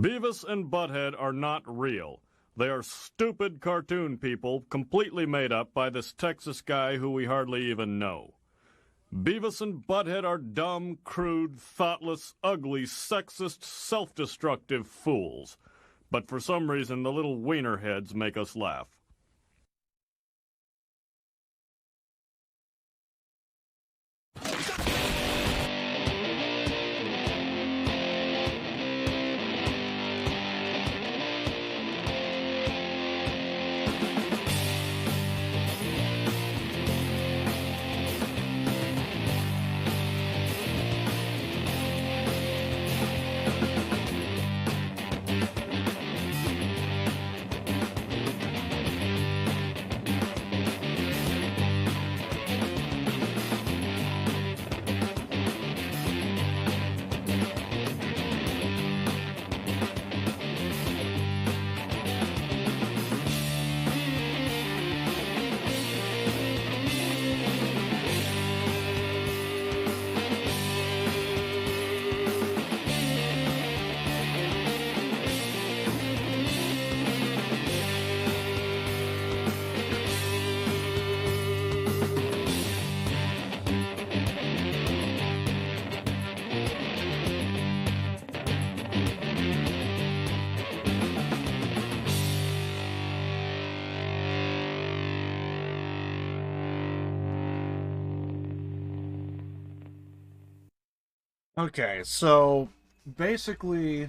Beavis and Butthead are not real. They are stupid cartoon people completely made up by this Texas guy who we hardly even know. Beavis and Butthead are dumb, crude, thoughtless, ugly, sexist, self-destructive fools. But for some reason, the little wiener heads make us laugh. Okay, so basically,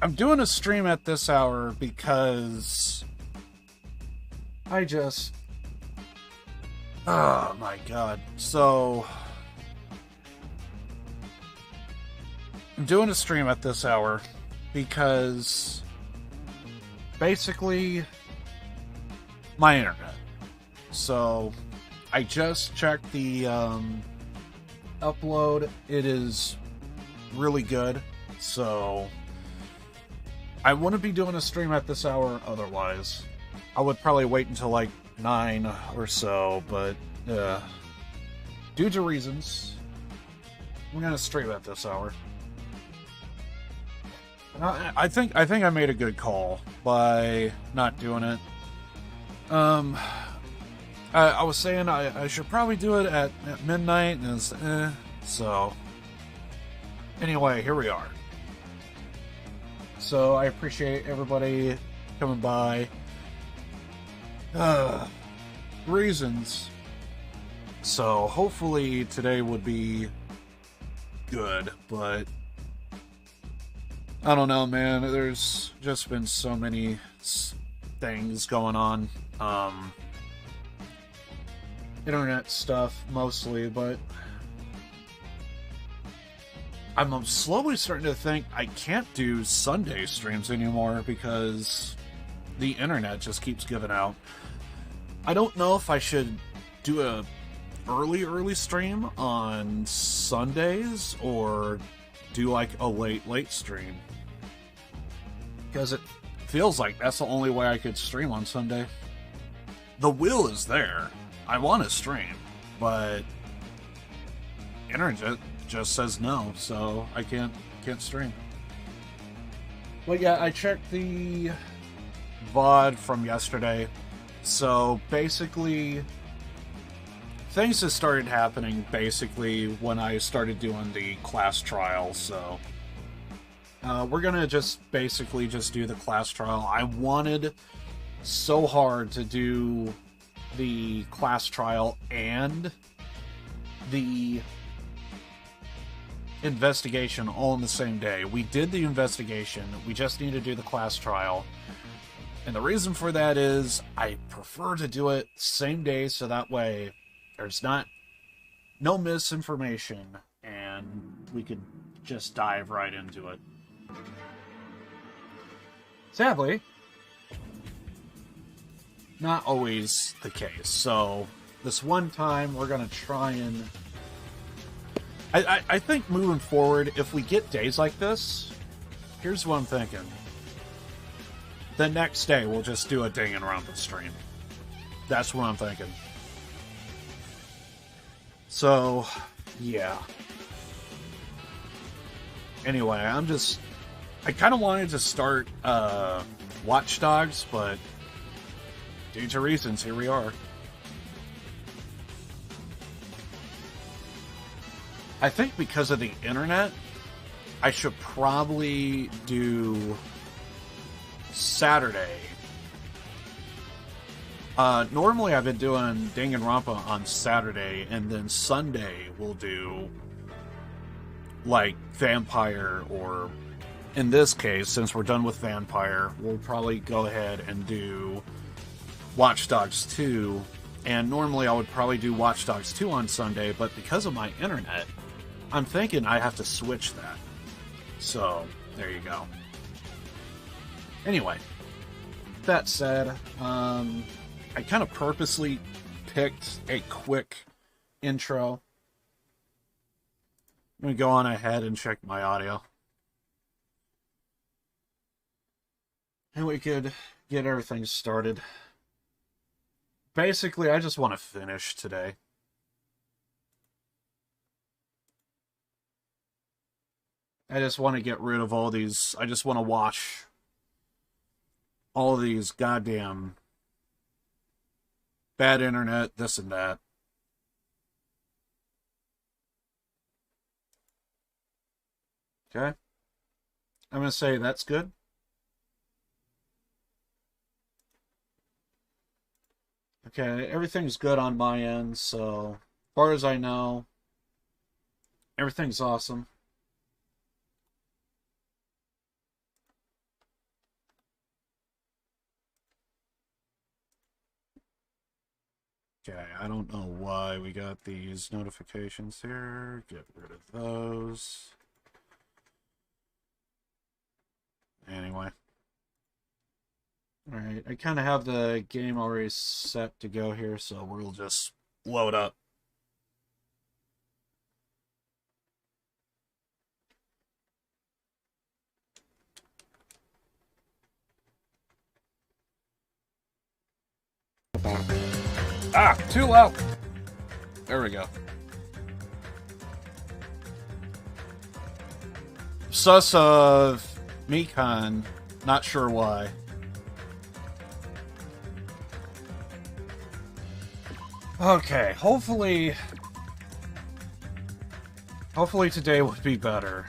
I'm doing a stream at this hour because oh my god. So, I'm doing a stream at this hour because basically, my internet. So, I just checked the, upload. It is really good, so I wouldn't be doing a stream at this hour otherwise. I would probably wait until like 9 or so, but due to reasons, I'm gonna stream at this hour. I think I made a good call by not doing it. I was saying I should probably do it at midnight, and it's, so anyway, here we are. So I appreciate everybody coming by. Reasons. So hopefully today would be good, but I don't know, man. There's just been so many things going on. Internet stuff mostly, but I'm slowly starting to think I can't do Sunday streams anymore because the internet just keeps giving out. I don't know if I should do a early stream on Sundays or do like a late stream, because it feels like that's the only way I could stream on Sunday. The will is there. I want to stream, but internet just says no, so I can't stream. But yeah, I checked the VOD from yesterday. So basically, things have started happening basically when I started doing the class trial. So we're gonna just basically just do the class trial. I wanted so hard to do the class trial and the investigation all in the same day. We did the investigation, we just need to do the class trial. And the reason for that is I prefer to do it same day, so that way there's no misinformation and we could just dive right into it. Sadly, not always the case. So this one time we're gonna try and I think moving forward, if we get days like this, here's what I'm thinking. The next day we'll just do a Danganronpa stream. That's what I'm thinking. So yeah. Anyway, I'm just I kind of wanted to start Watch Dogs, but due to reasons, here we are. I think because of the internet, I should probably do Saturday. Normally I've been doing Danganronpa on Saturday, and then Sunday we'll do, like, Vampire, or, in this case, since we're done with Vampire, we'll probably go ahead and do Watch Dogs 2, and normally I would probably do Watch Dogs 2 on Sunday, but because of my internet, I'm thinking I have to switch that. So, there you go. Anyway, that said, I kind of purposely picked a quick intro. I'm going to go on ahead and check my audio. And we could get everything started. Basically, I just want to finish today. I just want to get rid of all these. I just want to watch all these goddamn bad internet, this and that. Okay. I'm going to say that's good. Okay, everything's good on my end, so as far as I know, everything's awesome. Okay, I don't know why we got these notifications here. Get rid of those. Anyway. Alright, I kind of have the game already set to go here, so we'll just load up. Ah, too low. There we go. Sus of Mikan, not sure why. Okay, hopefully today would be better.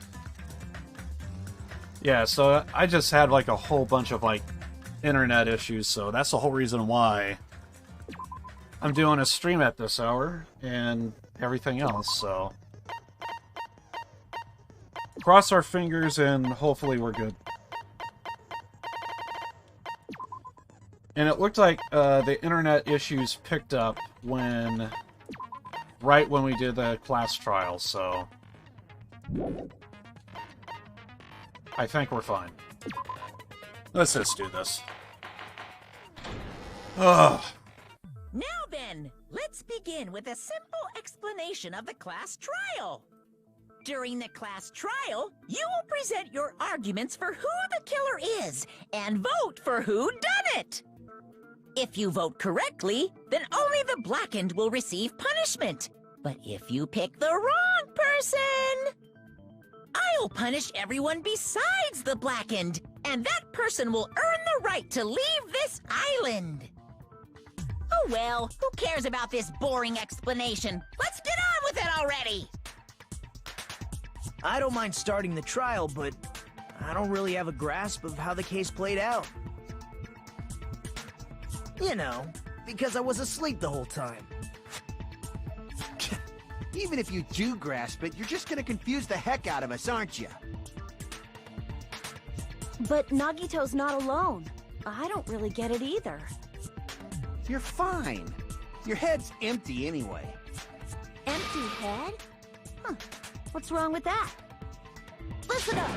Yeah, so I just had like a whole bunch of like internet issues, so that's the whole reason why I'm doing a stream at this hour and everything else, so cross our fingers and hopefully we're good. And it looked like the internet issues picked up right when we did the class trial, so I think we're fine. Let's just do this. Ugh. Now then, let's begin with a simple explanation of the class trial. During the class trial, you will present your arguments for who the killer is and vote for who done it. If you vote correctly, then only the blackened will receive punishment. But if you pick the wrong person, I'll punish everyone besides the blackened, and that person will earn the right to leave this island. Oh well, who cares about this boring explanation? Let's get on with it already! I don't mind starting the trial, but I don't really have a grasp of how the case played out. You know, because I was asleep the whole time. Even if you do grasp it, you're just gonna confuse the heck out of us, aren't you? But Nagito's not alone. I don't really get it either. You're fine. Your head's empty anyway. Empty head? Huh. What's wrong with that? Listen up!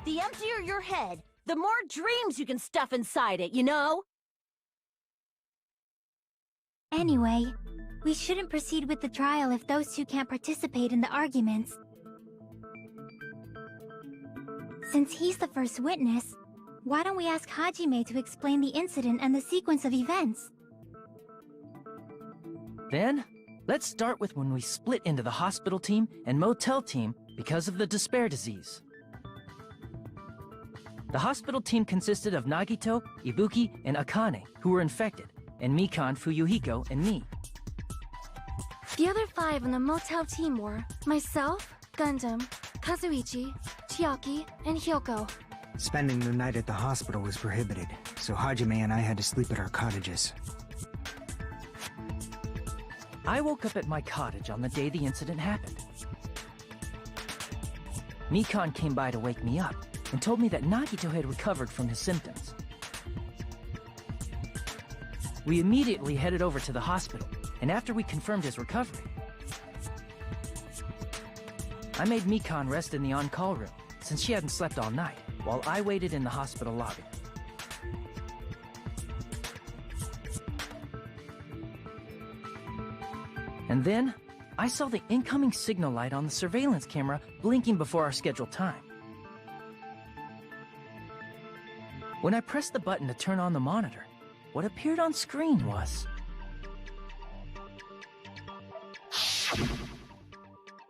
The emptier your head, the more dreams you can stuff inside it, you know? Anyway, we shouldn't proceed with the trial if those two can't participate in the arguments. Since he's the first witness, why don't we ask Hajime to explain the incident and the sequence of events? Then, let's start with when we split into the hospital team and motel team because of the despair disease. The hospital team consisted of Nagito, Ibuki, and Akane, who were infected, and Mikan, Fuyuhiko, and me. The other 5 on the motel team were myself, Gundam, Kazuichi, Chiaki, and Hyoko. Spending the night at the hospital was prohibited, so Hajime and I had to sleep at our cottages. I woke up at my cottage on the day the incident happened. Mikan came by to wake me up and told me that Nagito had recovered from his symptoms. We immediately headed over to the hospital, and after we confirmed his recovery, I made Mikan rest in the on-call room, since she hadn't slept all night, while I waited in the hospital lobby. And then, I saw the incoming signal light on the surveillance camera blinking before our scheduled time. When I pressed the button to turn on the monitor, what appeared on screen was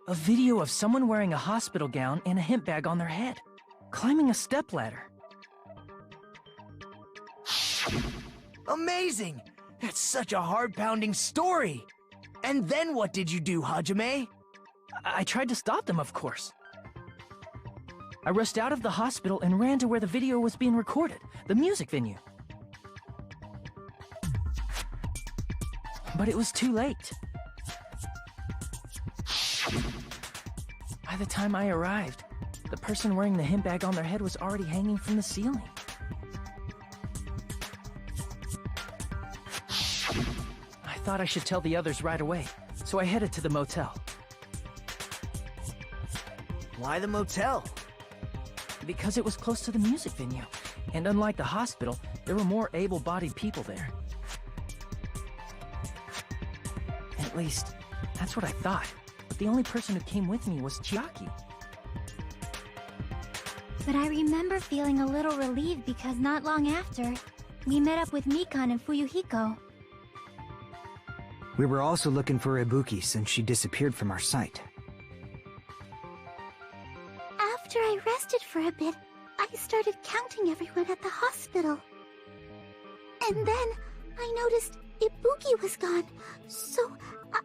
a video of someone wearing a hospital gown and a hemp bag on their head, climbing a stepladder. Amazing! That's such a heart-pounding story! And then what did you do, Hajime? I tried to stop them, of course. I rushed out of the hospital and ran to where the video was being recorded, the music venue. But it was too late. By the time I arrived, the person wearing the hemp bag on their head was already hanging from the ceiling. I thought I should tell the others right away, so I headed to the motel. Why the motel? Because it was close to the music venue, and unlike the hospital, there were more able-bodied people there. At least, that's what I thought. But the only person who came with me was Chiaki. But I remember feeling a little relieved because not long after, we met up with Mikan and Fuyuhiko. We were also looking for Ibuki since she disappeared from our sight. After I rested for a bit, I started counting everyone at the hospital. And then I noticed Ibuki was gone, so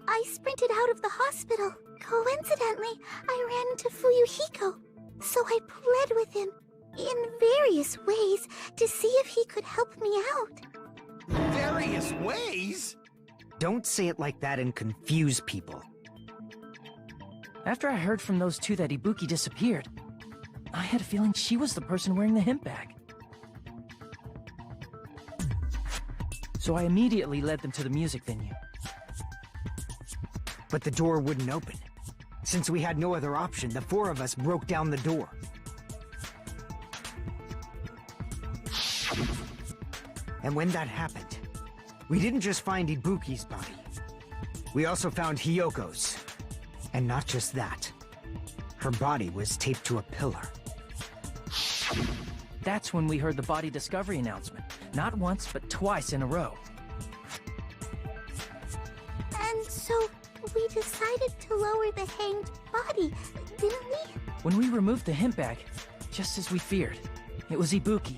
I sprinted out of the hospital. Coincidentally, I ran into Fuyuhiko, so I pled with him in various ways to see if he could help me out. Various ways? Don't say it like that and confuse people. After I heard from those two that Ibuki disappeared, I had a feeling she was the person wearing the hemp bag. So I immediately led them to the music venue. But the door wouldn't open. Since we had no other option, the 4 of us broke down the door. And when that happened, we didn't just find Ibuki's body. We also found Hyoko's. And not just that. Her body was taped to a pillar. That's when we heard the body discovery announcement. Not once, but twice in a row. And so we decided to lower the hanged body, didn't we? When we removed the hemp bag, just as we feared, it was Ibuki.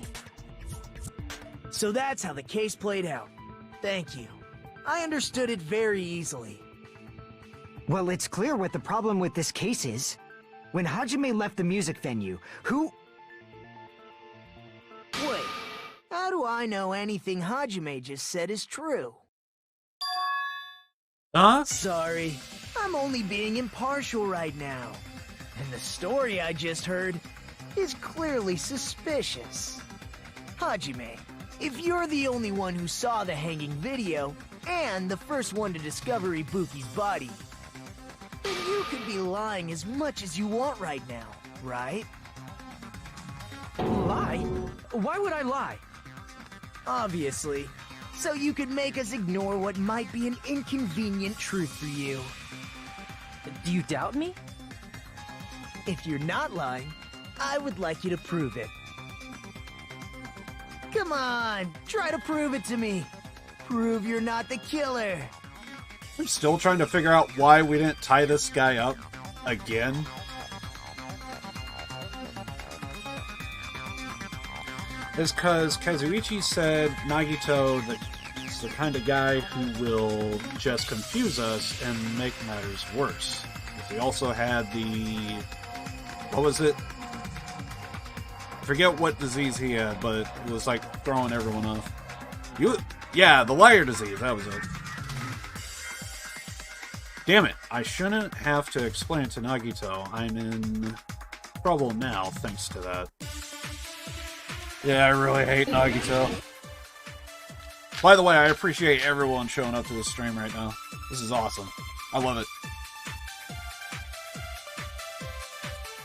So that's how the case played out. Thank you. I understood it very easily. Well, it's clear what the problem with this case is. When Hajime left the music venue, who... Wait, how do I know anything Hajime just said is true? Huh? Sorry, I'm only being impartial right now. And the story I just heard is clearly suspicious. Hajime, if you're the only one who saw the hanging video, and the first one to discover Ibuki's body, then you could be lying as much as you want right now, right? Lie? Why would I lie? Obviously. So you could make us ignore what might be an inconvenient truth for you. Do you doubt me? If you're not lying, I would like you to prove it. Come on, try to prove it to me. Prove you're not the killer. I'm still trying to figure out why we didn't tie this guy up again. is because Kazuichi said Nagito is the kind of guy who will just confuse us and make matters worse. He also had the... what was it? I forget what disease he had, but it was like throwing everyone off. Yeah, the liar disease, that was it. Damn it, I shouldn't have to explain it to Nagito. I'm in trouble now, thanks to that. Yeah, I really hate Nagito. By the way, I appreciate everyone showing up to this stream right now. This is awesome. I love it.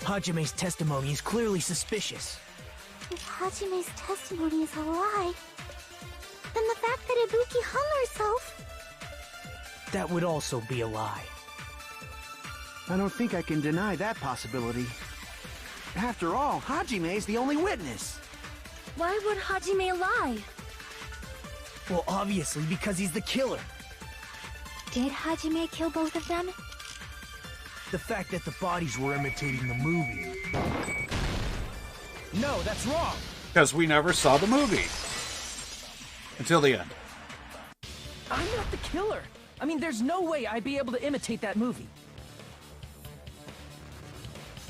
Hajime's testimony is clearly suspicious. If Hajime's testimony is a lie, then the fact that Ibuki hung herself... that would also be a lie. I don't think I can deny that possibility. After all, Hajime's the only witness. Why would Hajime lie? Well, obviously because he's the killer. Did Hajime kill both of them? The fact that the bodies were imitating the movie. No, that's wrong! Because we never saw the movie. Until the end. I'm not the killer. I mean, there's no way I'd be able to imitate that movie.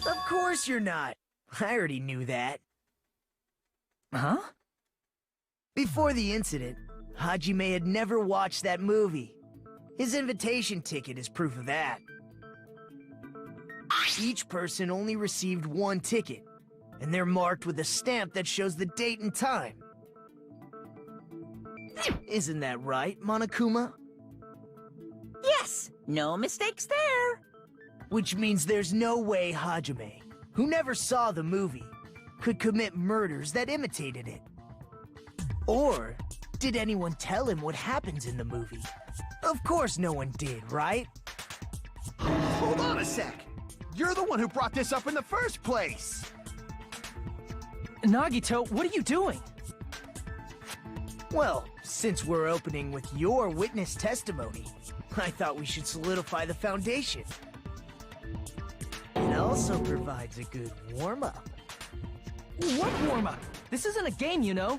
Of course you're not. I already knew that. Huh? Before the incident, Hajime had never watched that movie. His invitation ticket is proof of that. Each person only received one ticket, and they're marked with a stamp that shows the date and time. Isn't that right, Monokuma? Yes, no mistakes there. Which means there's no way Hajime, who never saw the movie, could commit murders that imitated it. Or, did anyone tell him what happens in the movie? Of course no one did, right? Hold on a sec! You're the one who brought this up in the first place! Nagito, what are you doing? Well, since we're opening with your witness testimony, I thought we should solidify the foundation. It also provides a good warm-up. What warm-up? This isn't a game, you know.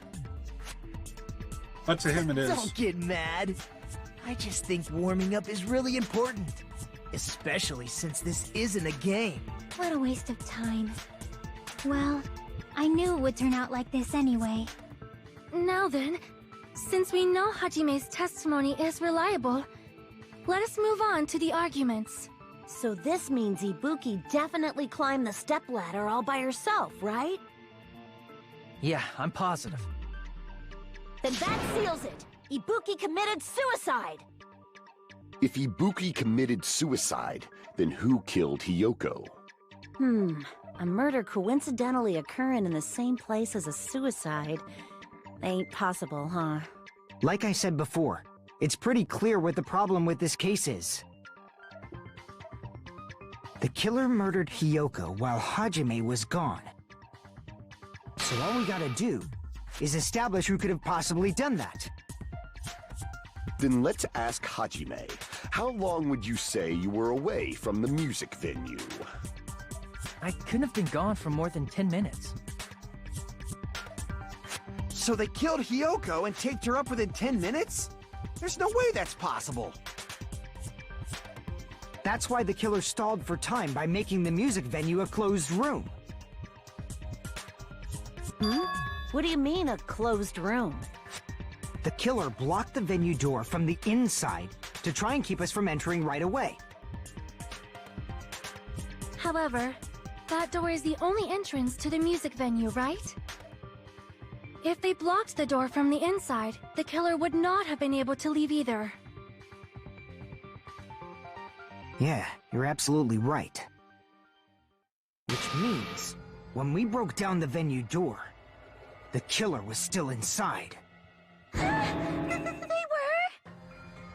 But to him it is. Don't get mad. I just think warming up is really important. Especially since this isn't a game. What a waste of time. Well, I knew it would turn out like this anyway. Now then, since we know Hajime's testimony is reliable, let us move on to the arguments. So this means Ibuki definitely climbed the stepladder all by herself, right? Yeah, I'm positive. Then that seals it! Ibuki committed suicide! If Ibuki committed suicide, then who killed Hiyoko? A murder coincidentally occurring in the same place as a suicide. Ain't possible, huh? Like I said before, it's pretty clear what the problem with this case is. The killer murdered Hiyoko while Hajime was gone. So all we gotta do is establish who could have possibly done that. Then let's ask Hajime. How long would you say you were away from the music venue? I couldn't have been gone for more than 10 minutes. So they killed Hiyoko and taped her up within 10 minutes? There's no way that's possible. That's why the killer stalled for time by making the music venue a closed room. What do you mean, a closed room? The killer blocked the venue door from the inside to try and keep us from entering right away. However, that door is the only entrance to the music venue, right? If they blocked the door from the inside, the killer would not have been able to leave either. Yeah, you're absolutely right. Which means, when we broke down the venue door, the killer was still inside. They were?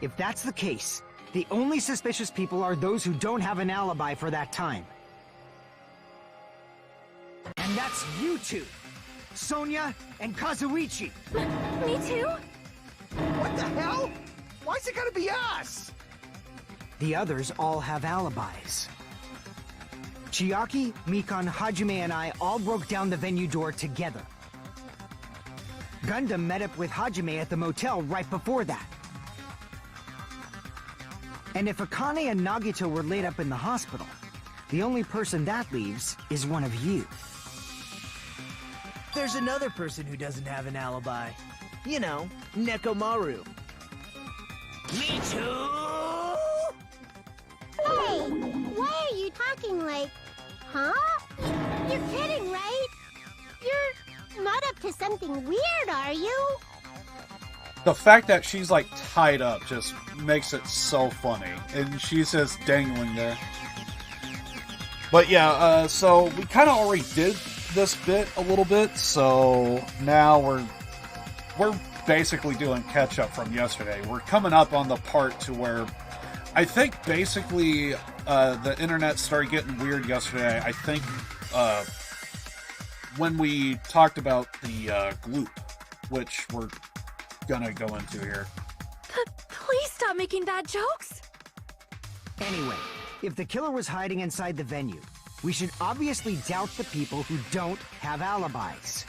If that's the case, the only suspicious people are those who don't have an alibi for that time. And that's you two! Sonia and Kazuichi! Me too? What the hell? Why's it gotta be us? The others all have alibis. Chiaki, Mikan, Hajime, and I all broke down the venue door together. Gundam met up with Hajime at the motel right before that. And if Akane and Nagito were laid up in the hospital, the only person that leaves is one of you. There's another person who doesn't have an alibi. You know, Nekomaru. Me too! Hey, why are you talking like... Huh? You're kidding, right? You're not up to something weird, are you? The fact that she's like tied up just makes it so funny. And she's just dangling there. But yeah, so we kind of already did this bit a little bit, so now we're basically doing catch up from yesterday. We're coming up on the part to where I think basically the internet started getting weird yesterday. I think when we talked about the gloop, which we're gonna go into here. Please stop making bad jokes. Anyway, if the killer was hiding inside the venue, we should obviously doubt the people who don't have alibis.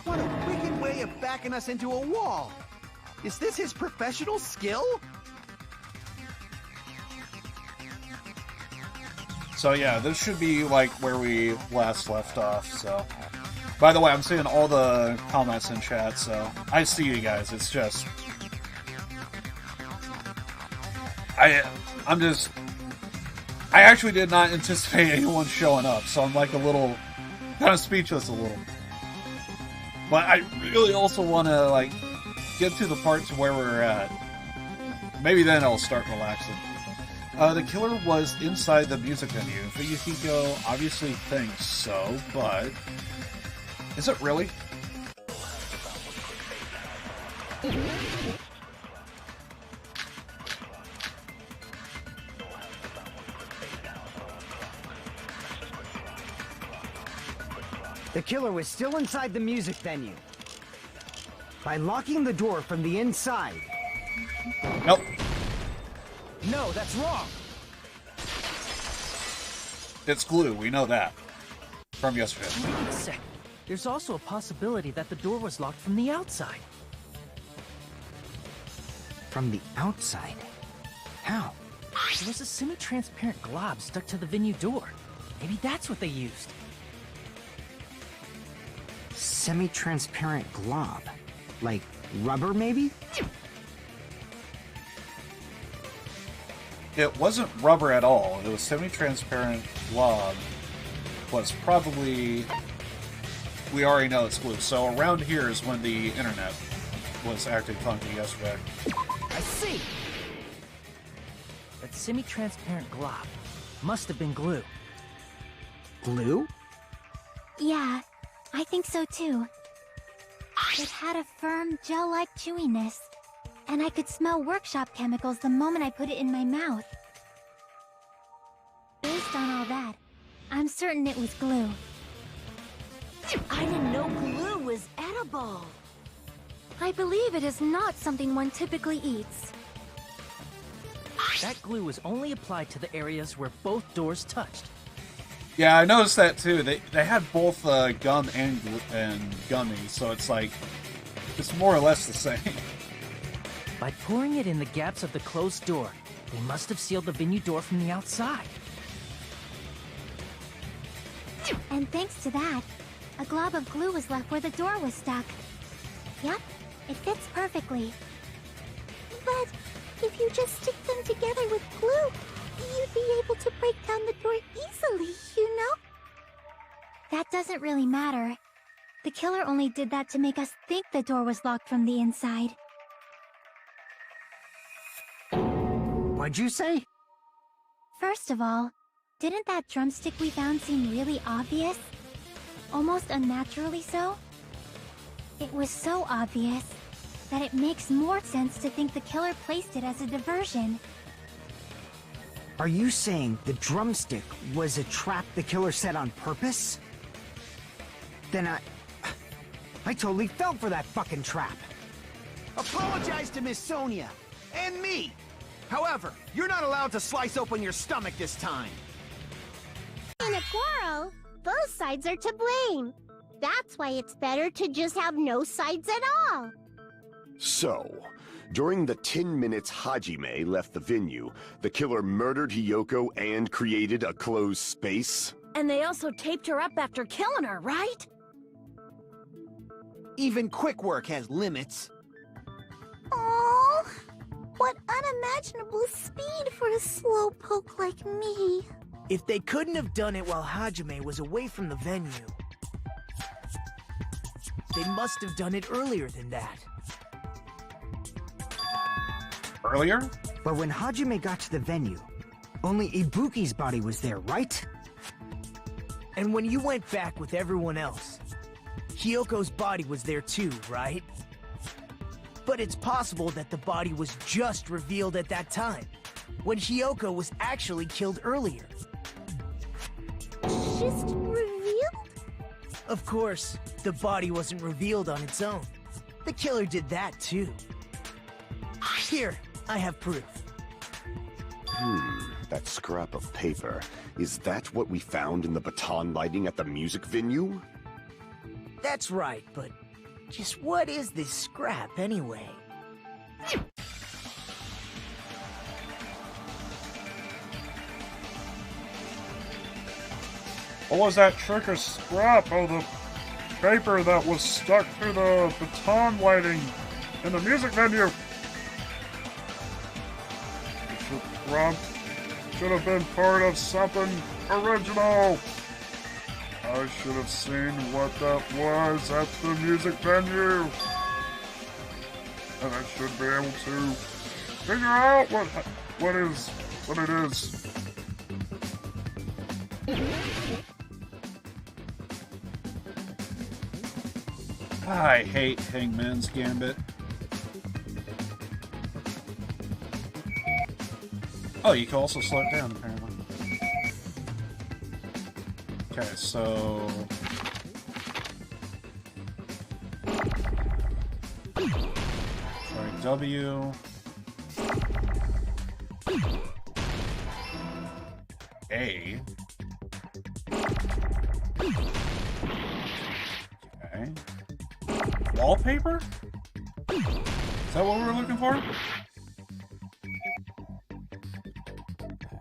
What a wicked way of backing us into a wall! Is this his professional skill? So yeah, this should be like where we last left off, so... By the way, I'm seeing all the comments in chat, so I see you guys. It's just... I actually did not anticipate anyone showing up, so I'm like a little... kind of speechless a little. But I really also want to, like, get to the part to where we're at. Maybe then I'll start relaxing. The killer was inside the music venue. Fuyuhiko obviously thinks so, but... Is it really? The killer was still inside the music venue. By locking the door from the inside. Nope. No, that's wrong. It's glue, we know that. From yesterday. Wait a sec. There's also a possibility that the door was locked from the outside. From the outside? How? There was a semi-transparent glob stuck to the venue door. Maybe that's what they used. Semi-transparent glob? Like rubber, maybe? It wasn't rubber at all. It was semi-transparent glob. Was probably... We already know it's glue. So around here is when the internet was acting funky yesterday. I see! That semi-transparent glob must have been glue. Glue? Yeah, I think so too. It had a firm, gel-like chewiness, and I could smell workshop chemicals the moment I put it in my mouth. Based on all that, I'm certain it was glue. I didn't know glue was edible. I believe it is not something one typically eats. That glue was only applied to the areas where both doors touched. Yeah, I noticed that too. They had both gum and gummy, so it's like it's more or less the same. By pouring it in the gaps of the closed door, they must have sealed the venue door from the outside. And thanks to that, a glob of glue was left where the door was stuck. Yep, it fits perfectly. But if you just stick them together with glue, you'd be able to break down the door easily, you know? That doesn't really matter. The killer only did that to make us think the door was locked from the inside. What'd you say? First of all, didn't that drumstick we found seem really obvious? Almost unnaturally so? It was so obvious that it makes more sense to think the killer placed it as a diversion. Are you saying the drumstick was a trap the killer set on purpose? Then I totally fell for that fucking trap. Apologize to Miss Sonia and me. However, you're not allowed to slice open your stomach this time. In a quarrel, both sides are to blame. That's why it's better to just have no sides at all. So, during the 10 minutes Hajime left the venue, the killer murdered Hiyoko and created a closed space? And they also taped her up after killing her, right? Even quick work has limits. Oh, what unimaginable speed for a slowpoke like me. If they couldn't have done it while Hajime was away from the venue, they must have done it earlier than that. Earlier? But when Hajime got to the venue, only Ibuki's body was there, right? And when you went back with everyone else, Hiyoko's body was there too, right? But it's possible that the body was just revealed at that time, when Hiyoko was actually killed earlier. Just revealed? Of course, the body wasn't revealed on its own. The killer did that too. Here, I have proof. That scrap of paper. Is that what we found in the baton lighting at the music venue? That's right, but just what is this scrap anyway? What was that trick or scrap of the paper that was stuck to the baton lighting in the music venue? Should have been part of something original. I should have seen what that was at the music venue. And I should be able to figure out what it is. I hate Hangman's Gambit. Oh, you can also slow it down, apparently. Okay, so... Sorry, W... A... Okay... Wallpaper? Is that what we were looking for?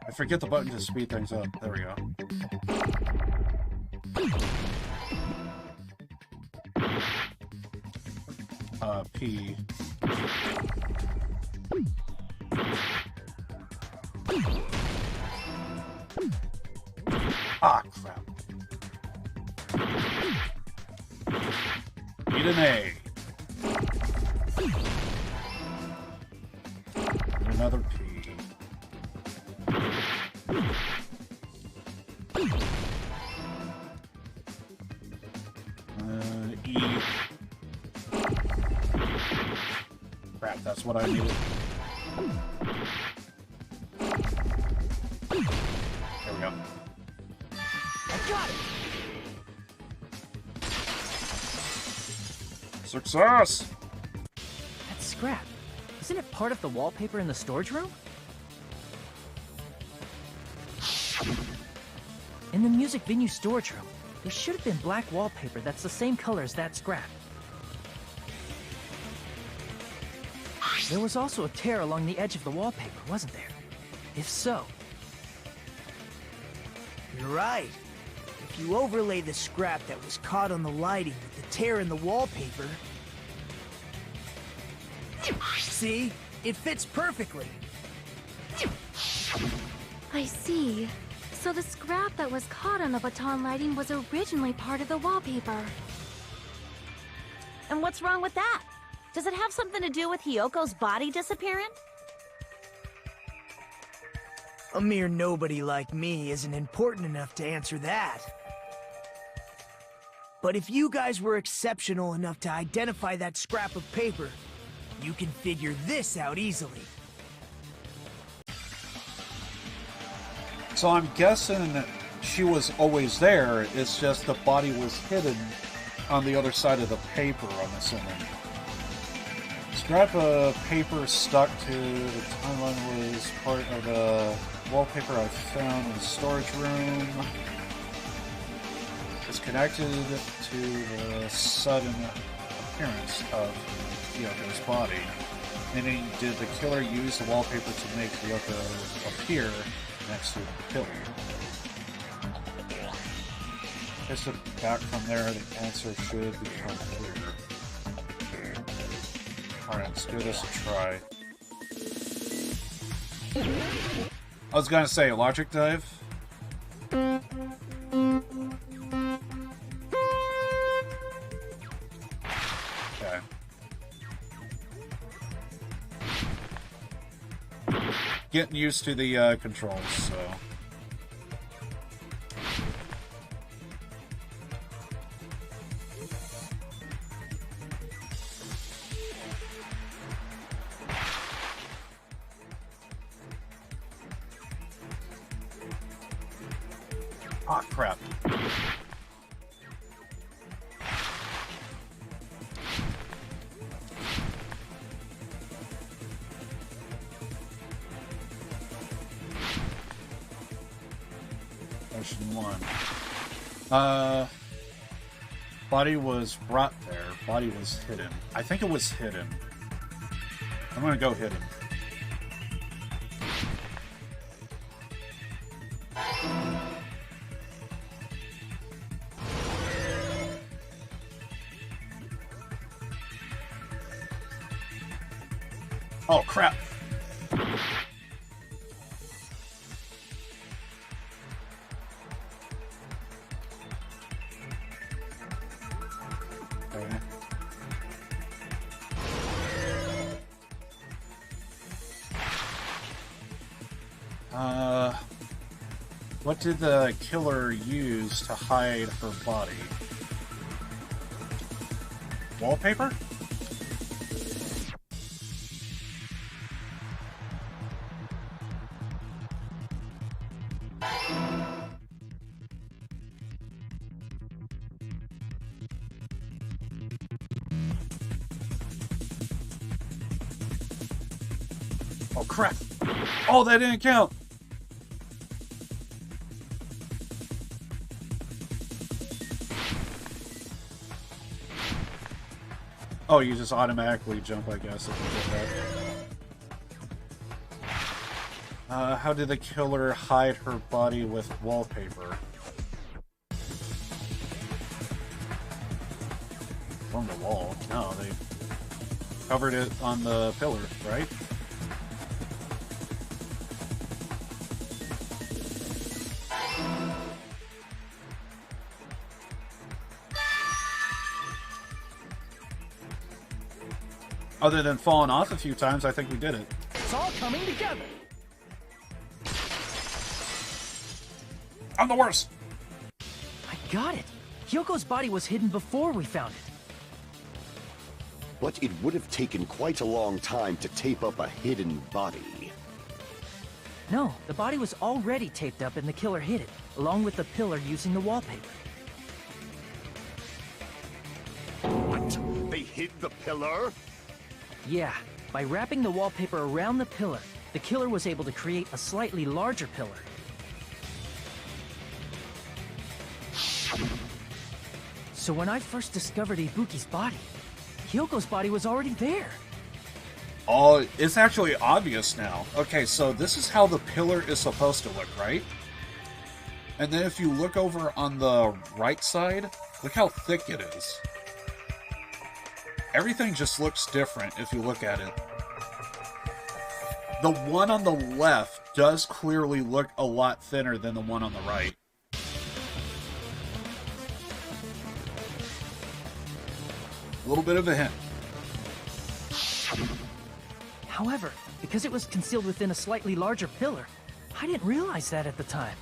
I forget the button to speed things up. There we go. P. Ah, crap. Need an A. Another P. E. Crap, that's what I needed. There we go. I got it! Success! That scrap. Isn't it part of the wallpaper in the storage room? In the music venue storage room, there should have been black wallpaper that's the same color as that scrap. There was also a tear along the edge of the wallpaper, wasn't there? If so... You're right. If you overlay the scrap that was caught on the lighting with the tear in the wallpaper... See? It fits perfectly. I see. So the scrap that was caught on the baton lighting was originally part of the wallpaper. And what's wrong with that? Does it have something to do with Hiyoko's body disappearing? A mere nobody like me isn't important enough to answer that. But if you guys were exceptional enough to identify that scrap of paper, you can figure this out easily. So I'm guessing she was always there, it's just the body was hidden on the other side of the paper, I'm assuming. Scrap of paper stuck to the timeline was part of the wallpaper I found in the storage room. It's connected to the sudden appearance of Hyoko's body. Meaning, did the killer use the wallpaper to make Hyoko appear next to the killer? I guess back from there, the answer should become clear. Alright, let's give this a try. I was gonna say, logic dive. Okay. Getting used to the controls, so... Ah, crap. Question 1. Body was brought there. Body was hidden. I think it was hidden. I'm gonna go hidden. Oh, crap. What did the killer use to hide her body? Wallpaper? Oh, crap. Oh, that didn't count. Oh, you just automatically jump, I guess, if you get that. How did the killer hide her body with wallpaper? From the wall. No, they covered it on the pillar, right? Other than falling off a few times, I think we did it. It's all coming together. I'm the worst. I got it. Hyoko's body was hidden before we found it. But it would have taken quite a long time to tape up a hidden body. No, the body was already taped up and the killer hid it, along with the pillar using the wallpaper. What? They hid the pillar? Yeah, by wrapping the wallpaper around the pillar, the killer was able to create a slightly larger pillar. So when I first discovered Ibuki's body, Hyoko's body was already there. Oh, it's actually obvious now. Okay, so this is how the pillar is supposed to look, right? And then if you look over on the right side, look how thick it is. Everything just looks different if you look at it. The one on the left does clearly look a lot thinner than the one on the right. A little bit of a hint. However, because it was concealed within a slightly larger pillar, I didn't realize that at the time.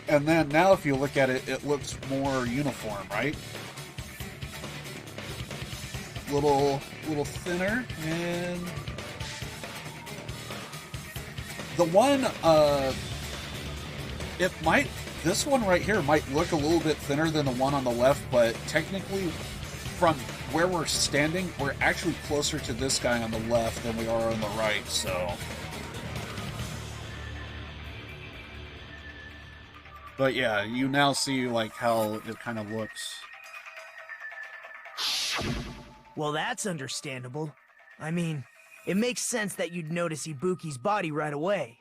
And then now if you look at it, it looks more uniform, right? Little thinner, and the one, this one right here might look a little bit thinner than the one on the left, but technically, from where we're standing, we're actually closer to this guy on the left than we are on the right, so. But yeah, you now see like how it kind of looks. Well, that's understandable. I mean, it makes sense that you'd notice Ibuki's body right away.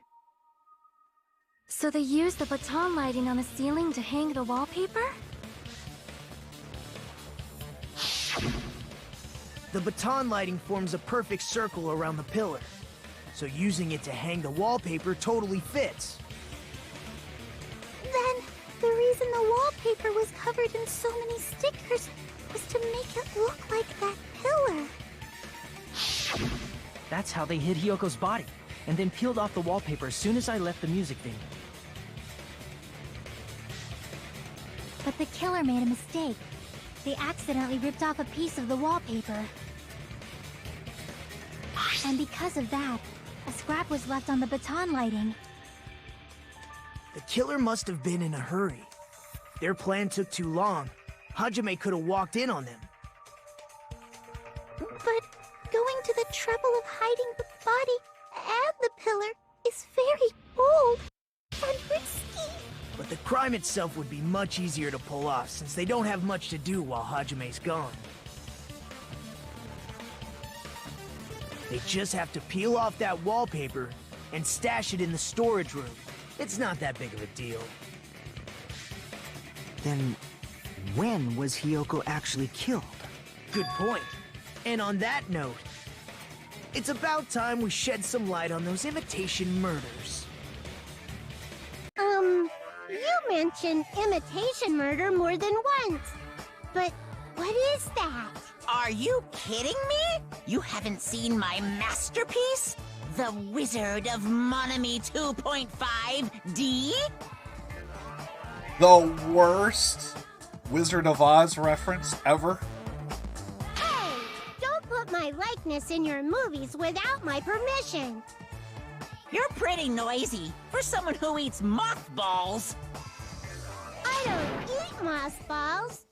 So they used the baton lighting on the ceiling to hang the wallpaper? The baton lighting forms a perfect circle around the pillar, so using it to hang the wallpaper totally fits. Then, the reason the wallpaper was covered in so many stickers was to make it look like that pillar. That's how they hid Hyoko's body, and then peeled off the wallpaper as soon as I left the music venue. But the killer made a mistake. They accidentally ripped off a piece of the wallpaper. And because of that, a scrap was left on the baton lighting. The killer must have been in a hurry. Their plan took too long. Hajime could have walked in on them. But going to the trouble of hiding the body and the pillar is very bold and risky. But the crime itself would be much easier to pull off since they don't have much to do while Hajime's gone. They just have to peel off that wallpaper and stash it in the storage room. It's not that big of a deal. Then, when was Hyoko actually killed? Good point. And on that note, it's about time we shed some light on those imitation murders. You mentioned imitation murder more than once. But what is that? Are you kidding me? You haven't seen my masterpiece? The Wizard of Monami 2.5D? The worst Wizard of Oz reference ever. Hey, don't put my likeness in your movies without my permission. You're pretty noisy for someone who eats mothballs. I don't eat mothballs.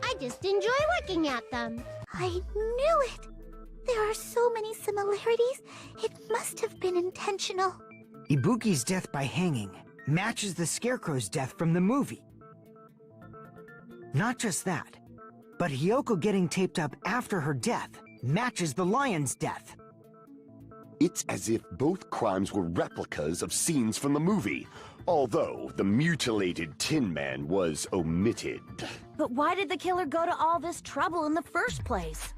I just enjoy looking at them. I knew it. There are so many similarities. It must have been intentional. Ibuki's death by hanging matches the Scarecrow's death from the movie. Not just that, but Hyoko getting taped up after her death matches the lion's death. It's as if both crimes were replicas of scenes from the movie, although the mutilated Tin Man was omitted. But why did the killer go to all this trouble in the first place?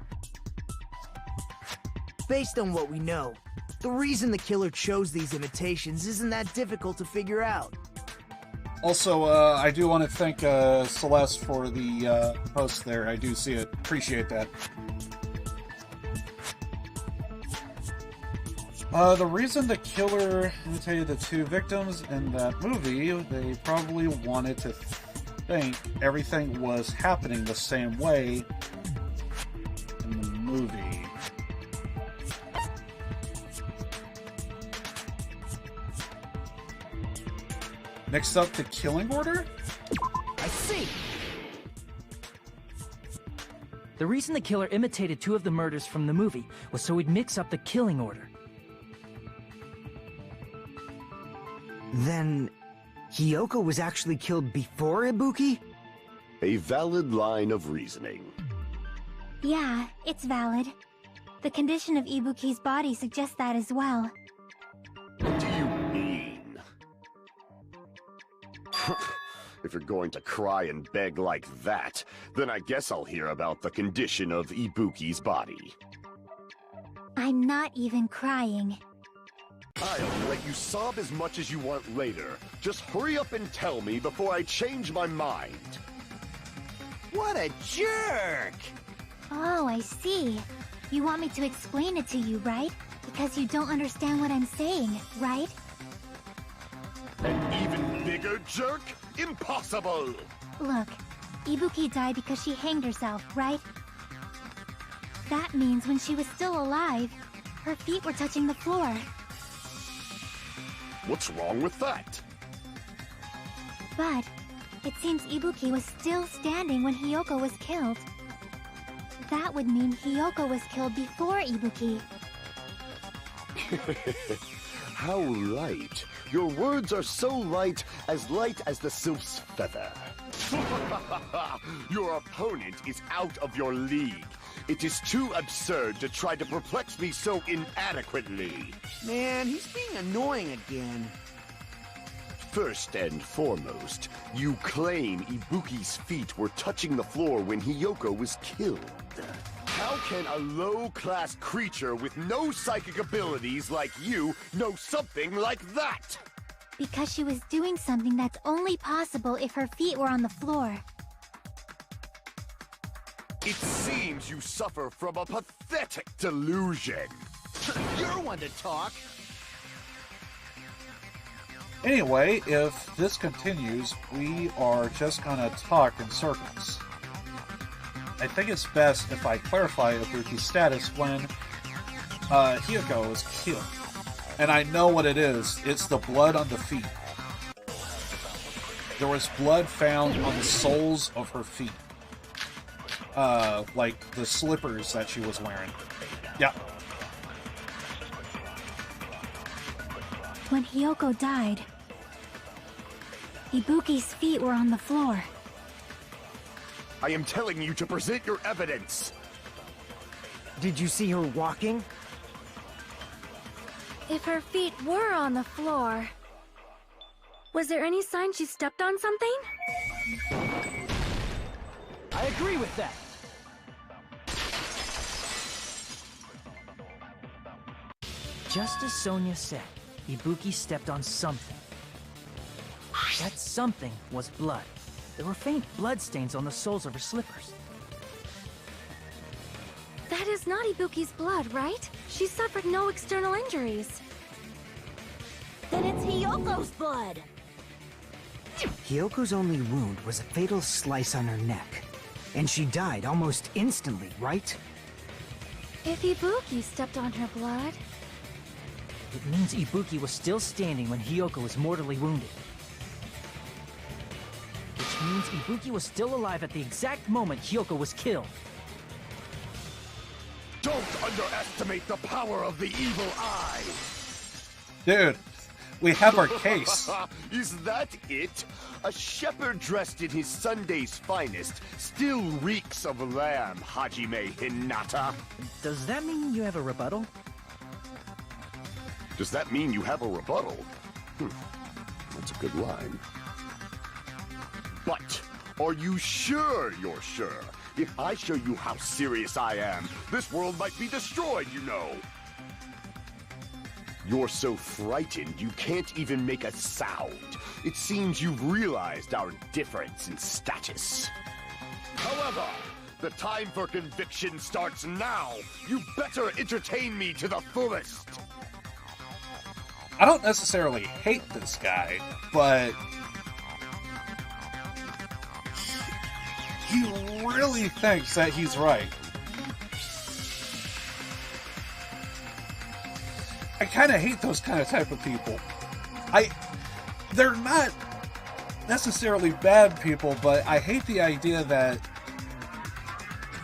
Based on what we know, the reason the killer chose these imitations isn't that difficult to figure out. Also, I do want to thank Celeste for the post there. I do see it. Appreciate that. The reason the killer imitated the two victims in that movie, they probably wanted to think everything was happening the same way in the movie. Next up, the killing order? I see! The reason the killer imitated two of the murders from the movie was so he'd mix up the killing order. Then, Hyoko was actually killed before Ibuki? A valid line of reasoning. Yeah, it's valid. The condition of Ibuki's body suggests that as well. What do you mean? If you're going to cry and beg like that, then I guess I'll hear about the condition of Ibuki's body. I'm not even crying. I'll let you sob as much as you want later. Just hurry up and tell me before I change my mind. What a jerk! Oh, I see. You want me to explain it to you, right? Because you don't understand what I'm saying, right? An even bigger jerk? Impossible! Look, Ibuki died because she hanged herself, right? That means when she was still alive, her feet were touching the floor. What's wrong with that? But it seems Ibuki was still standing when Hyoko was killed. That would mean Hyoko was killed before Ibuki. How light. Your words are so light as the sylph's feather. Your opponent is out of your league. It is too absurd to try to perplex me so inadequately. Man, he's being annoying again. First and foremost, you claim Ibuki's feet were touching the floor when Hiyoko was killed. How can a low-class creature with no psychic abilities like you know something like that? Because she was doing something that's only possible if her feet were on the floor. It seems you suffer from a pathetic delusion. You're one to talk. Anyway, if this continues, we are just gonna talk in circles. I think it's best if I clarify Ibuki's status when Hiyoko is killed. And I know what it is. It's the blood on the feet. There was blood found on the soles of her feet. Like the slippers that she was wearing. Yeah. When Hiyoko died, Ibuki's feet were on the floor. I am telling you to present your evidence. Did you see her walking? If her feet were on the floor, was there any sign she stepped on something? I agree with that. Just as Sonia said, Ibuki stepped on something. That something was blood. There were faint blood stains on the soles of her slippers. That is not Ibuki's blood, right? She suffered no external injuries. Then it's Hiyoko's blood. Hiyoko's only wound was a fatal slice on her neck. And she died almost instantly, right? If Ibuki stepped on her blood... It means Ibuki was still standing when Hiyoko was mortally wounded. Which means Ibuki was still alive at the exact moment Hiyoko was killed. Don't underestimate the power of the evil eye! Dude, we have our case. Is that it? A shepherd dressed in his Sunday's finest still reeks of lamb, Hajime Hinata. Does that mean you have a rebuttal? Does that mean you have a rebuttal? That's a good line. But, are you sure you're sure? If I show you how serious I am, this world might be destroyed, you know. You're so frightened you can't even make a sound. It seems you've realized our difference in status. However, the time for conviction starts now. You better entertain me to the fullest. I don't necessarily hate this guy, but he really thinks that he's right. I kind of hate those type of people. They're not necessarily bad people, but I hate the idea that,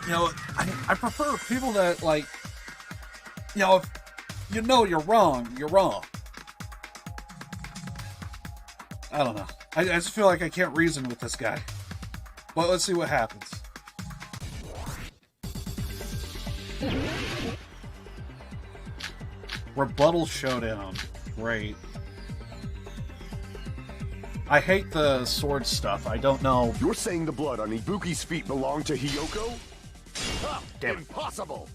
you know, I prefer people that, like, you know, if you know you're wrong, you're wrong. I don't know. I just feel like I can't reason with this guy. But let's see what happens. Rebuttal showdown. Great. I hate the sword stuff. I don't know. You're saying the blood on Ibuki's feet belonged to Hiyoko? Ha! Damn it. Impossible!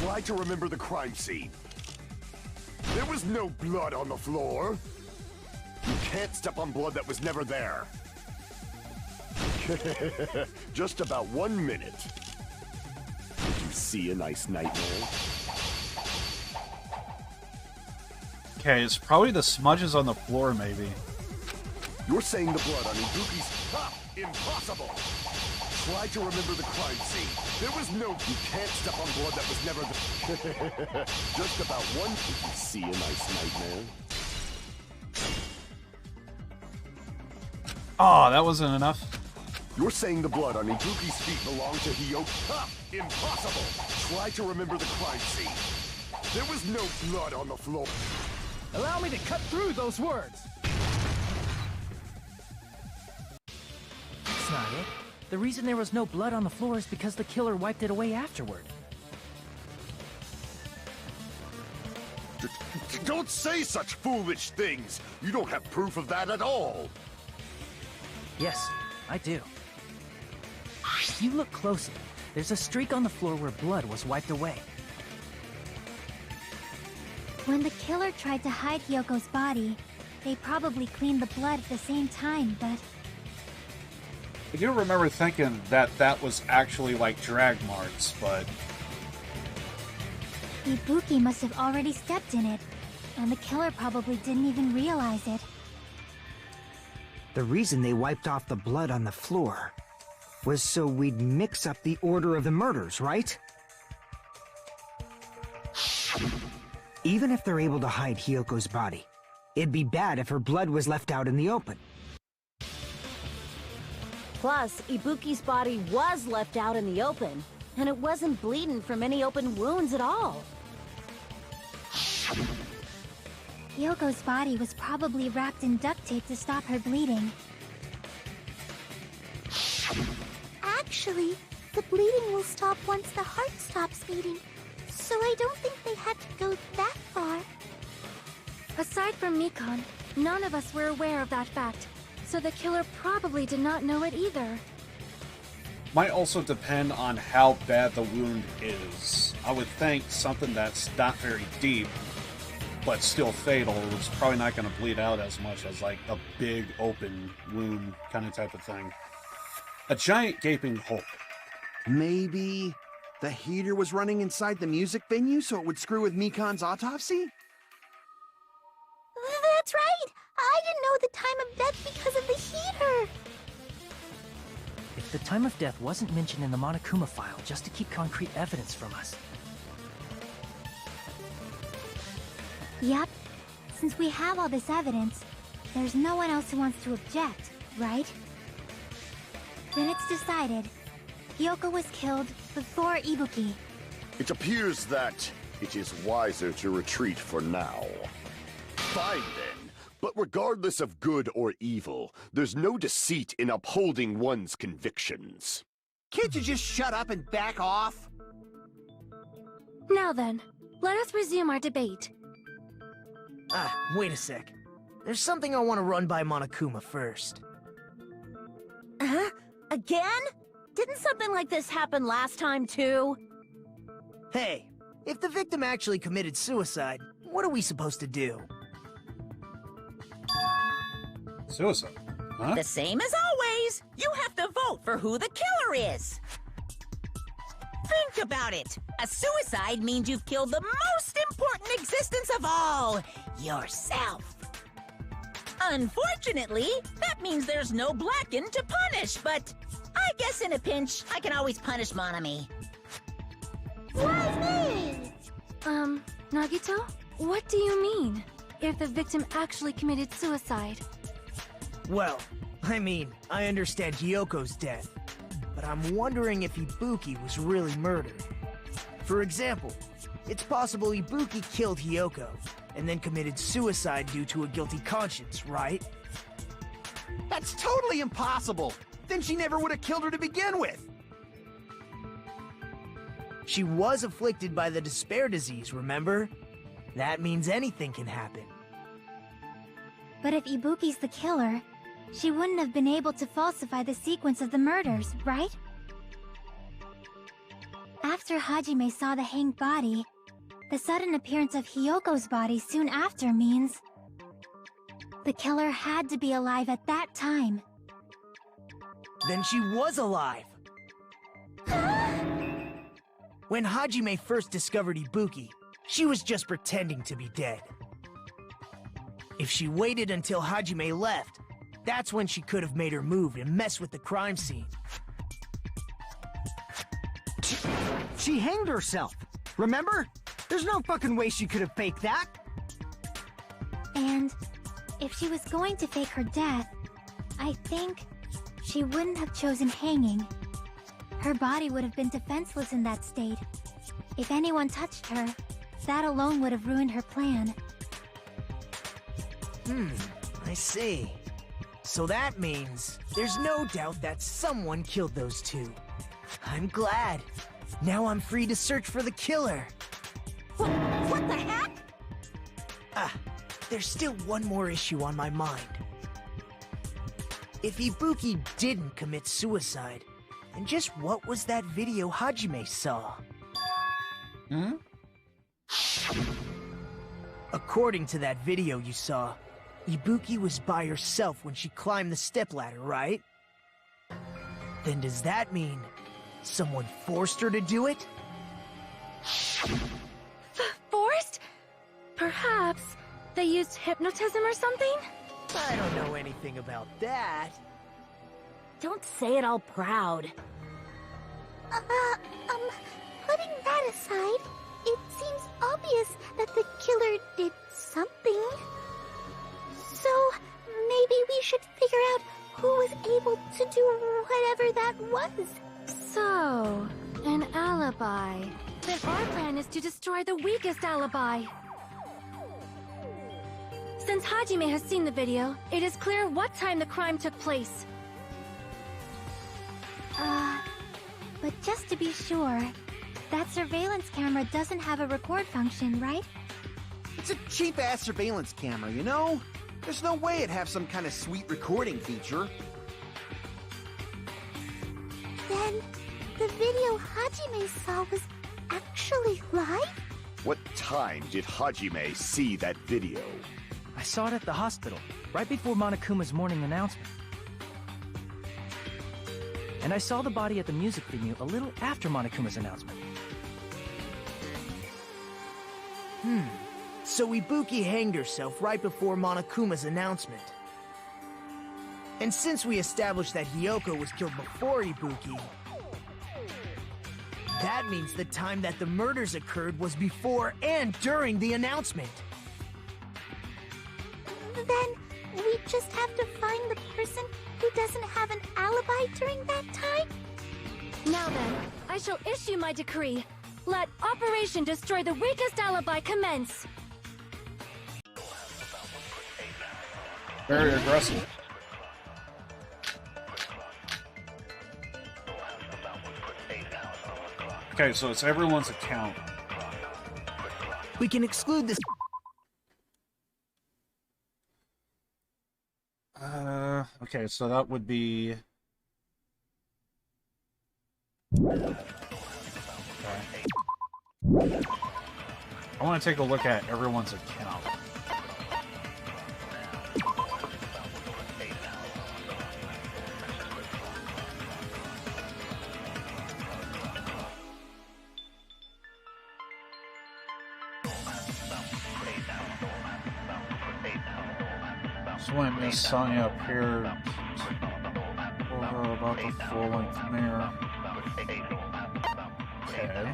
Try to remember the crime scene. There was no blood on the floor. You can't step on blood that was never there. Just about 1 minute. Did you see a nice nightmare? Okay, it's probably the smudges on the floor, maybe. You're saying the blood on Ibuki's... Ha! Impossible! Try to remember the crime scene. There was no... You can't step on blood that was never there. Just about one... Did you see a nice nightmare? Oh, that wasn't enough. You're saying the blood on Ibuki's feet belonged to Hiyoko? Ha! Impossible! Try to remember the crime scene. There was no blood on the floor. Allow me to cut through those words! That's not it. The reason there was no blood on the floor is because the killer wiped it away afterward. Don't say such foolish things! You don't have proof of that at all! Yes, I do. If you look closely, there's a streak on the floor where blood was wiped away. When the killer tried to hide Hyoko's body, they probably cleaned the blood at the same time, but... I do remember thinking that that was actually like drag marks, but... Ibuki must have already stepped in it, and the killer probably didn't even realize it. The reason they wiped off the blood on the floor was so we'd mix up the order of the murders, right? Even if they're able to hide Hyoko's body, it'd be bad if her blood was left out in the open. Plus, Ibuki's body was left out in the open, and it wasn't bleeding from any open wounds at all. Hyoko's body was probably wrapped in duct tape to stop her bleeding. Actually, the bleeding will stop once the heart stops beating, so I don't think they had to go that far. Aside from Mikon, none of us were aware of that fact, so the killer probably did not know it either. Might also depend on how bad the wound is. I would think something that's not very deep, but still fatal, is probably not going to bleed out as much as like a big open wound kind of type of thing. A giant gaping hole. Maybe the heater was running inside the music venue so it would screw with Mikon's autopsy? That's right! I didn't know the time of death because of the heater! If the time of death wasn't mentioned in the Monokuma file just to keep concrete evidence from us. Yep. Since we have all this evidence, there's no one else who wants to object, right? Then it's decided. Hyoko was killed before Ibuki. It appears that it is wiser to retreat for now. Fine then, but regardless of good or evil, there's no deceit in upholding one's convictions. Can't you just shut up and back off? Now then, let us resume our debate. Wait a sec. There's something I want to run by Monokuma first. Huh? Again? Didn't something like this happen last time, too? Hey, if the victim actually committed suicide, what are we supposed to do? Suicide, huh? The same as always. You have to vote for who the killer is. Think about it. A suicide means you've killed the most important existence of all, yourself. Unfortunately, that means there's no Blacken to punish, but I guess in a pinch, I can always punish Monami. Why me? Nagito? What do you mean? If the victim actually committed suicide? Well, I mean, I understand Hyoko's death, but I'm wondering if Ibuki was really murdered. For example, it's possible Ibuki killed Hyoko, and then committed suicide due to a guilty conscience, right? That's totally impossible! Then she never would have killed her to begin with! She was afflicted by the despair disease, remember? That means anything can happen. But if Ibuki's the killer, she wouldn't have been able to falsify the sequence of the murders, right? After Hajime saw the hanged body, the sudden appearance of Hyoko's body soon after means the killer had to be alive at that time. Then she was alive! When Hajime first discovered Ibuki, she was just pretending to be dead. If she waited until Hajime left, that's when she could have made her move and mess with the crime scene. She hanged herself, remember? There's no fucking way she could have faked that! And if she was going to fake her death, I think she wouldn't have chosen hanging. Her body would have been defenseless in that state. If anyone touched her, that alone would have ruined her plan. I see. So that means there's no doubt that someone killed those two. I'm glad. Now I'm free to search for the killer. What the heck? There's still one more issue on my mind. If Ibuki didn't commit suicide, then just what was that video Hajime saw? According to that video you saw, Ibuki was by herself when she climbed the stepladder, right? Then does that mean someone forced her to do it? Forced? Perhaps they used hypnotism or something? I don't know anything about that. Don't say it all proud. Putting that aside, it seems obvious that the killer did something. So, maybe we should figure out who was able to do whatever that was. So, an alibi. Then our plan is to destroy the weakest alibi. Since Hajime has seen the video, it is clear what time the crime took place. But just to be sure, that surveillance camera doesn't have a record function, right? It's a cheap-ass surveillance camera, you know? There's no way it'd have some kind of sweet recording feature. Then, the video Hajime saw was actually live? What time did Hajime see that video? I saw it at the hospital, right before Monokuma's morning announcement. And I saw the body at the music venue a little after Monokuma's announcement. So Ibuki hanged herself right before Monokuma's announcement. And since we established that Hiyoko was killed before Ibuki, that means the time that the murders occurred was before and during the announcement. Then, we just have to find the person who doesn't have an alibi during that time? Now then, I shall issue my decree. Let Operation Destroy the Weakest Alibi commence! Very aggressive. Okay, so it's everyone's account. We can exclude this. Okay, so that would be... Okay. I want to take a look at everyone's account. So when Miss Sonia appeared, told her about the full-length mirror. Okay.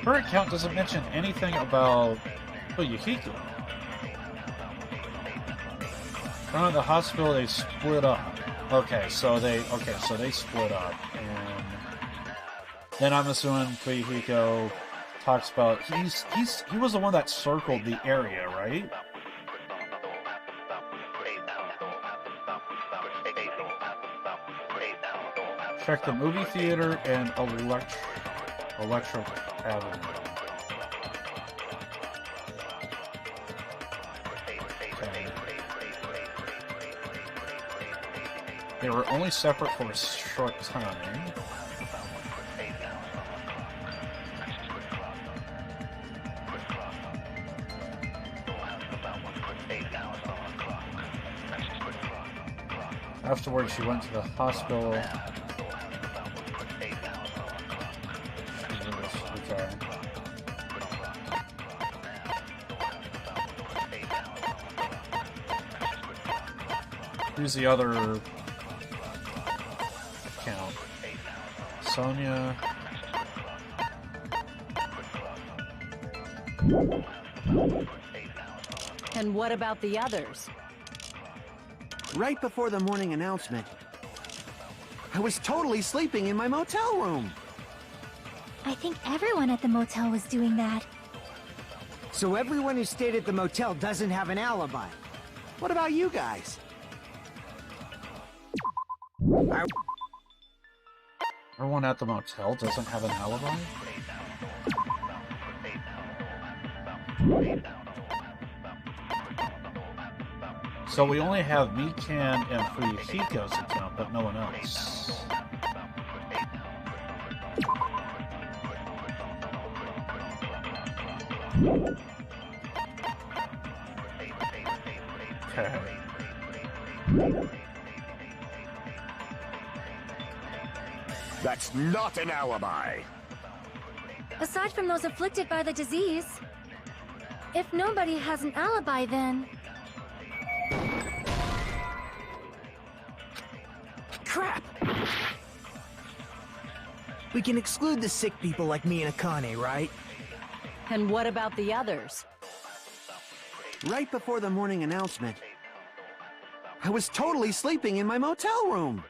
Her account doesn't mention anything about Yukiko. From the hospital, they split up. Okay, so they split up, and then I'm assuming Yukiko talks about he was the one that circled the area, right? Check the movie theater and Electric Avenue. Okay. They were only separate for a short time. Afterwards, she went to the hospital. Here's the other account. Sonia. And what about the others? Right before the morning announcement, I was totally sleeping in my motel room. I think everyone at the motel was doing that. So everyone who stayed at the motel doesn't have an alibi. What about you guys? Everyone at the motel doesn't have an alibi? So we only have Mikan and Fuyuhiko's account, but no one else. Okay. That's not an alibi! Aside from those afflicted by the disease, if nobody has an alibi, then... Crap! We can exclude the sick people like me and Akane, right? And what about the others? Right before the morning announcement, I was totally sleeping in my motel room.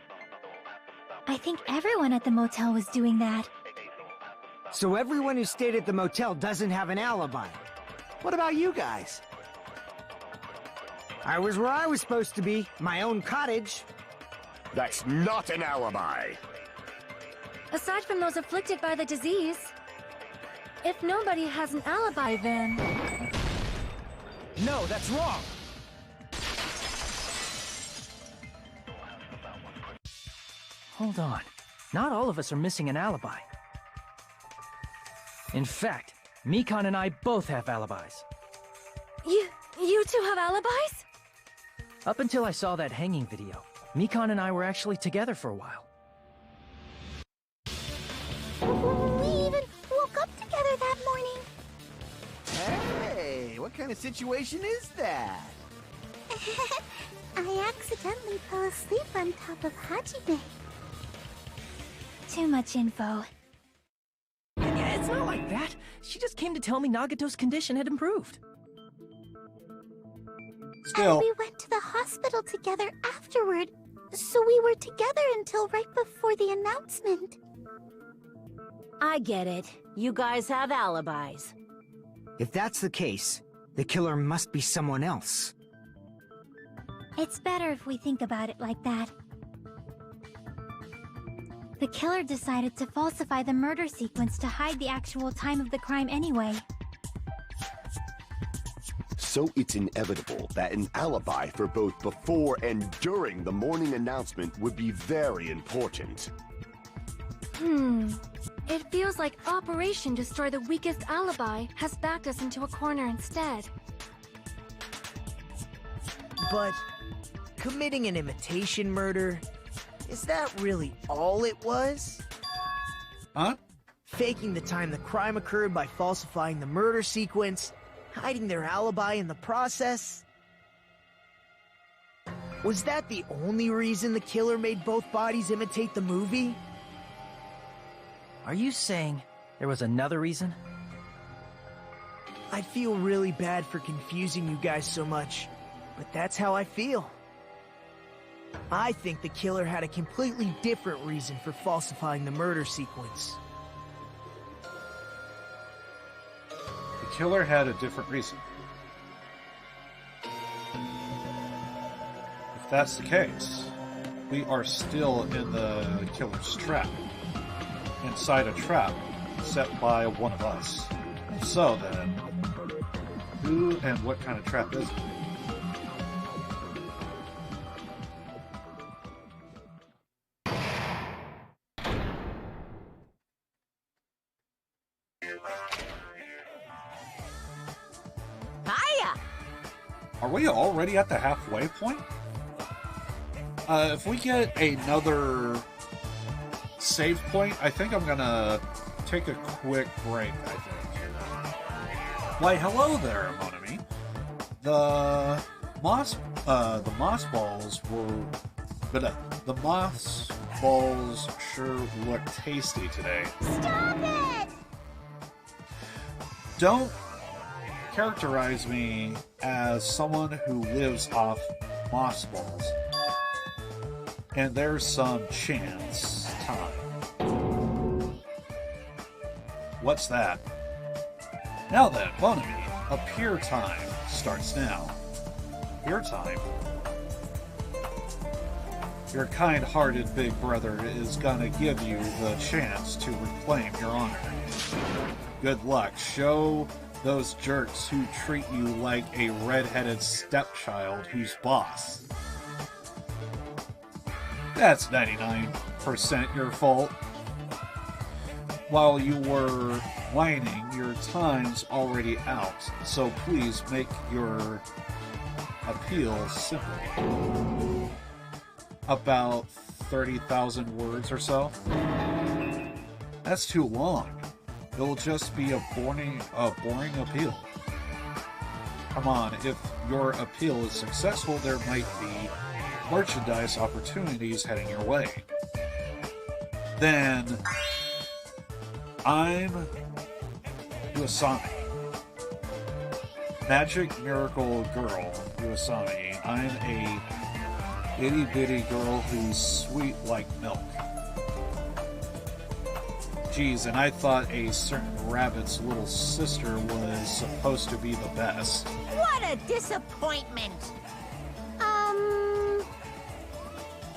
I think everyone at the motel was doing that. So everyone who stayed at the motel doesn't have an alibi. What about you guys? I was where I was supposed to be, my own cottage. That's not an alibi! Aside from those afflicted by the disease, if nobody has an alibi, then... No, that's wrong! Hold on. Not all of us are missing an alibi. In fact, Mikan and I both have alibis. You two have alibis? Up until I saw that hanging video, Mikan and I were actually together for a while. We even woke up together that morning. Hey, what kind of situation is that? I accidentally fell asleep on top of Hajime. Too much info. Yeah, it's not like that. She just came to tell me Nagato's condition had improved. Still. And we went to the hospital together afterward, so we were together until right before the announcement. I get it. You guys have alibis. If that's the case, the killer must be someone else. It's better if we think about it like that. The killer decided to falsify the murder sequence to hide the actual time of the crime anyway. So it's inevitable that an alibi for both before and during the morning announcement would be very important. It feels like Operation Destroy the Weakest Alibi has backed us into a corner instead. But committing an imitation murder, is that really all it was? Huh? Faking the time the crime occurred by falsifying the murder sequence, hiding their alibi in the process? Was that the only reason the killer made both bodies imitate the movie? Are you saying there was another reason? I feel really bad for confusing you guys so much, but that's how I feel. I think the killer had a completely different reason for falsifying the murder sequence. The killer had a different reason. If that's the case, we are still in the killer's trap. Inside a trap set by one of us. So then, who and what kind of trap is it? Hiya! Are we already at the halfway point? If we get another save point, I think I'm gonna take a quick break, I think. Why, hello there, mon ami. The moss balls were... the moss balls sure look tasty today. Stop it! Don't characterize me as someone who lives off moss balls. And there's some chance time. What's that? Now then, Bonamy, appear time starts now. Appear time? Your kind-hearted big brother is gonna give you the chance to reclaim your honor. Good luck. Show those jerks who treat you like a red-headed stepchild who's boss. That's 99% your fault. While you were whining, your time's already out, so please make your appeal simple. About 30,000 words or so. That's too long. It'll just be a boring appeal. Come on, if your appeal is successful, there might be merchandise opportunities heading your way. Then, I'm Uasami. Magic Miracle Girl, Uasami. I'm a itty-bitty girl who's sweet like milk. Geez, and I thought a certain rabbit's little sister was supposed to be the best. What a disappointment!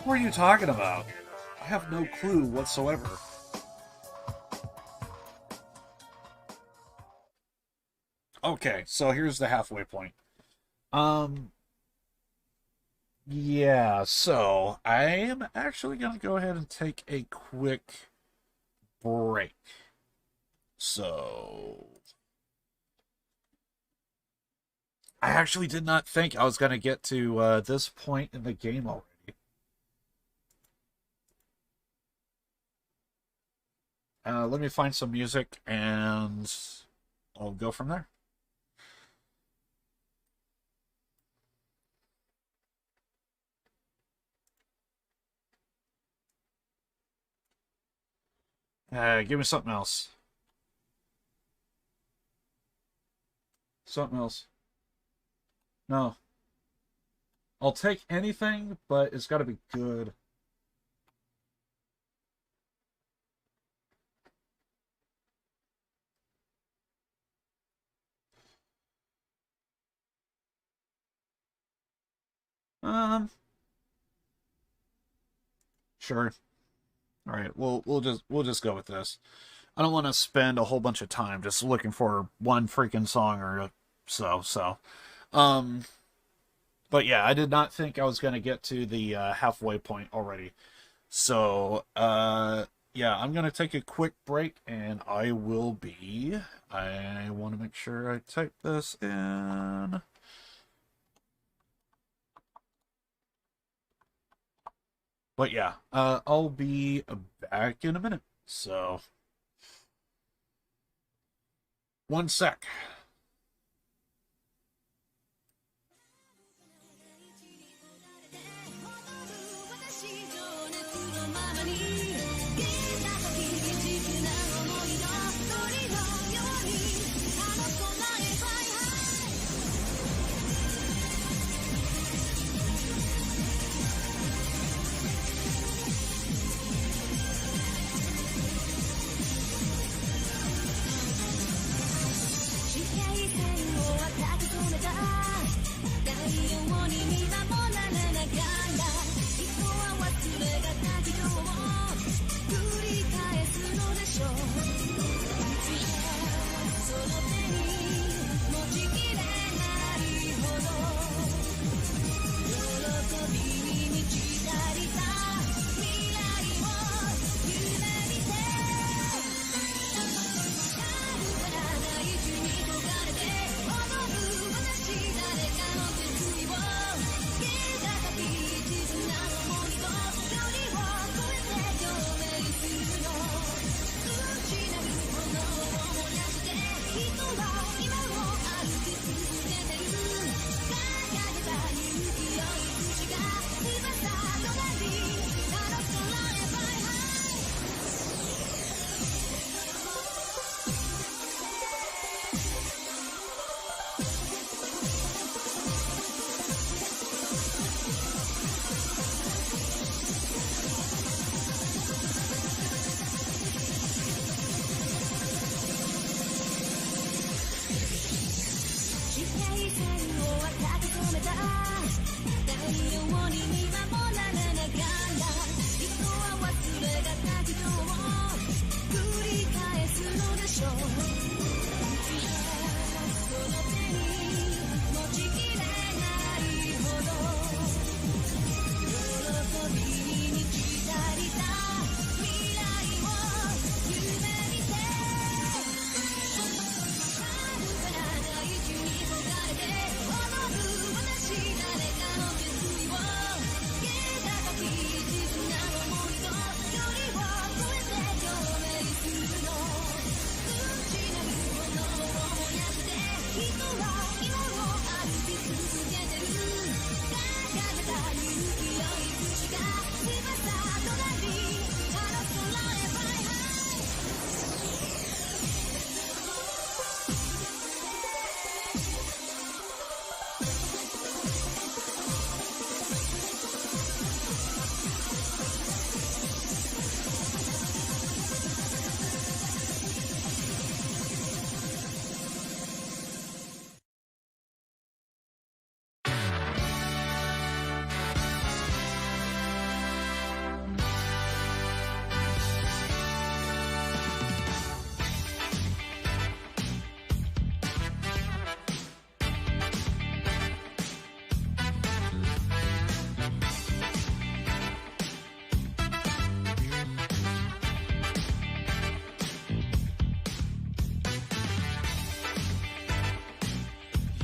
What are you talking about? I have no clue whatsoever. Okay, so here's the halfway point. Yeah, so I am actually going to go ahead and take a quick break. So I actually did not think I was going to get to this point in the game already. Let me find some music and I'll go from there. Give me something else. Something else. No. I'll take anything, but it's got to be good. Sure. All right, we'll just go with this. I don't want to spend a whole bunch of time just looking for one freaking song or so. But yeah, I did not think I was going to get to the halfway point already. So, yeah, I'm going to take a quick break and I will be... I want to make sure I type this in... But yeah, I'll be back in a minute. So, one sec.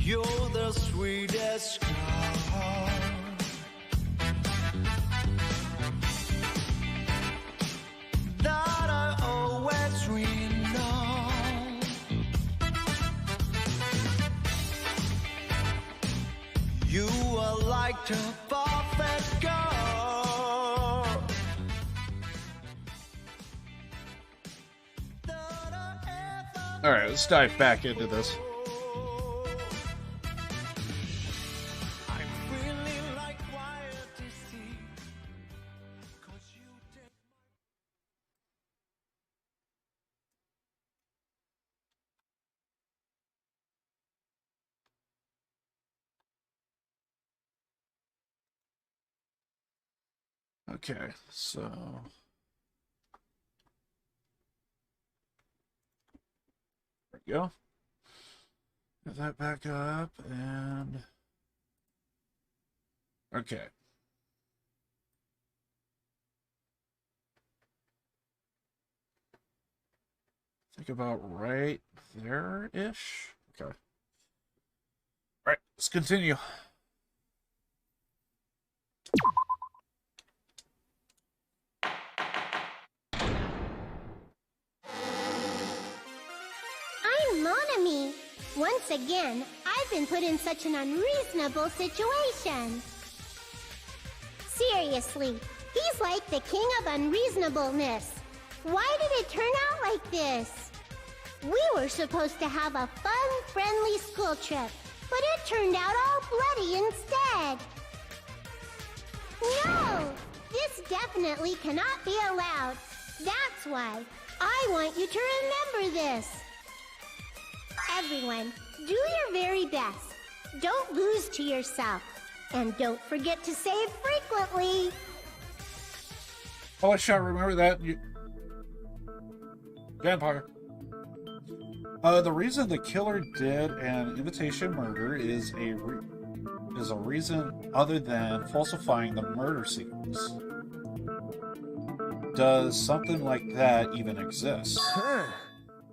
You're the sweetest star that I always dreamed of. You are like a perfect girl. Alright, let's dive back into this. Okay, so there we go. Get that back up and okay. Think about right there-ish. Okay. All right, let's continue. I'm Monami. Once again, I've been put in such an unreasonable situation. Seriously, he's like the king of unreasonableness. Why did it turn out like this? We were supposed to have a fun, friendly school trip, but it turned out all bloody instead. No! This definitely cannot be allowed. That's why I want you to remember this. Everyone, do your very best. Don't lose to yourself. And don't forget to save frequently. Oh, I shall remember that. Vampire. The reason the killer did an imitation murder is a reason other than falsifying the murder sequence. Does something like that even exist? Huh.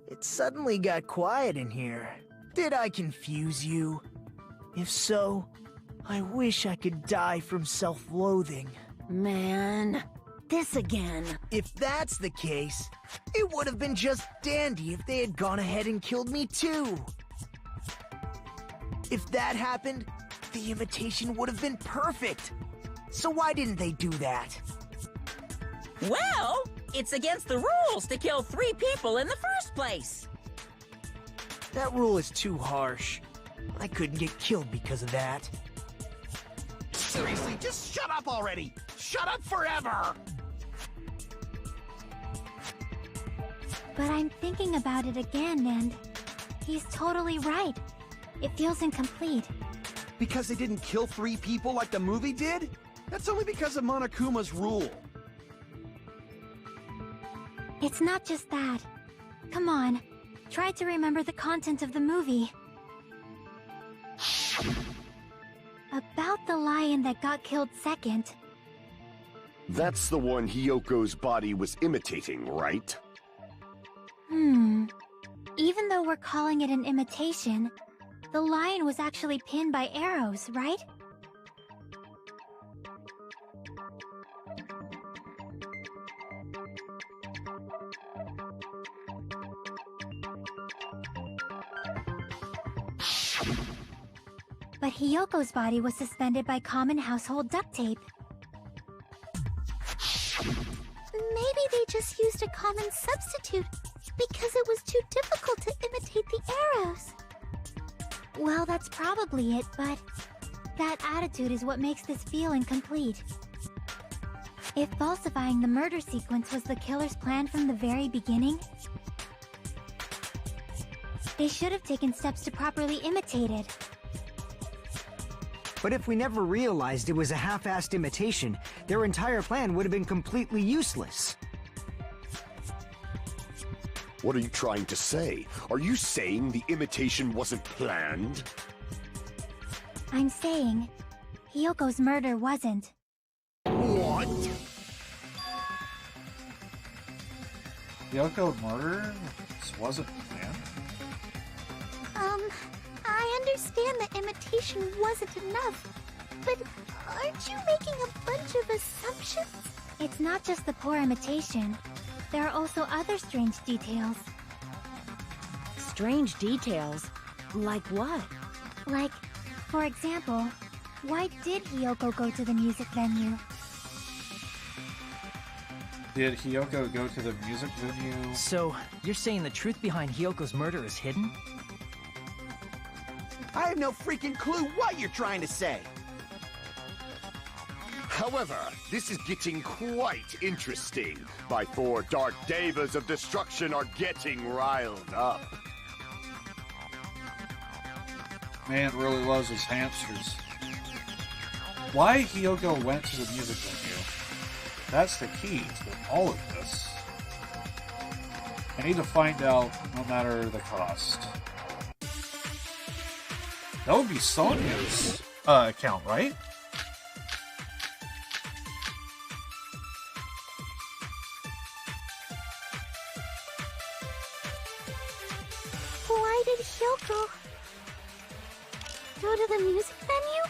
It suddenly got quiet in here. Did I confuse you? If so, I wish I could die from self-loathing. Man, this again. If that's the case, it would have been just dandy if they had gone ahead and killed me too. If that happened, the imitation would have been perfect. So why didn't they do that? Well, it's against the rules to kill 3 people in the first place. That rule is too harsh. I couldn't get killed because of that. Seriously, just shut up already! Shut up forever! But I'm thinking about it again, and he's totally right. It feels incomplete. Because they didn't kill 3 people like the movie did? That's only because of Monokuma's rule. It's not just that. Come on, try to remember the content of the movie. About the lion that got killed second. That's the one Hyoko's body was imitating, right? Even though we're calling it an imitation, the lion was actually pinned by arrows, right? But Hyoko's body was suspended by common household duct tape. Maybe they just used a common substitute because it was too difficult to imitate the arrows. Well, that's probably it, but that attitude is what makes this feel incomplete. If falsifying the murder sequence was the killer's plan from the very beginning, they should have taken steps to properly imitate it. But if we never realized it was a half-assed imitation, their entire plan would have been completely useless. What are you trying to say? Are you saying the imitation wasn't planned? I'm saying, Hyoko's murder wasn't. What? Hyoko murder? This wasn't planned? I understand that imitation wasn't enough, but aren't you making a bunch of assumptions? It's not just the poor imitation. There are also other strange details. Strange details? Like what? Like, for example, why did Hiyoko go to the music venue? Did Hiyoko go to the music venue? So, you're saying the truth behind Hiyoko's murder is hidden? I have no freaking clue what you're trying to say. However, this is getting quite interesting. My 4 dark devas of destruction are getting riled up. Man really loves his hamsters. Why Hiyoko went to the music venue? That's the key to all of this. I need to find out, no matter the cost. That would be Sonya's account, right? Why did Hiyoko go to the music venue?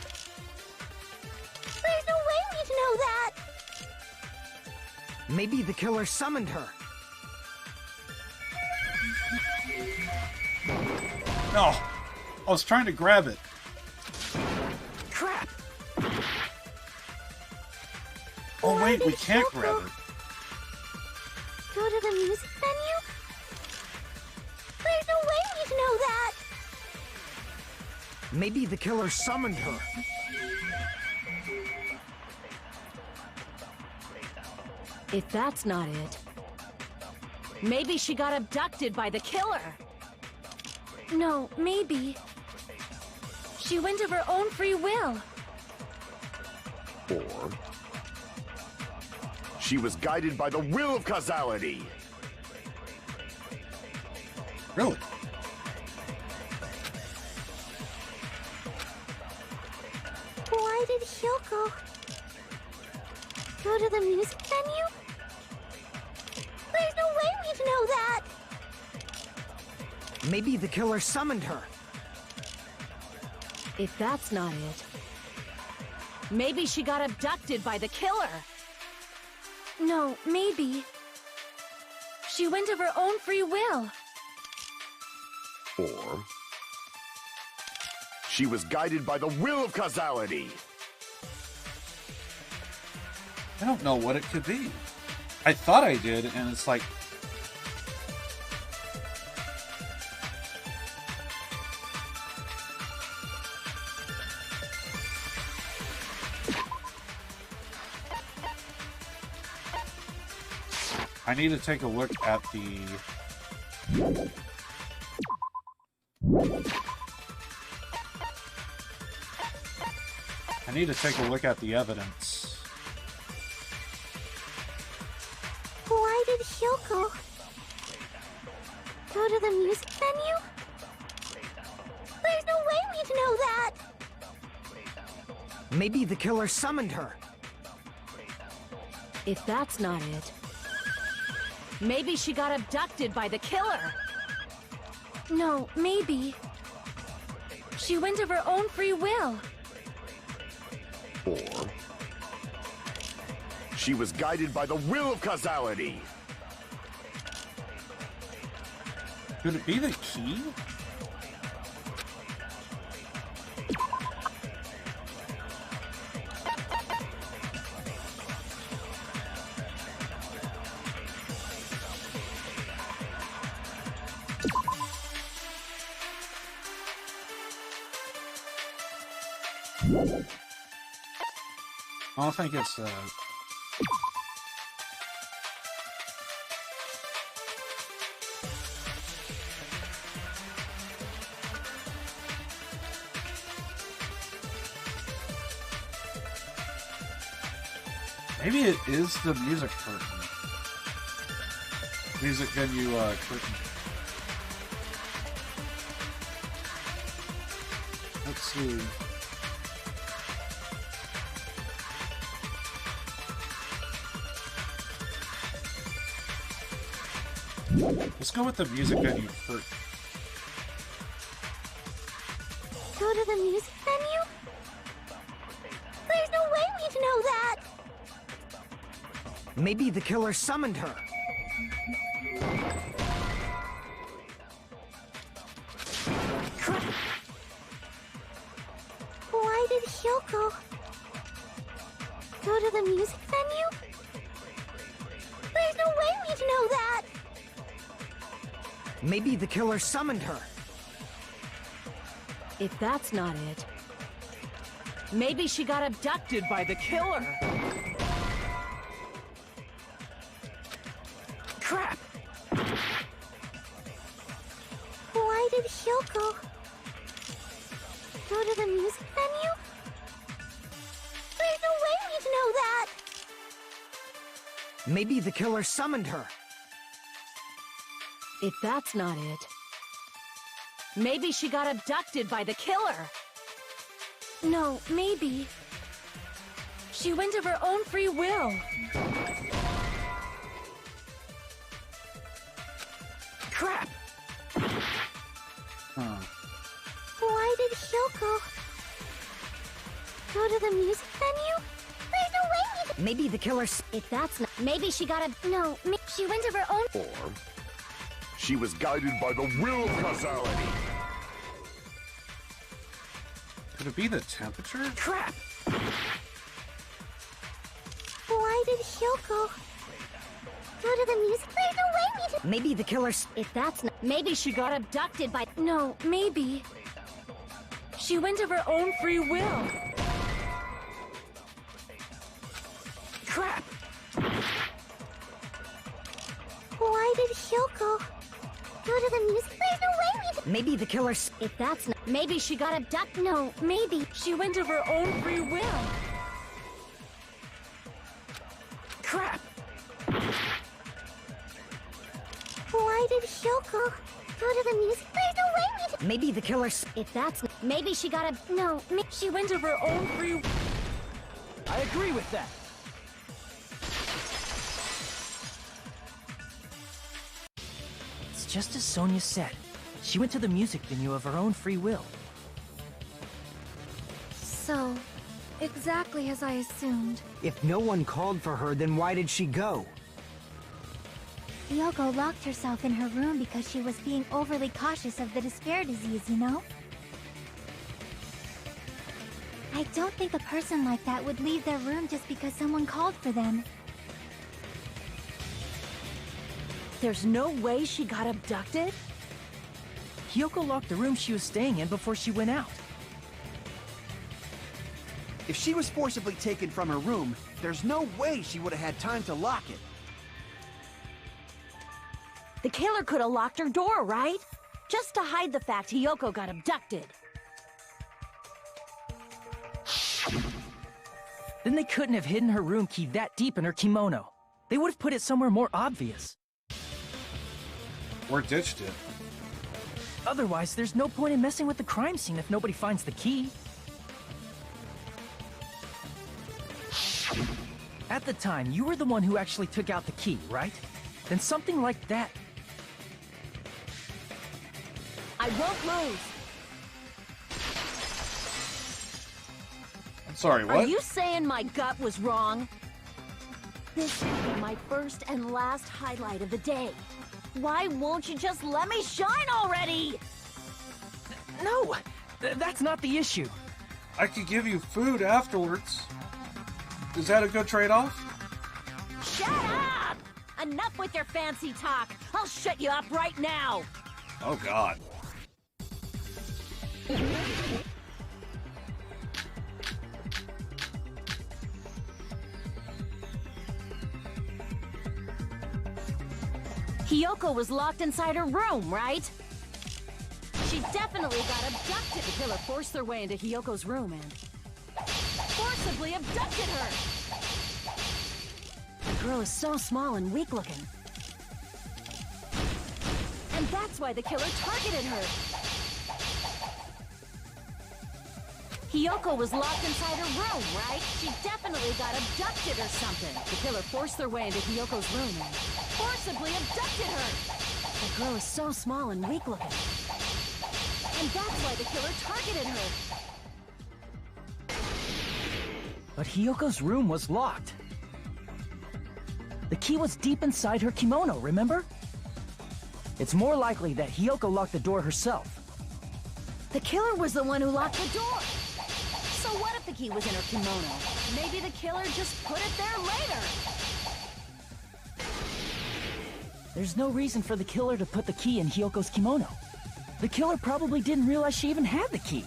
There's no way we'd know that! Maybe the killer summoned her. No! I was trying to grab it. Crap! Oh wait, we can't grab it. Go to the music venue? There's no way we'd know that! Maybe the killer summoned her. If that's not it, maybe she got abducted by the killer. No, maybe. She went of her own free will. Or she was guided by the will of causality. Really? Why did Hiyoko go to the music venue? There's no way we'd know that! Maybe the killer summoned her. If that's not it, maybe she got abducted by the killer. No, maybe. She went of her own free will. Or she was guided by the will of causality. I don't know what it could be. I thought I did, and it's like... I need to take a look at the... I need to take a look at the evidence. Why did Hiyoko go to the music venue? There's no way we'd know that! Maybe the killer summoned her. If that's not it, maybe she got abducted by the killer. No, maybe. She went of her own free will. Or she was guided by the will of causality. Could it be the key? I don't think it's maybe it is the music curtain. Music venue curtain. Let's see. Let's go with the music venue curtain. the music venue? There's no way we'd know that! Maybe the killer summoned her. Why did Hyoko go to the music venue? There's no way we'd know that! Maybe the killer summoned her. If that's not it, maybe she got abducted by the killer. Crap! Why did Hyoko go to the music venue? There's no way we'd know that! Maybe the killer summoned her. If that's not it, maybe she got abducted by the killer. No, maybe. She went of her own free will. Crap! Why did Hyoko go to the music venue? There's no way we'd... Maybe the killer... If that's not... Maybe she got a... No, she went of her own... Or she was guided by the will of causality. Could it be the temperature? Crap! Why did Hyoko go to the music? There's no way we'd... Maybe the killer... If that's not... Maybe she got abducted by... No, maybe. She went of her own free will. Crap! Why did Hyoko go to the music? There's no way we'd... Maybe the killer... If that's not... Maybe she got abducted... No, maybe. She went of her own free will. Crap! Why did Hyoko go to the music? There's no way we'd... Maybe the killer... If that's not... Maybe she got a... No, she went of her own free... I agree with that. It's just as Sonia said. She went to the music venue of her own free will. So, exactly as I assumed. If no one called for her, then why did she go? Yoko locked herself in her room because she was being overly cautious of the despair disease, you know? I don't think a person like that would leave their room just because someone called for them. There's no way she got abducted? Hyoko locked the room she was staying in before she went out. If she was forcibly taken from her room, there's no way she would have had time to lock it. The killer could have locked her door, right? Just to hide the fact Hyoko got abducted. Then they couldn't have hidden her room key that deep in her kimono. They would have put it somewhere more obvious. Or ditched it. Otherwise, there's no point in messing with the crime scene if nobody finds the key. At the time, you were the one who actually took out the key, right? Then something like that... I won't lose. I'm sorry, what? Are you saying my gut was wrong? This will be my first and last highlight of the day. Why won't you just let me shine already? No! That's not the issue. I could give you food afterwards. Is that a good trade-off? Shut up! Enough with your fancy talk. I'll shut you up right now. Oh, God. Hyoko was locked inside her room, right? She definitely got abducted. The killer forced their way into Hyoko's room and forcibly abducted her. The girl is so small and weak-looking. And that's why the killer targeted her. Hyoko was locked inside her room, right? She definitely got abducted or something. The killer forced their way into Hyoko's room and forcibly abducted her. The girl is so small and weak-looking. And And that's why the killer targeted her. But Hiyoko's room was locked. The key was deep inside her kimono, remember? It's more likely that Hiyoko locked the door herself. The killer was the one who locked the door. So what if the key was in her kimono? Maybe the killer just put it there later. There's no reason for the killer to put the key in Hiyoko's kimono. The killer probably didn't realize she even had the key.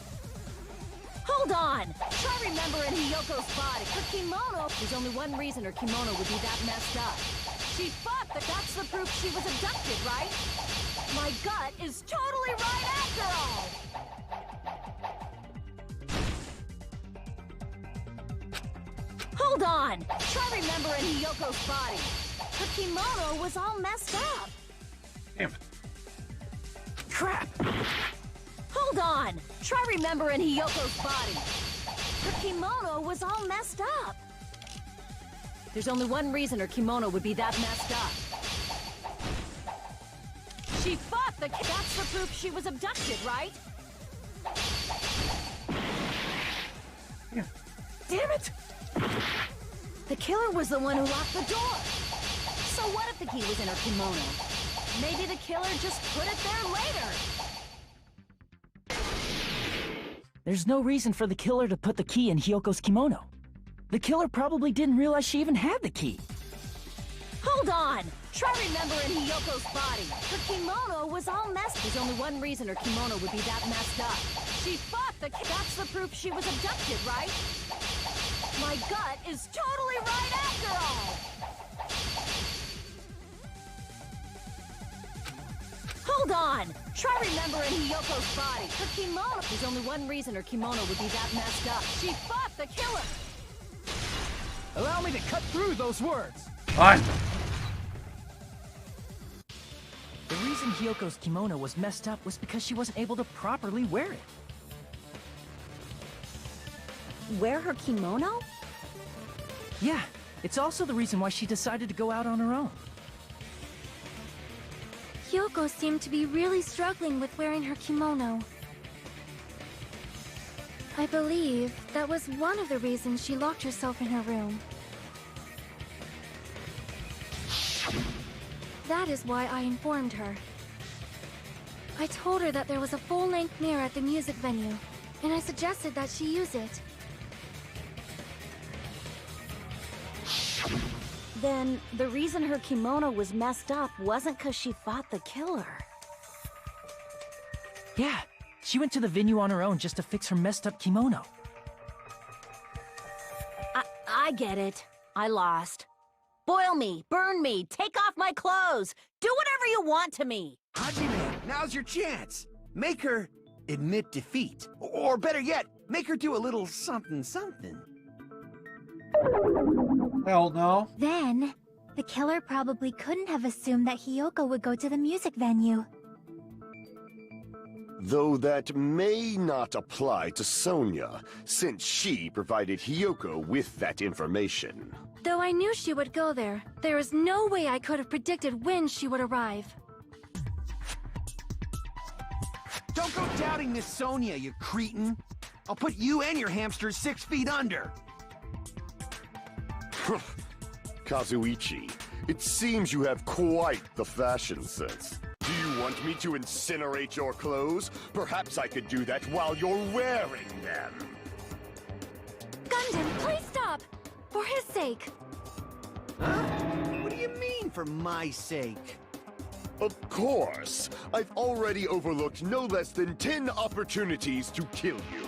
Hold on! Try remembering Hiyoko's body. Her kimono... There's only one reason her kimono would be that messed up. She fought that's the proof she was abducted, right? My gut is totally right after all! Hold on! Try remembering Hiyoko's body. Her kimono was all messed up. Damn it. Crap! Hold on! Try remembering Hiyoko's body. Her kimono was all messed up. There's only one reason her kimono would be that messed up. She fought the... That's the proof she was abducted, right? Yeah. Damn it! The killer was the one who locked the door. So what if the key was in her kimono? Maybe the killer just put it there later. There's no reason for the killer to put the key in Hiyoko's kimono. The killer probably didn't realize she even had the key. Hold on! Try remembering Hiyoko's body. Her kimono was all messed. There's only one reason her kimono would be that messed up. She fought the... That's the proof she was abducted, right? My gut is totally right after all! Hold on! Try remembering Hiyoko's body. Her kimono... There's only one reason her kimono would be that messed up. She fought the killer! Allow me to cut through those words! Fine. The reason Hiyoko's kimono was messed up was because she wasn't able to properly wear it. Wear her kimono? Yeah, it's also the reason why she decided to go out on her own. Hiyoko seemed to be really struggling with wearing her kimono. I believe that was one of the reasons she locked herself in her room. That is why I informed her. I told her that there was a full-length mirror at the music venue, and I suggested that she use it. Then, the reason her kimono was messed up wasn't because she fought the killer. Yeah, she went to the venue on her own just to fix her messed up kimono. I get it. I lost. Boil me, burn me, take off my clothes, do whatever you want to me. Hajime, now's your chance. Make her admit defeat. Or better yet, make her do a little something something. Hell no. Then, the killer probably couldn't have assumed that Hiyoko would go to the music venue. Though that may not apply to Sonia, since she provided Hiyoko with that information. Though I knew she would go there, there is no way I could have predicted when she would arrive. Don't go doubting Miss Sonia, you cretin. I'll put you and your hamsters 6 feet under. Kazuichi, it seems you have quite the fashion sense. Do you want me to incinerate your clothes? Perhaps I could do that while you're wearing them. Gundam, please stop! For his sake. Huh? What do you mean, for my sake? Of course. I've already overlooked no less than 10 opportunities to kill you.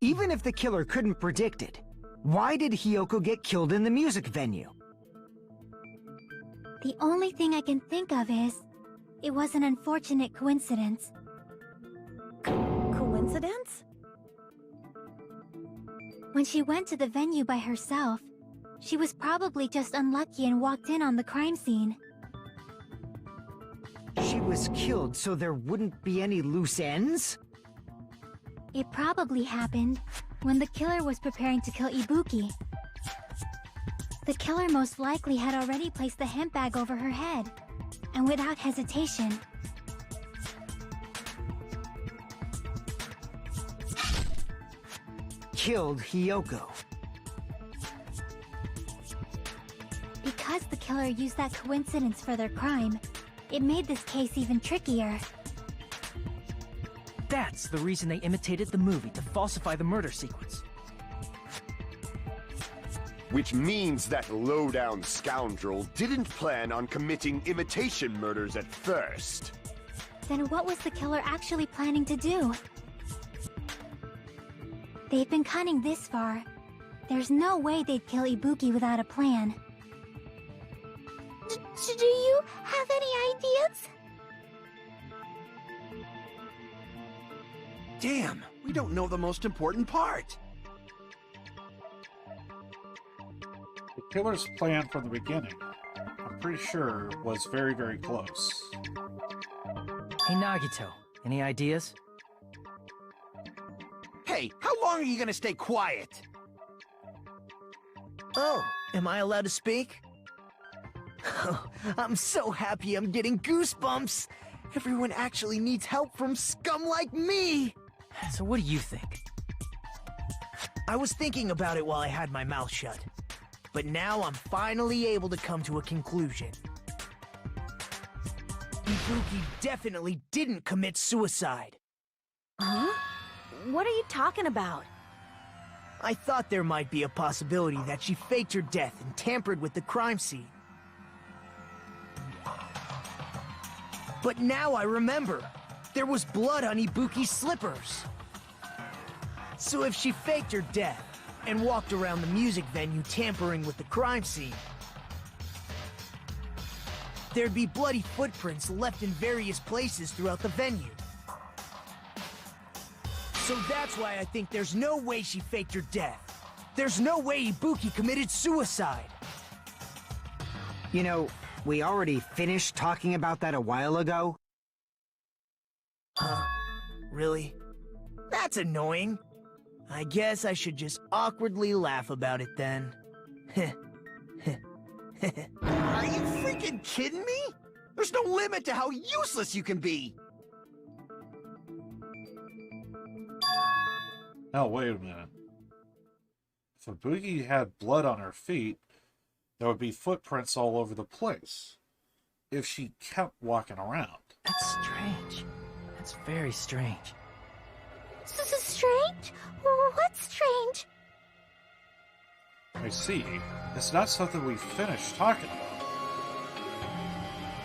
Even if the killer couldn't predict it, why did Hiyoko get killed in the music venue? The only thing I can think of is, it was an unfortunate coincidence. Coincidence? When she went to the venue by herself, she was probably just unlucky and walked in on the crime scene. She was killed so there wouldn't be any loose ends? It probably happened when the killer was preparing to kill Ibuki. The killer most likely had already placed the hemp bag over her head, and without hesitation, killed Hiyoko. Because the killer used that coincidence for their crime, it made this case even trickier. That's the reason they imitated the movie to falsify the murder sequence. Which means that low-down scoundrel didn't plan on committing imitation murders at first. Then what was the killer actually planning to do? They've been cunning this far. There's no way they'd kill Ibuki without a plan. Do you have any ideas? Damn, we don't know the most important part. The killer's plan from the beginning, I'm pretty sure, was very, very close. Hey Nagito, any ideas? Hey, how long are you gonna stay quiet? Oh, am I allowed to speak? I'm so happy I'm getting goosebumps! Everyone actually needs help from scum like me! So what do you think? I was thinking about it while I had my mouth shut. But now I'm finally able to come to a conclusion. Ibuki definitely didn't commit suicide. Huh? What are you talking about? I thought there might be a possibility that she faked her death and tampered with the crime scene. But now I remember. There was blood on Ibuki's slippers. So if she faked her death and walked around the music venue tampering with the crime scene, there'd be bloody footprints left in various places throughout the venue. So that's why I think there's no way she faked her death. There's no way Ibuki committed suicide. You know, we already finished talking about that a while ago. Huh? Really? That's annoying. I guess I should just awkwardly laugh about it then. Are you freaking kidding me? There's no limit to how useless you can be! Now, wait a minute. If Ibuki had blood on her feet, there would be footprints all over the place. If she kept walking around. That's strange. That's very strange. Strange? What's strange? I see. It's not something we finished talking about.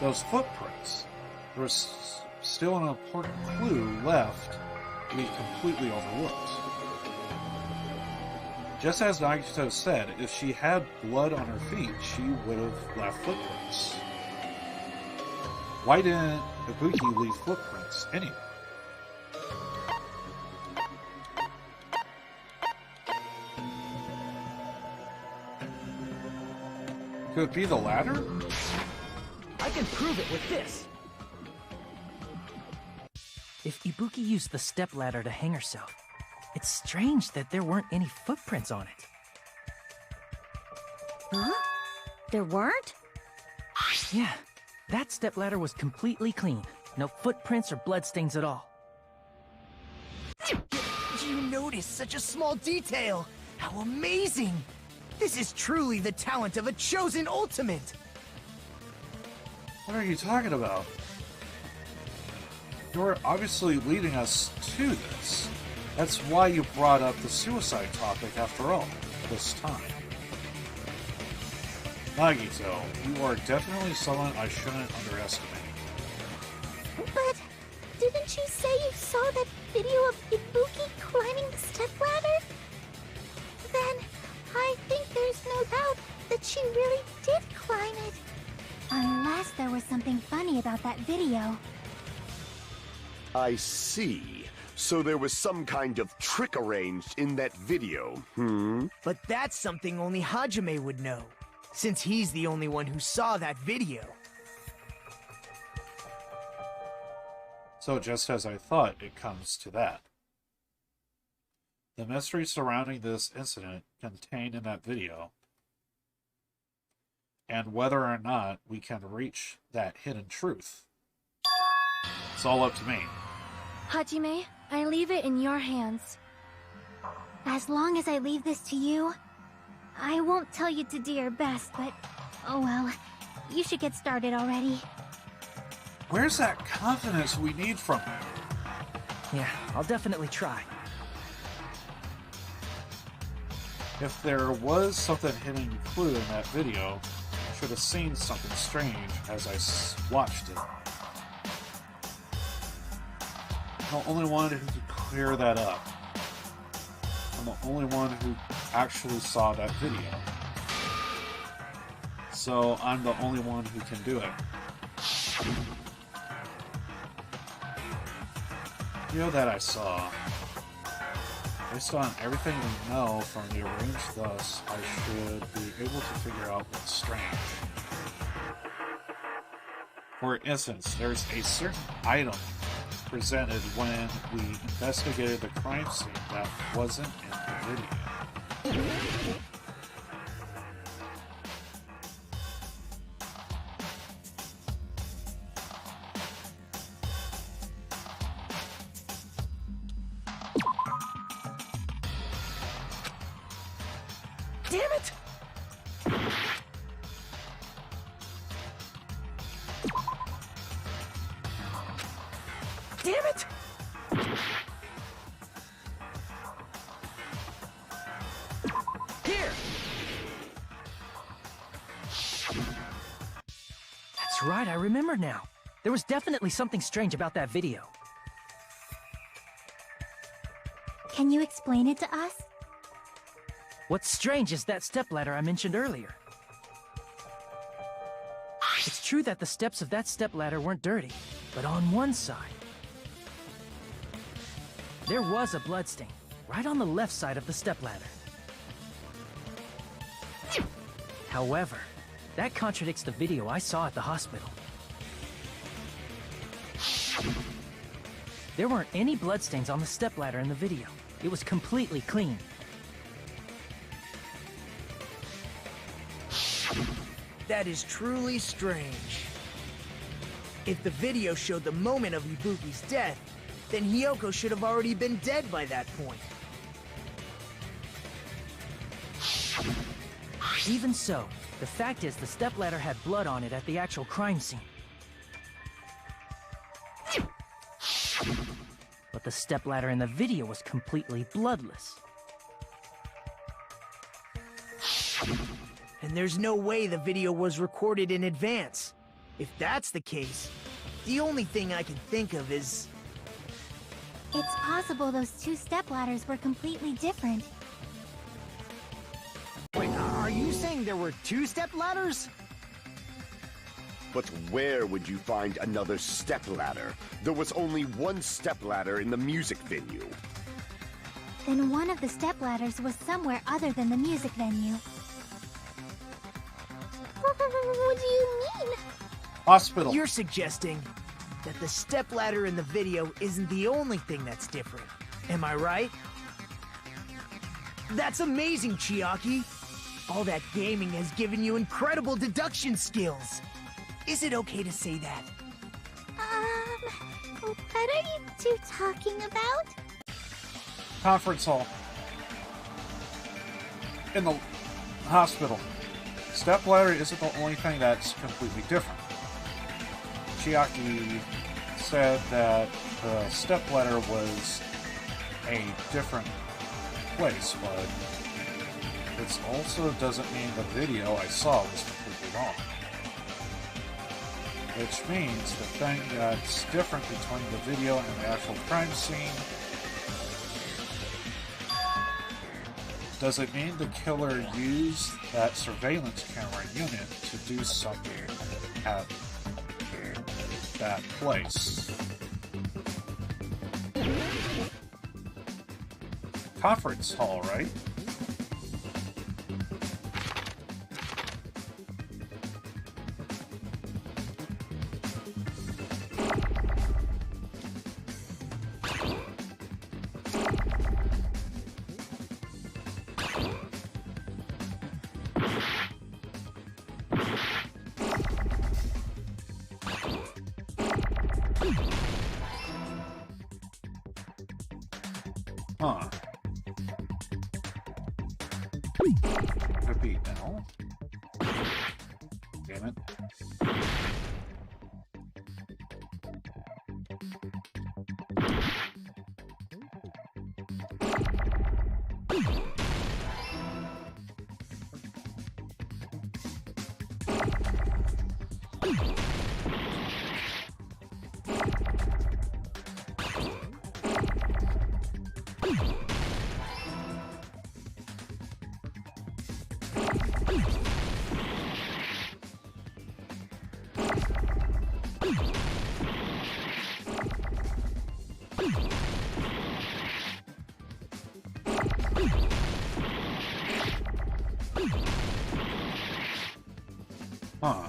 Those footprints. There was still an important clue left we completely overlooked. Just as Nagito said, if she had blood on her feet, she would have left footprints. Why didn't Ibuki leave footprints anyway? Could it be the ladder? I can prove it with this. If Ibuki used the stepladder to hang herself, it's strange that there weren't any footprints on it. Huh? There weren't? Yeah, that stepladder was completely clean. No footprints or bloodstains at all. You noticed such a small detail! How amazing! This is truly the talent of a chosen ultimate! What are you talking about? You're obviously leading us to this. That's why you brought up the suicide topic after all, this time. Nagito, you are definitely someone I shouldn't underestimate. But didn't you say you saw that video of Ibuki climbing the stepladder? Then I think there's no doubt that she really did climb it. Unless there was something funny about that video. I see. So there was some kind of trick arranged in that video, But that's something only Hajime would know, since he's the only one who saw that video. So just as I thought, it comes to that. The mystery surrounding this incident contained in that video, and whether or not we can reach that hidden truth. It's all up to me. Hajime, I leave it in your hands. As long as I leave this to you, I won't tell you to do your best, but oh well. You should get started already. Where's that confidence we need from her? Yeah, I'll definitely try. If there was something hidden clue in that video, I should have seen something strange as I watched it. I'm the only one who could clear that up. I'm the only one who actually saw that video. So I'm the only one who can do it. The video that I saw, based on everything we know from the arranged thus, I should be able to figure out what's strange. For instance, there's a certain item presented when we investigated the crime scene that wasn't in the video. Damn it! Damn it! Here! That's right, I remember now. There was definitely something strange about that video. Can you explain it to us? What's strange is that stepladder I mentioned earlier. It's true that the steps of that stepladder weren't dirty, but on one side, there was a bloodstain, right on the left side of the stepladder. However, that contradicts the video I saw at the hospital. There weren't any bloodstains on the stepladder in the video. It was completely clean. That is truly strange. If the video showed the moment of Ibuki's death, then Hiyoko should have already been dead by that point. Even so, the fact is the stepladder had blood on it at the actual crime scene. But the stepladder in the video was completely bloodless. And there's no way the video was recorded in advance. If that's the case, the only thing I can think of is... It's possible those two stepladders were completely different. Wait, are you saying there were two stepladders? But where would you find another stepladder? There was only one stepladder in the music venue. Then one of the stepladders was somewhere other than the music venue. What do you mean? Hospital. You're suggesting that the stepladder in the video isn't the only thing that's different. Am I right? That's amazing, Chiaki! All that gaming has given you incredible deduction skills! Is it okay to say that? What are you two talking about? Conference hall. In the hospital. Stepladder isn't the only thing that's completely different. Chiaki said that the stepladder was a different place, but it also doesn't mean the video I saw was completely wrong. Which means the thing that's different between the video and the actual crime scene, does it mean the killer used that surveillance camera unit to do something at that place? Conference hall, right? Huh. Repeat now. Damn it. Huh.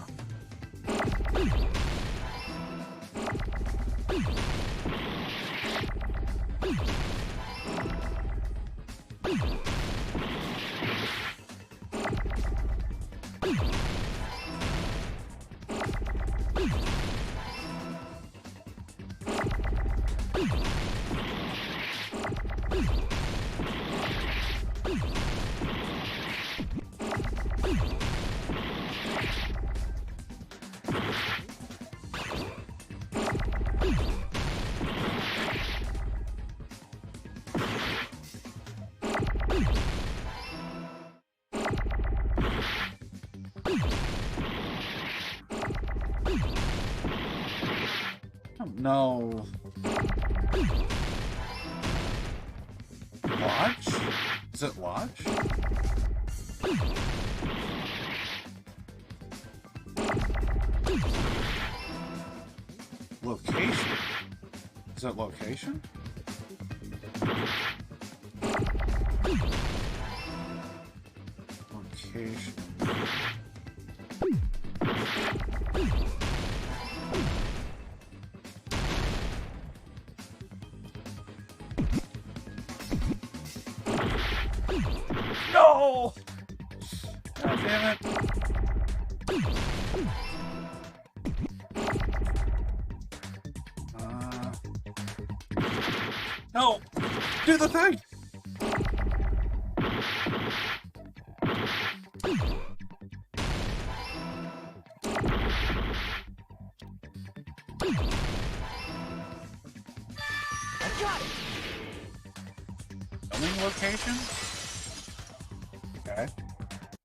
No. Lodge? Is it Lodge? Location? Is it location? Location. No! God damn it. No! Do the thing! I got it! Filming location? Okay.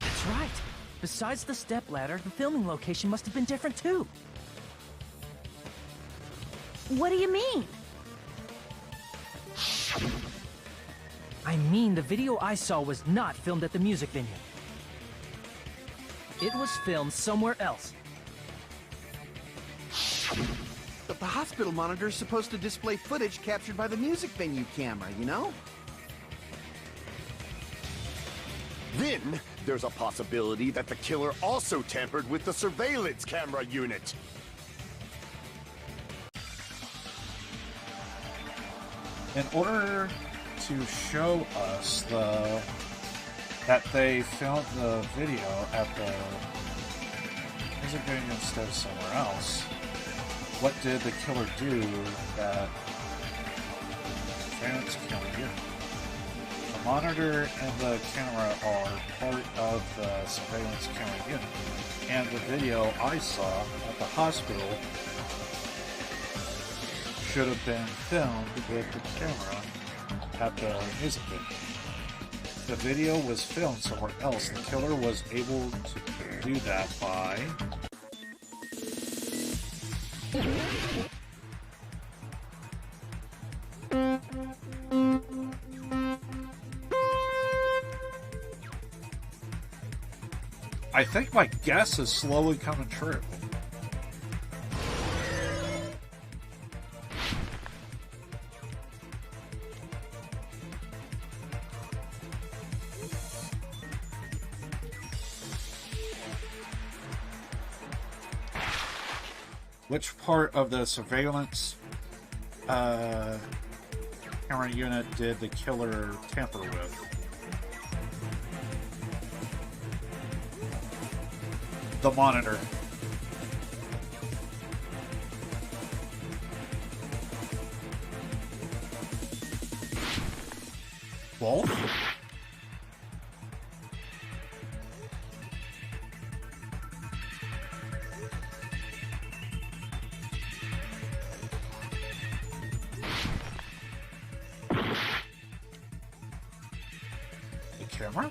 That's right. Besides the stepladder, the filming location must have been different too. What do you mean? I mean, the video I saw was not filmed at the music venue. It was filmed somewhere else. But the hospital monitor is supposed to display footage captured by the music venue camera, you know? Then, there's a possibility that the killer also tampered with the surveillance camera unit. In order to show us that they filmed the video at the music venue instead of somewhere else, what did the killer do that surveillance camera did? The monitor and the camera are part of the surveillance camera unit, and the video I saw at the hospital should have been filmed with the camera at the music venue. The video was filmed somewhere else. The killer was able to do that by I think my guess is slowly coming true. Which part of the surveillance camera unit did the killer tamper with? The monitor. Both? camera?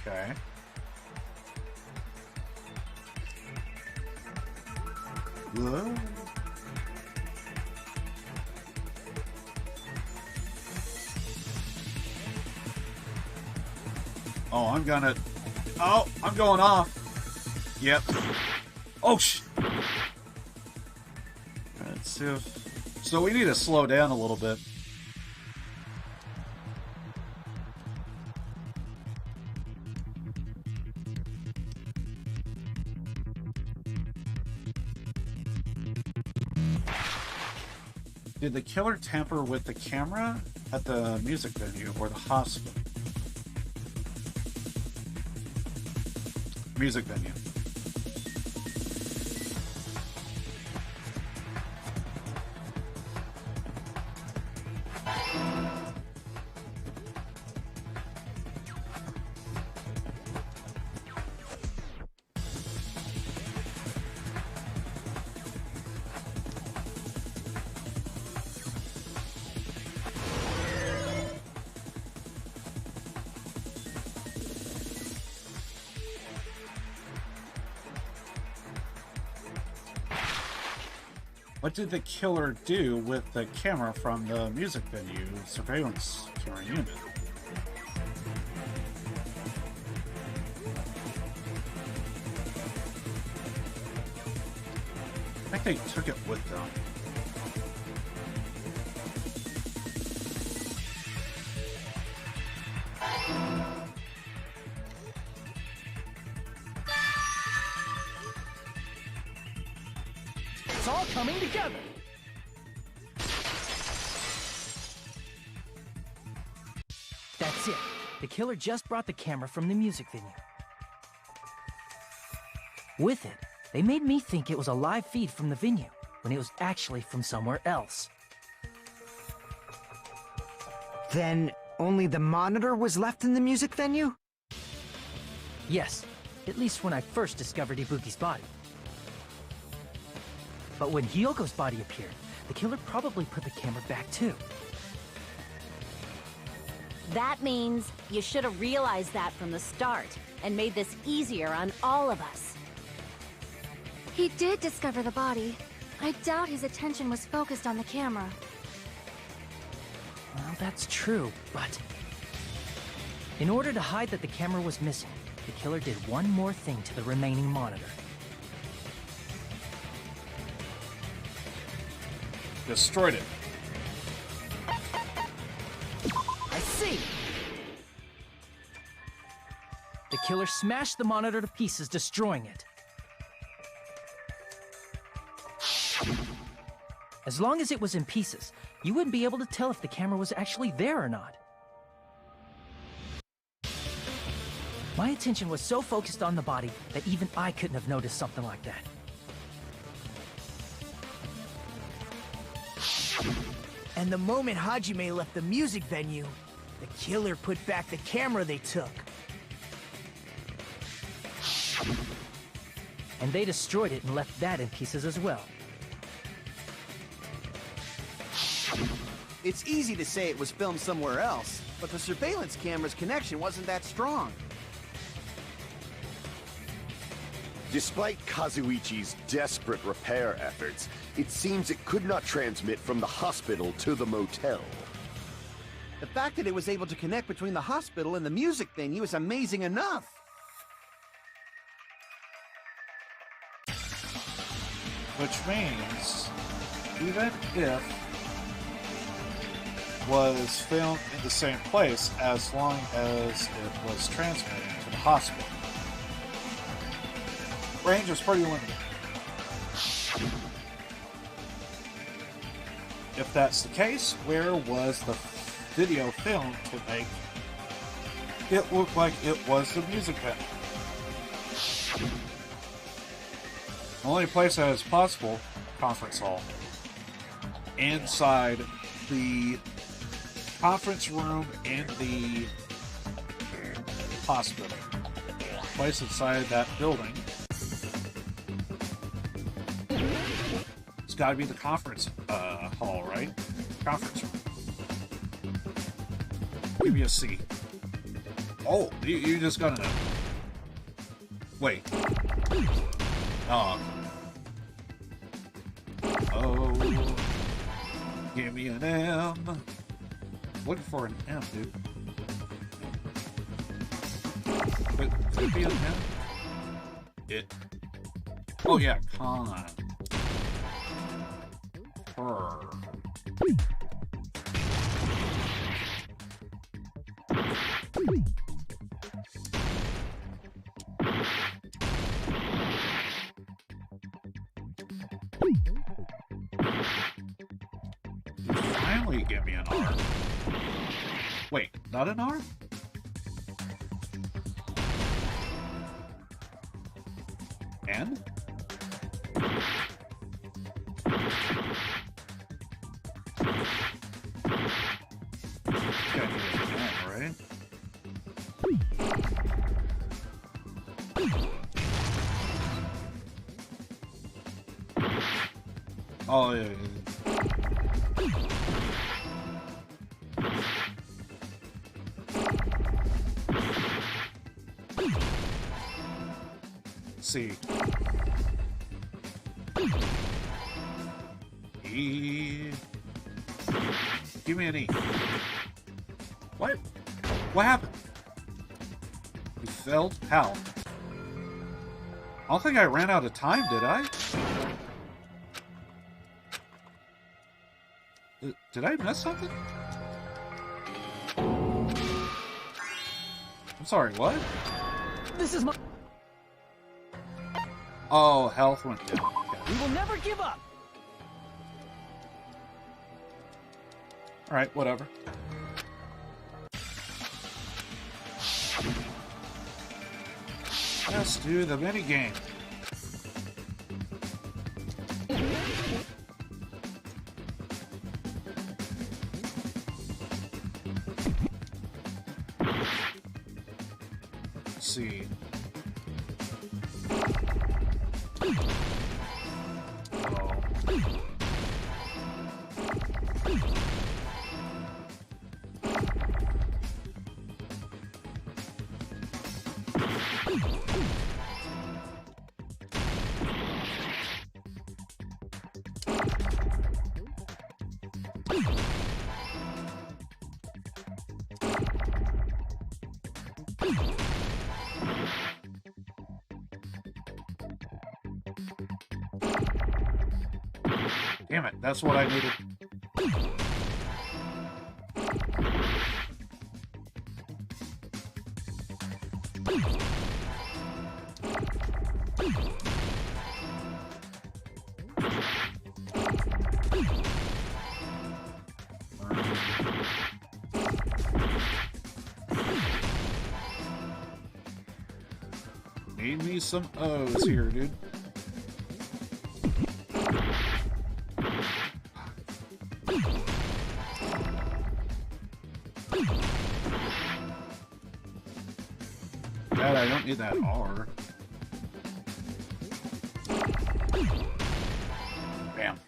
Okay. Whoa. Oh, I'm gonna... Oh, I'm going off. Yep. Oh, let's see if... So we need to slow down a little bit. Did the killer tamper with the camera at the music venue or the hospital? Music venue. What did the killer do with the camera from the music venue surveillance camera unit? I think they took it with them. It's all coming together. That's it. The killer just brought the camera from the music venue. With it, they made me think it was a live feed from the venue, when it was actually from somewhere else. Then only the monitor was left in the music venue? Yes, at least when I first discovered Ibuki's body. But when Hyoko's body appeared, the killer probably put the camera back too. That means you should have realized that from the start and made this easier on all of us. He did discover the body. I doubt his attention was focused on the camera. Well, that's true, but... in order to hide that the camera was missing, the killer did one more thing to the remaining monitor. Destroyed it. I see! The killer smashed the monitor to pieces, destroying it. As long as it was in pieces, you wouldn't be able to tell if the camera was actually there or not. My attention was so focused on the body that even I couldn't have noticed something like that. And the moment Hajime left the music venue, the killer put back the camera they took. And they destroyed it and left that in pieces as well. It's easy to say it was filmed somewhere else, but the surveillance camera's connection wasn't that strong. Despite Kazuichi's desperate repair efforts, it seems it could not transmit from the hospital to the motel. The fact that it was able to connect between the hospital and the music venue is amazing enough. Which means, even if was filmed in the same place, as long as it was transmitted to the hospital, range is pretty limited. If that's the case, where was the video filmed to make it look like it was the music venue? The only place that is possible, conference hall. Inside the conference room in the hospital. Place inside that building It's gotta be the conference hall, right? Conference room. Give me a C. Oh, you just got an F. Wait. Oh. Oh. Give me an M. Looking for an M, dude. Could it be an M? It. Oh yeah, con. Her. Finally give me an R. Wait, not an R? N? Gotta do it again, right? Oh, yeah. C. E. Give me an E. What? What happened? You failed? How? I don't think I ran out of time, did I? Did I miss something? I'm sorry, what? This is my... Oh, health went down. Okay. We will never give up! Alright, whatever. Let's do the minigame. Let's see. Damn it, that's what I needed. Need me some O's here, dude. God, I don't need that R. Bam.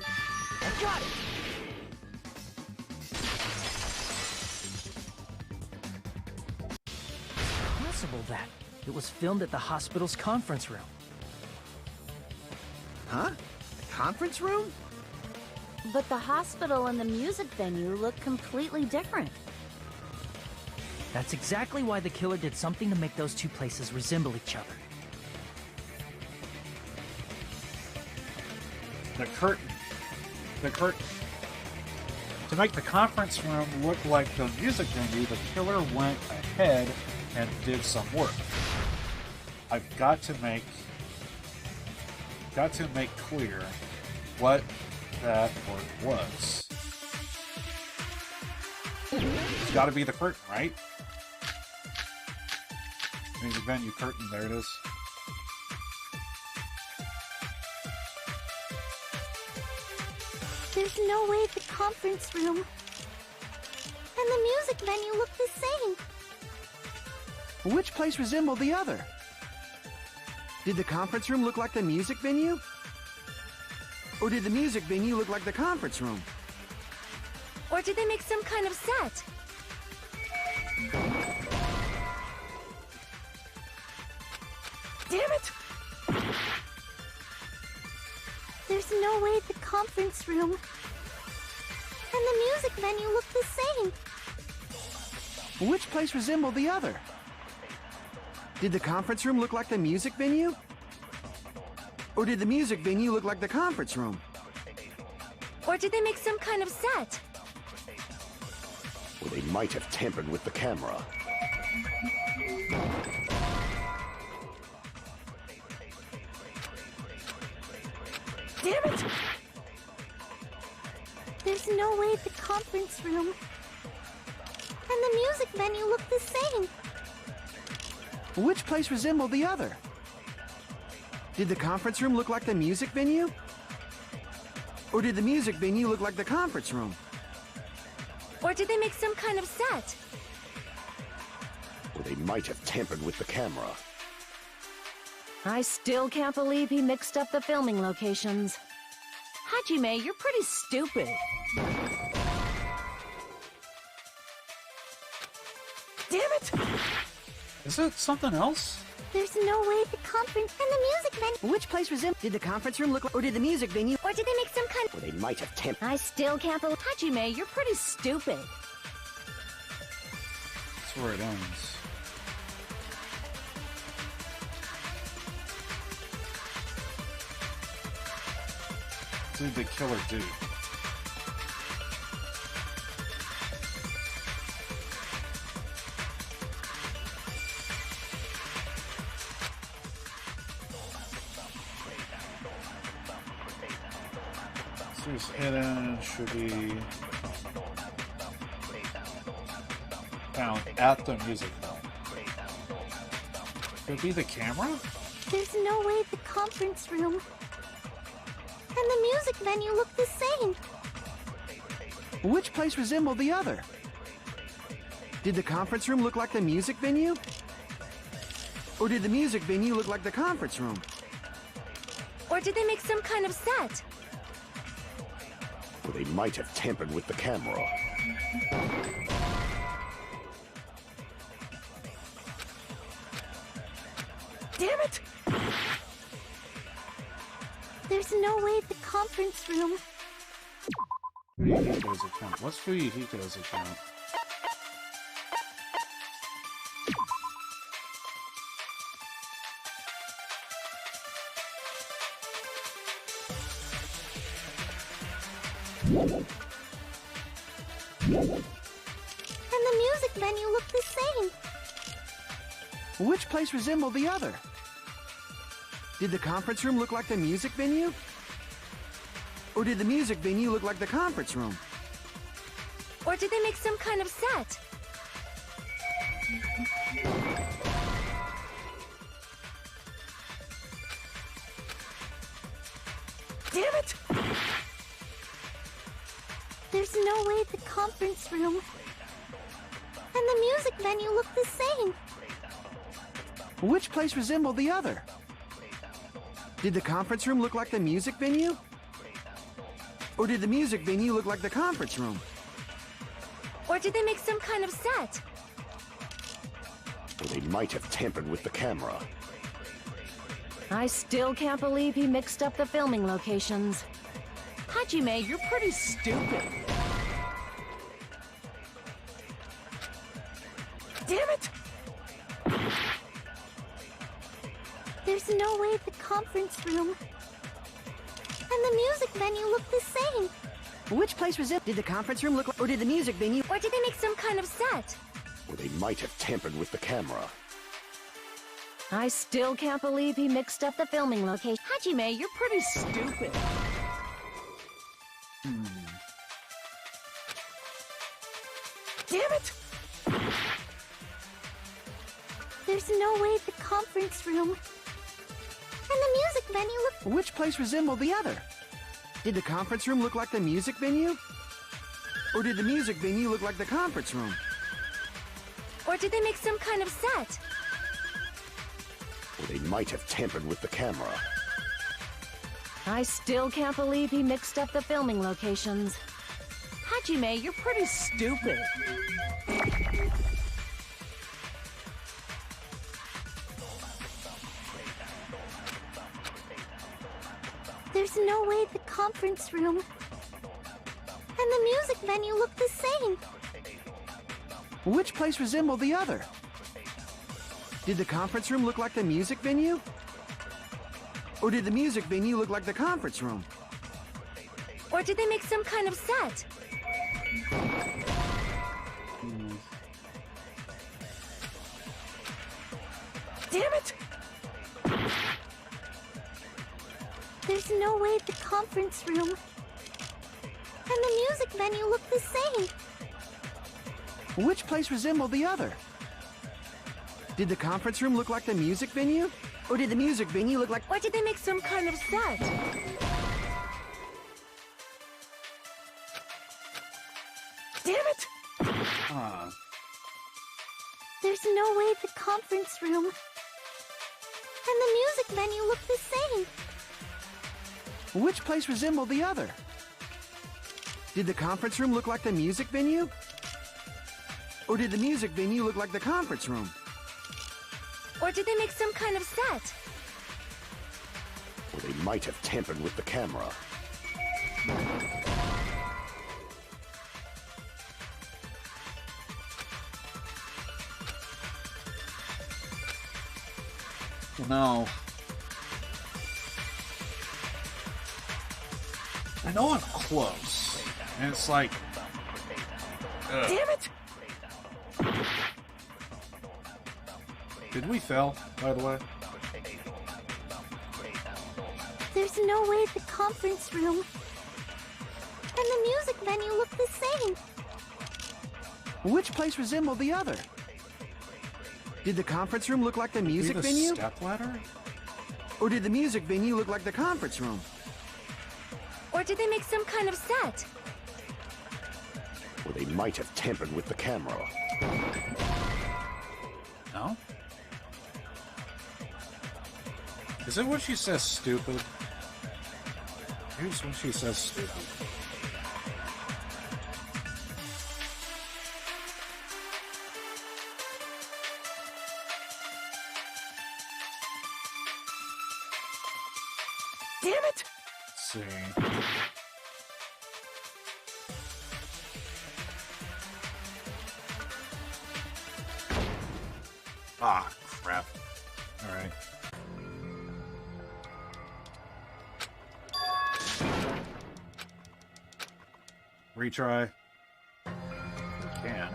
I got it! Possible that it was filmed at the hospital's conference room. Huh? The conference room? But the hospital and the music venue look completely different. That's exactly why the killer did something to make those two places resemble each other. The curtain. To make the conference room look like the music venue, the killer went ahead and did some work. I've got to make clear what that work was. It's got to be the curtain, right? Music venue curtain, there it is. There's no way the conference room and the music venue look the same. Which place resembled the other? Did the conference room look like the music venue? Or did the music venue look like the conference room? Or did they make some kind of set? Damn it! There's no way the conference room and the music venue look the same. Which place resembled the other? Did the conference room look like the music venue? Or did the music venue look like the conference room? Or did they make some kind of set? Or they might have tampered with the camera. Damn it! There's no way the conference room and the music venue look the same. Which place resembled the other? Did the conference room look like the music venue? Or did the music venue look like the conference room? Or did they make some kind of set? Or they might have tampered with the camera. I still can't believe he mixed up the filming locations. Hajime, you're pretty stupid. Damn it! Is it something else? There's no way the conference and the music venue. Which place resembled? Did the conference room look like, or did the music venue? Or did they make some kind Or they might have tampered. I still can't believe. Hajime, you're pretty stupid. That's where it ends. What did the killer do? So it's hidden, should be found at the music hall. Could be the camera? There's no way the conference room and the music venue look the same. Which place resembled the other? Did the conference room look like the music venue? Or did the music venue look like the conference room? Or did they make some kind of set? Or they might have tampered with the camera. Damn it! There's no way the conference room. Fuyuhiko's account. What's Fuyuhiko's account? And the music venue look the same. Which place resembled the other? Did the conference room look like the music venue? Or did the music venue look like the conference room? Or did they make some kind of set? Damn it! There's no way the conference room and the music venue look the same. Which place resembled the other? Did the conference room look like the music venue? Or did the music venue look like the conference room? Or did they make some kind of set? Or they might have tampered with the camera. I still can't believe he mixed up the filming locations. Hajime, you're pretty stupid. Damn it! There's no way the conference room and the music venue look the same. Which place resembled? Did the conference room look like, or did the music venue? Or did they make some kind of set? Or they might have tampered with the camera. I still can't believe he mixed up the filming location. Hajime, you're pretty stupid. Damn it! There's no way the conference room and the music venue look. Which place resembled the other? Did the conference room look like the music venue? Or did the music venue look like the conference room? Or did they make some kind of set? Or they might have tampered with the camera. I still can't believe he mixed up the filming locations. Hajime, you're pretty stupid. There's no way the conference room and the music venue look the same. Which place resembled the other? Did the conference room look like the music venue? Or did the music venue look like the conference room? Or did they make some kind of set? Damn it! There's no way the conference room and the music venue look the same. Which place resembled the other? Did the conference room look like the music venue? Or did the music venue look like... Or did they make some kind of set? Damn it! There's no way the conference room and the music venue look the same. Which place resembled the other? Did the conference room look like the music venue? Or did the music venue look like the conference room? Or did they make some kind of set? Or they might have tampered with the camera. No. I know I'm close. And it's like... ugh. Damn it! Did we fail, by the way? There's no way the conference room and the music venue look the same. Which place resembled the other? Did the conference room look like the music venue? Stepladder? Or did the music venue look like the conference room? Or did they make some kind of set? Or they might have tampered with the camera. No? Is it when she says stupid? Here's when she says stupid. Damn it! Let's see. Ah, crap. Alright. Retry. We can.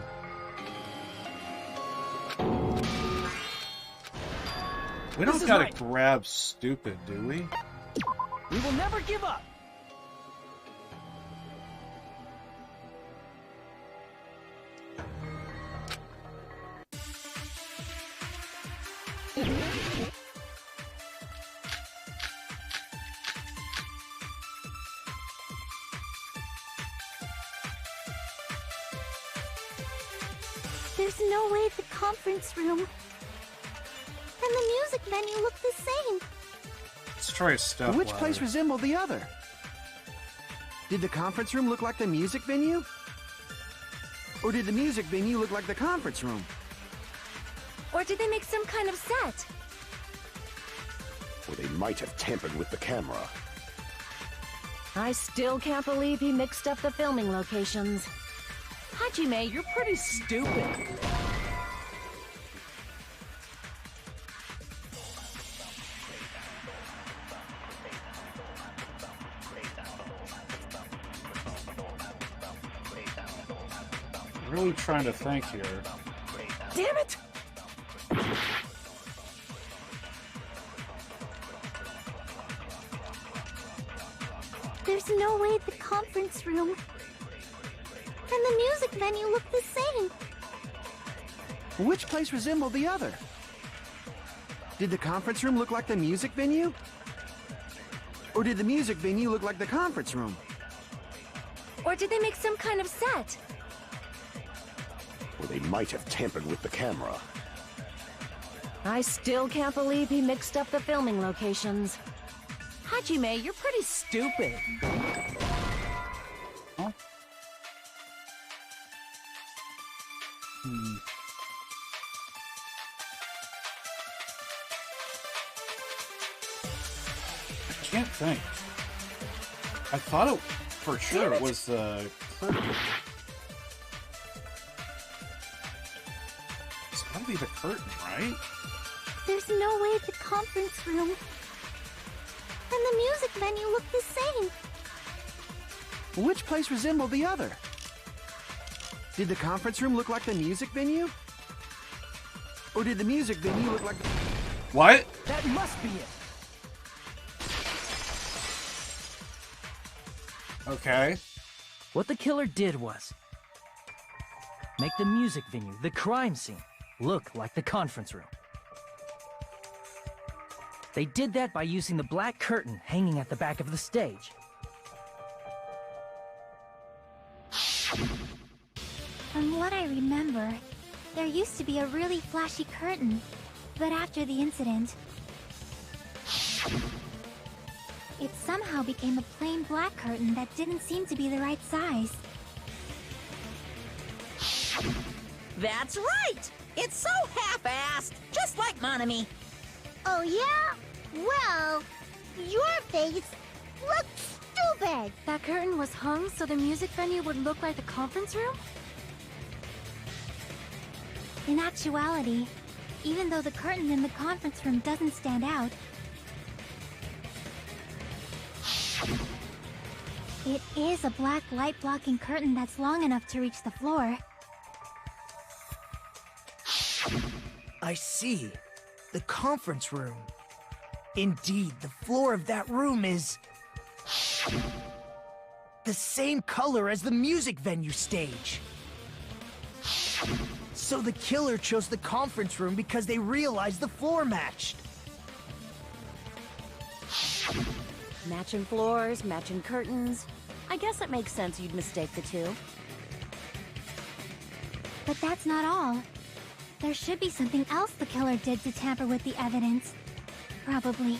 We don't gotta grab stupid, do we? We will never give up. There's no way the conference room and the music venue look the same. Let's try a step Which ladder. place resembled the other? Did the conference room look like the music venue? Or did the music venue look like the conference room? Or did they make some kind of set? Or they might have tampered with the camera. I still can't believe he mixed up the filming locations. Hajime, you're pretty stupid. Really trying to think here. Damn it! There's no way the conference room and the music venue look the same. Which place resembled the other? Did the conference room look like the music venue? Or did the music venue look like the conference room? Or did they make some kind of set? Or they might have tampered with the camera. I still can't believe he mixed up the filming locations. Hajime, you're pretty stupid. Huh? I can't think. I thought it for sure it was the curtain. It's gotta be the curtain, right? There's no way the conference room and the music venue look the same. Which place resembled the other? Did the conference room look like the music venue? Or did the music venue look like the... What? That must be it. Okay. What the killer did was make the music venue, the crime scene, look like the conference room. They did that by using the black curtain hanging at the back of the stage. From what I remember, there used to be a really flashy curtain, but after the incident, it somehow became a plain black curtain that didn't seem to be the right size. That's right! It's so half-assed, just like Monami. Oh yeah? Well, your face looks stupid! That curtain was hung so the music venue would look like the conference room? In actuality, even though the curtain in the conference room doesn't stand out, it is a black light-blocking curtain that's long enough to reach the floor. I see. The conference room. Indeed, the floor of that room is the same color as the music venue stage. So the killer chose the conference room because they realized the floor matched. Matching floors, matching curtains. I guess it makes sense you'd mistake the two. But that's not all. There should be something else the killer did to tamper with the evidence. Probably.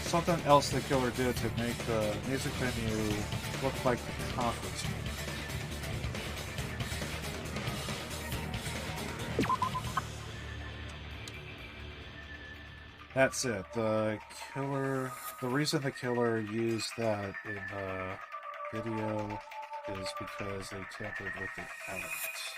Something else the killer did to make the music venue look like the conference room. That's it. The reason the killer used that in the video is because they tampered with the evidence.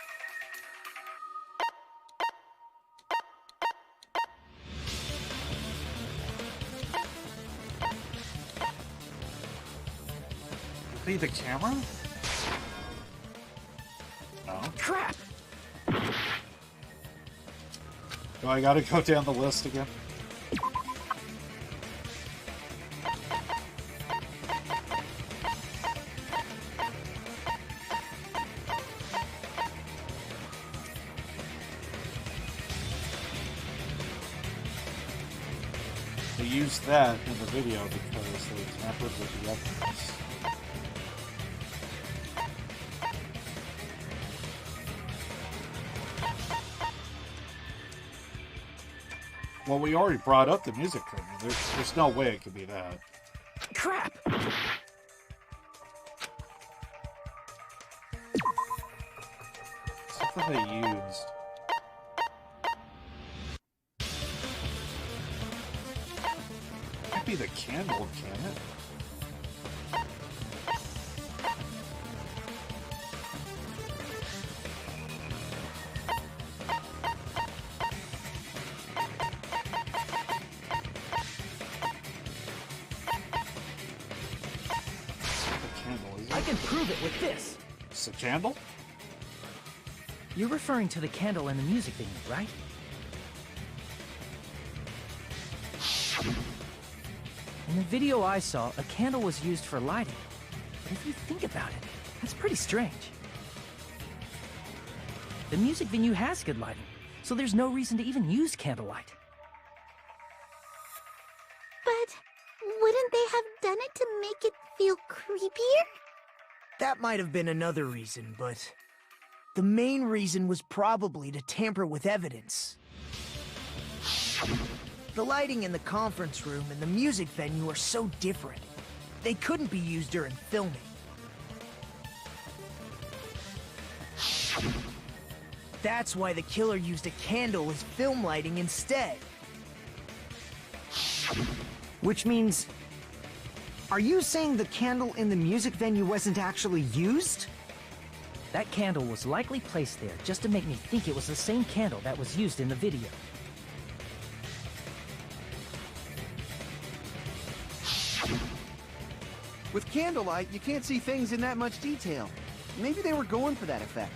Be the camera? No. Crap! Do I gotta go down the list again? They used that in the video because they tampered with the evidence. Well, we already brought up the music venue. There's no way it could be that. Crap! Something they used. Could be the candle, can it? I can prove it with this. It's a candle? You're referring to the candle in the music venue, right? In the video I saw, a candle was used for lighting. But if you think about it, that's pretty strange. The music venue has good lighting, so there's no reason to even use candlelight. But wouldn't they have done it to make it feel creepier? That might have been another reason, but The main reason was probably to tamper with evidence. The lighting in the conference room and the music venue are so different. They couldn't be used during filming. That's why the killer used a candle as film lighting instead. Which means... Are you saying the candle in the music venue wasn't actually used? That candle was likely placed there just to make me think it was the same candle that was used in the video. With candlelight, you can't see things in that much detail. Maybe they were going for that effect.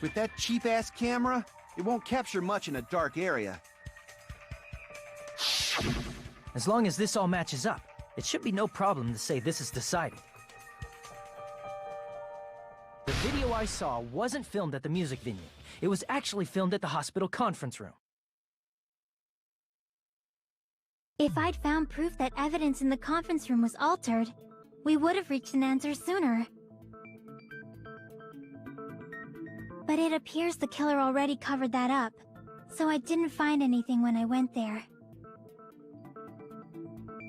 With that cheap-ass camera, it won't capture much in a dark area. As long as this all matches up, it should be no problem to say this is decided. The video I saw wasn't filmed at the music venue. It was actually filmed at the hospital conference room. If I'd found proof that evidence in the conference room was altered, we would have reached an answer sooner. But it appears the killer already covered that up, so I didn't find anything when I went there.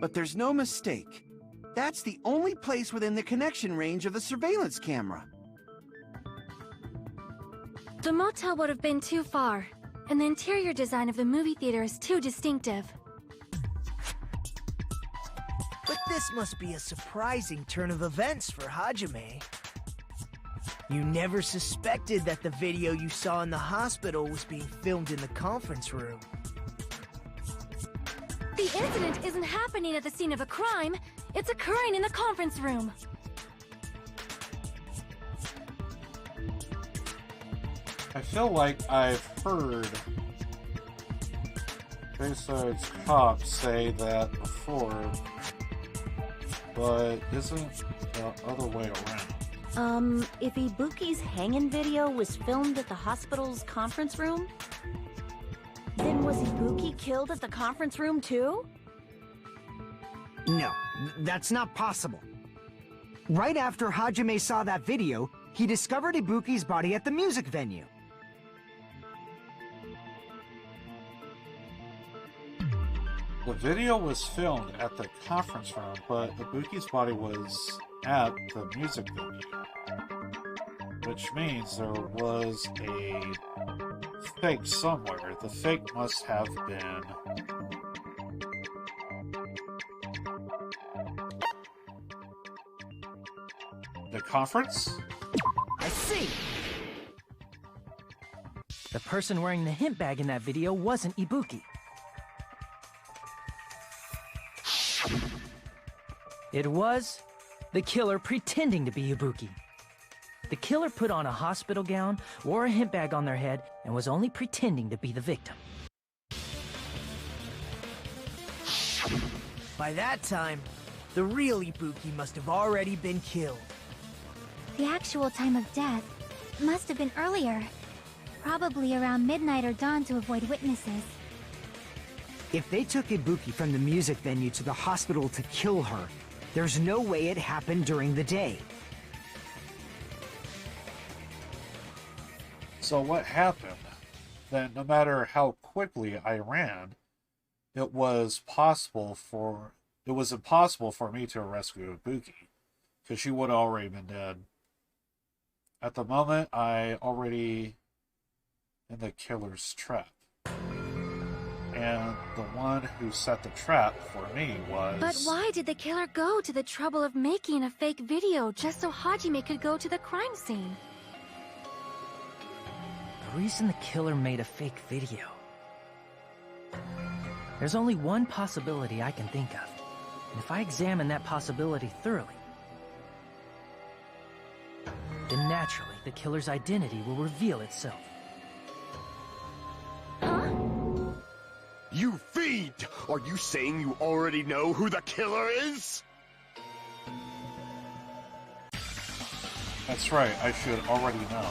But there's no mistake. That's the only place within the connection range of the surveillance camera. The motel would have been too far, and the interior design of the movie theater is too distinctive. But this must be a surprising turn of events for Hajime. You never suspected that the video you saw in the hospital was being filmed in the conference room. The incident isn't happening at the scene of a crime, it's occurring in the conference room. I feel like I've heard Bayside's cops say that before, but isn't the other way around? If Ibuki's hanging video was filmed at the hospital's conference room, then was Ibuki killed at the conference room too? No, that's not possible. Right after Hajime saw that video, he discovered Ibuki's body at the music venue. The video was filmed at the conference room, but Ibuki's body was at the music venue. Which means there was a fake somewhere. The fake must have been... the conference? I see! The person wearing the hint bag in that video wasn't Ibuki. It was the killer pretending to be Ibuki. The killer put on a hospital gown, wore a hint bag on their head, and was only pretending to be the victim. By that time, the real Ibuki must have already been killed. The actual time of death must have been earlier. Probably around midnight or dawn to avoid witnesses. If they took Ibuki from the music venue to the hospital to kill her, there's no way it happened during the day. So what happened? Then no matter how quickly I ran, it was impossible for me to rescue Ibuki, because she would have already been dead. At the moment, I already in the killer's trap. And the one who set the trap for me was... But why did the killer go to the trouble of making a fake video just so Hajime could go to the crime scene? The reason the killer made a fake video... There's only one possibility I can think of. And if I examine that possibility thoroughly, then naturally the killer's identity will reveal itself. You fiend! Are you saying you already know who the killer is? That's right, I should already know.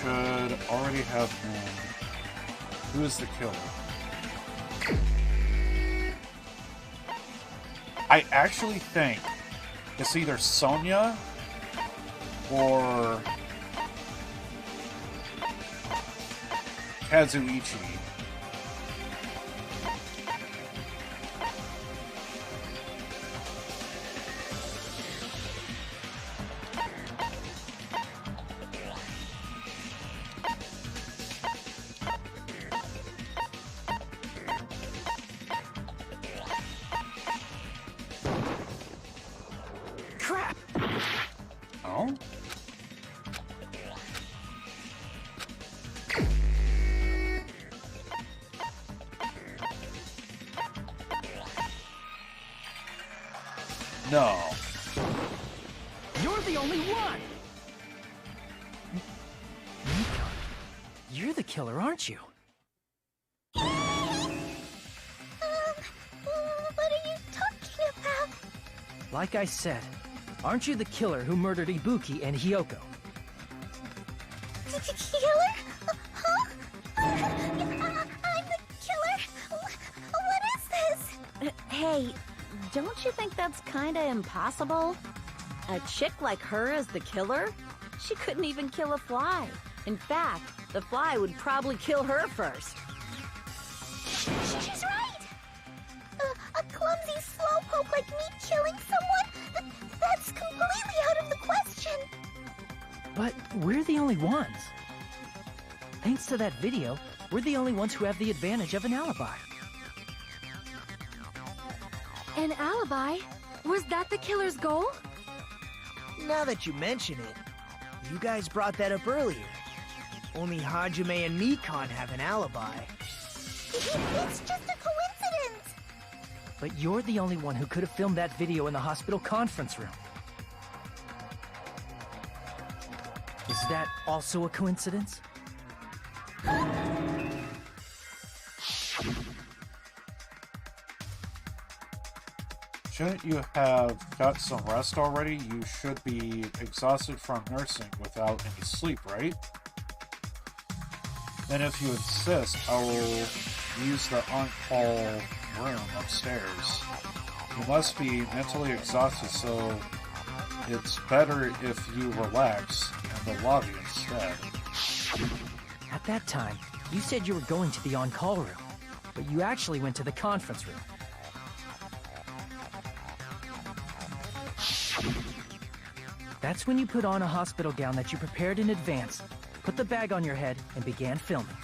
Should already have known. Who is the killer? I actually think It's either Sonya or Kazuichi. Crap! Oh? No. You're the only one! Nikon, you're the killer, aren't you? What are you talking about? Like I said, aren't you the killer who murdered Ibuki and Hyoko? Killer? Huh? I'm the killer? What is this? Hey, don't you think that's kinda impossible? A chick like her as the killer? She couldn't even kill a fly. In fact, the fly would probably kill her first. She's right! A clumsy slowpoke like me killing someone? That's completely out of the question! But we're the only ones. Thanks to that video, we're the only ones who have the advantage of an alibi. An alibi? Was that the killer's goal? Now that you mention it, you guys brought that up earlier. Only Hajime and Nikon have an alibi. It's just a coincidence! But you're the only one who could have filmed that video in the hospital conference room. Is that also a coincidence? Shouldn't you have got some rest already? You should be exhausted from nursing without any sleep, right? And if you insist, I will use the on-call room upstairs. You must be mentally exhausted, so it's better if you relax in the lobby instead. At that time, you said you were going to the on-call room, but you actually went to the conference room. That's when you put on a hospital gown that you prepared in advance, put the bag on your head, and began filming.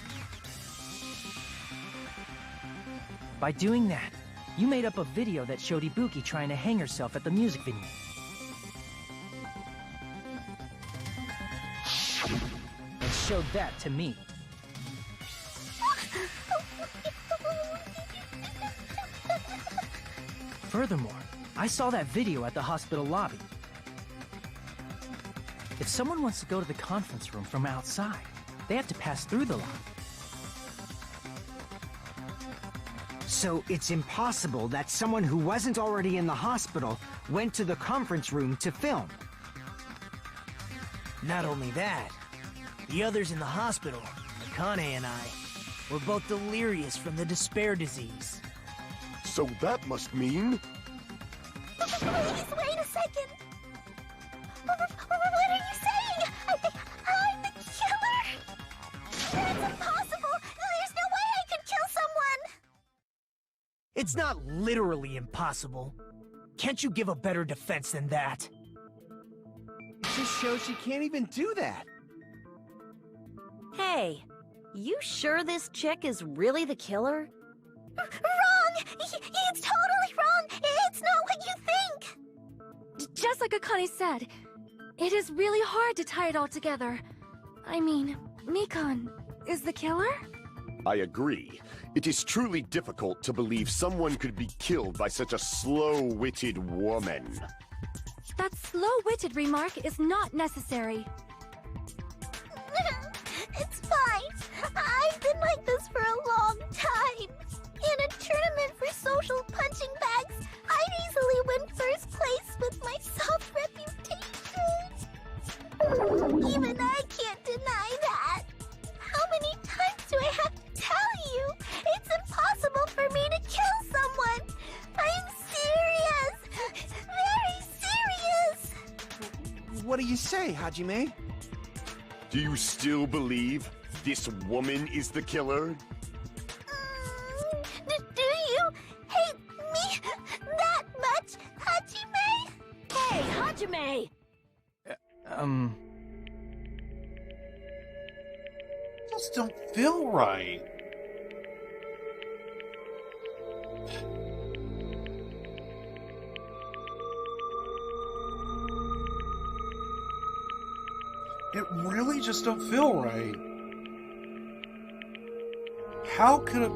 By doing that, you made up a video that showed Ibuki trying to hang herself at the music venue. And showed that to me. Furthermore, I saw that video at the hospital lobby. If someone wants to go to the conference room from outside, they have to pass through the lobby. So it's impossible that someone who wasn't already in the hospital went to the conference room to film. Not only that, the others in the hospital, Akane and I, were both delirious from the despair disease. So that must mean... Please, wait a second! What are you saying? I'm the killer? That's impossible! There's no way I could kill someone! It's not literally impossible. Can't you give a better defense than that? It just shows she can't even do that. Hey, you sure this chick is really the killer? Wrong! It's totally wrong! It's not what you think! Just like Akane said, it is really hard to tie it all together. I mean, Nikon is the killer? I agree. It is truly difficult to believe someone could be killed by such a slow-witted woman. That slow-witted remark is not necessary. It's fine. I've been like this for a long time. In a tournament for social punching bags, I'd easily win first place with my soft reputation. Even I can't deny that. How many times do I have to tell you? It's impossible for me to kill someone. I'm serious. Very serious. say, Hajime? Do you still believe this woman is the killer? Do you hate me that much, Hajime? Hey, Hajime! Just don't feel right. It really just don't feel right. How could it...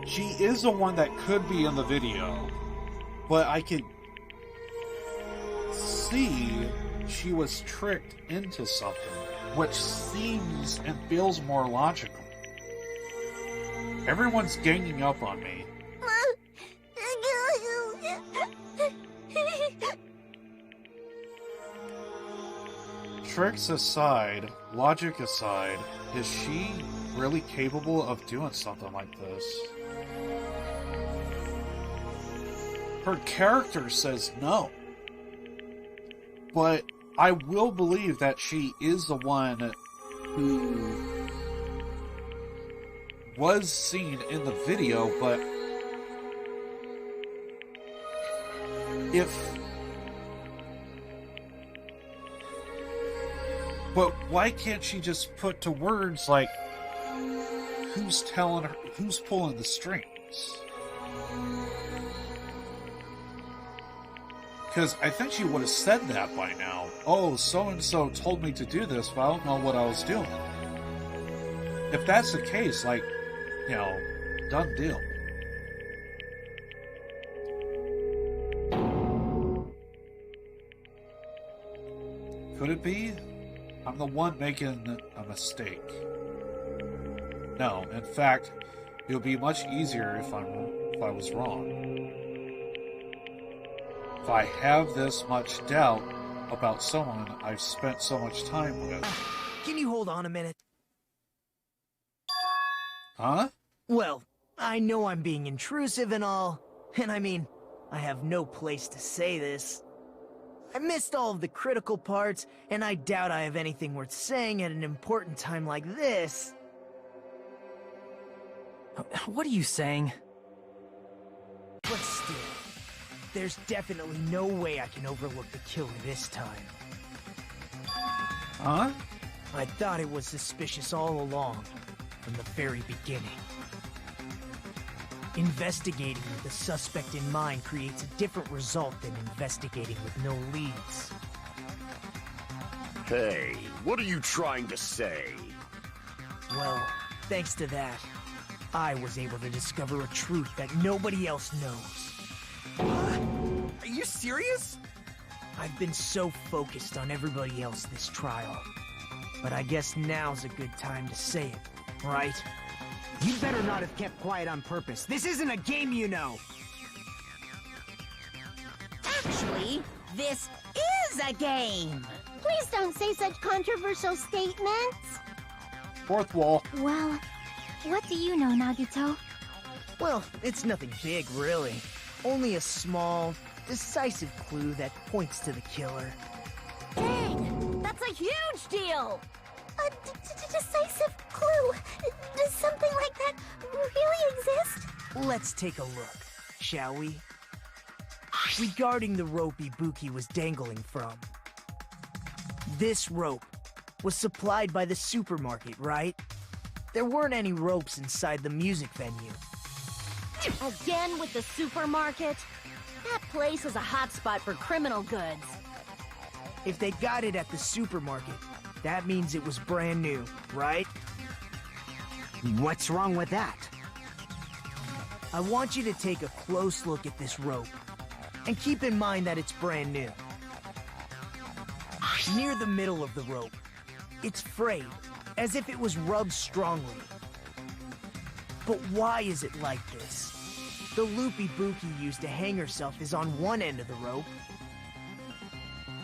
She is the one that could be in the video, but I could see she was tricked into something, which seems and feels more logical. Everyone's ganging up on me. Tricks aside, logic aside, is she really capable of doing something like this? Her character says no. But I will believe that she is the one who was seen in the video, but But why can't she just put to words like, who's telling her, who's pulling the strings? Because I think she would have said that by now. Oh, so-and-so told me to do this, but I don't know what I was doing. If that's the case, like, you know, done deal. Could it be? I'm the one making a mistake. No, in fact, it would be much easier if I was wrong. If I have this much doubt about someone I've spent so much time with. Can you hold on a minute? Huh? Well, I know I'm being intrusive and all, and I mean, I have no place to say this. I missed all of the critical parts, and I doubt I have anything worth saying at an important time like this. What are you saying? But still, there's definitely no way I can overlook the killer this time. Huh? I thought it was suspicious all along, from the very beginning. Investigating with the suspect in mind creates a different result than investigating with no leads. Hey, what are you trying to say? Well, thanks to that, I was able to discover a truth that nobody else knows. Are you serious? I've been so focused on everybody else this trial. But I guess now's a good time to say it, right? You'd better not have kept quiet on purpose. This isn't a game, you know! Actually, this is a game. Please don't say such controversial statements. Fourth wall. Well, what do you know, Nagito? Well, it's nothing big, really. Only a small, decisive clue that points to the killer. Dang! That's a huge deal! A decisive clue? Does something like that really exist? Let's take a look, shall we? Regarding the rope Ibuki was dangling from. This rope was supplied by the supermarket, right? There weren't any ropes inside the music venue. Again with the supermarket? That place is a hotspot for criminal goods. If they got it at the supermarket, that means it was brand new, right? What's wrong with that? I want you to take a close look at this rope, and keep in mind that it's brand new. Near the middle of the rope, it's frayed, as if it was rubbed strongly. But why is it like this? The loop Ibuki used to hang herself is on one end of the rope,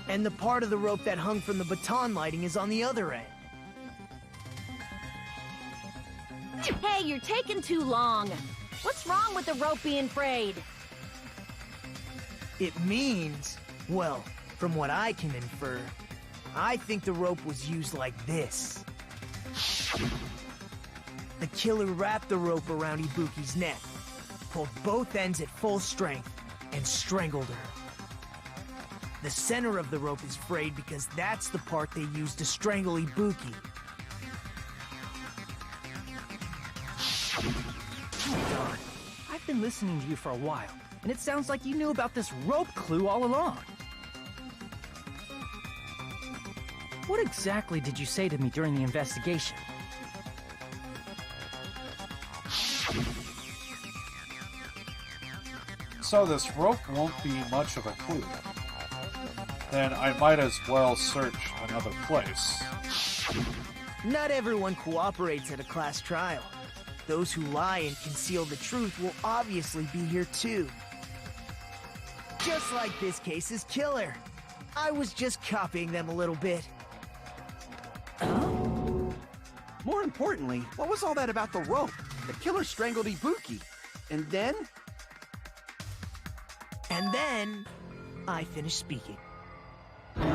and the part of the rope that hung from the baton lighting is on the other end. Hey, you're taking too long. What's wrong with the rope being frayed? It means, well, from what I can infer, I think the rope was used like this. The killer wrapped the rope around Ibuki's neck, pulled both ends at full strength, and strangled her. The center of the rope is frayed because that's the part they used to strangle Ibuki. Hold on. I've been listening to you for a while, and it sounds like you knew about this rope clue all along. What exactly did you say to me during the investigation? So this rope won't be much of a clue. Then I might as well search another place. Not everyone cooperates at a class trial. Those who lie and conceal the truth will obviously be here too. Just like this case's killer. I was just copying them a little bit. More importantly, what was all that about the rope? The killer strangled Ibuki. And then? And then, I finished speaking. How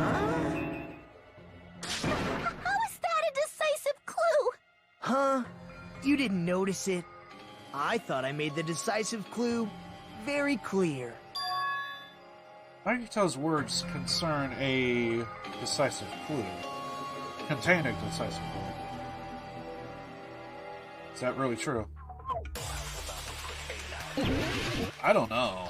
is that a decisive clue? Huh? You didn't notice it? I thought I made the decisive clue very clear. Nagito's words concern a decisive clue. Contain a decisive clue. Is that really true? I don't know.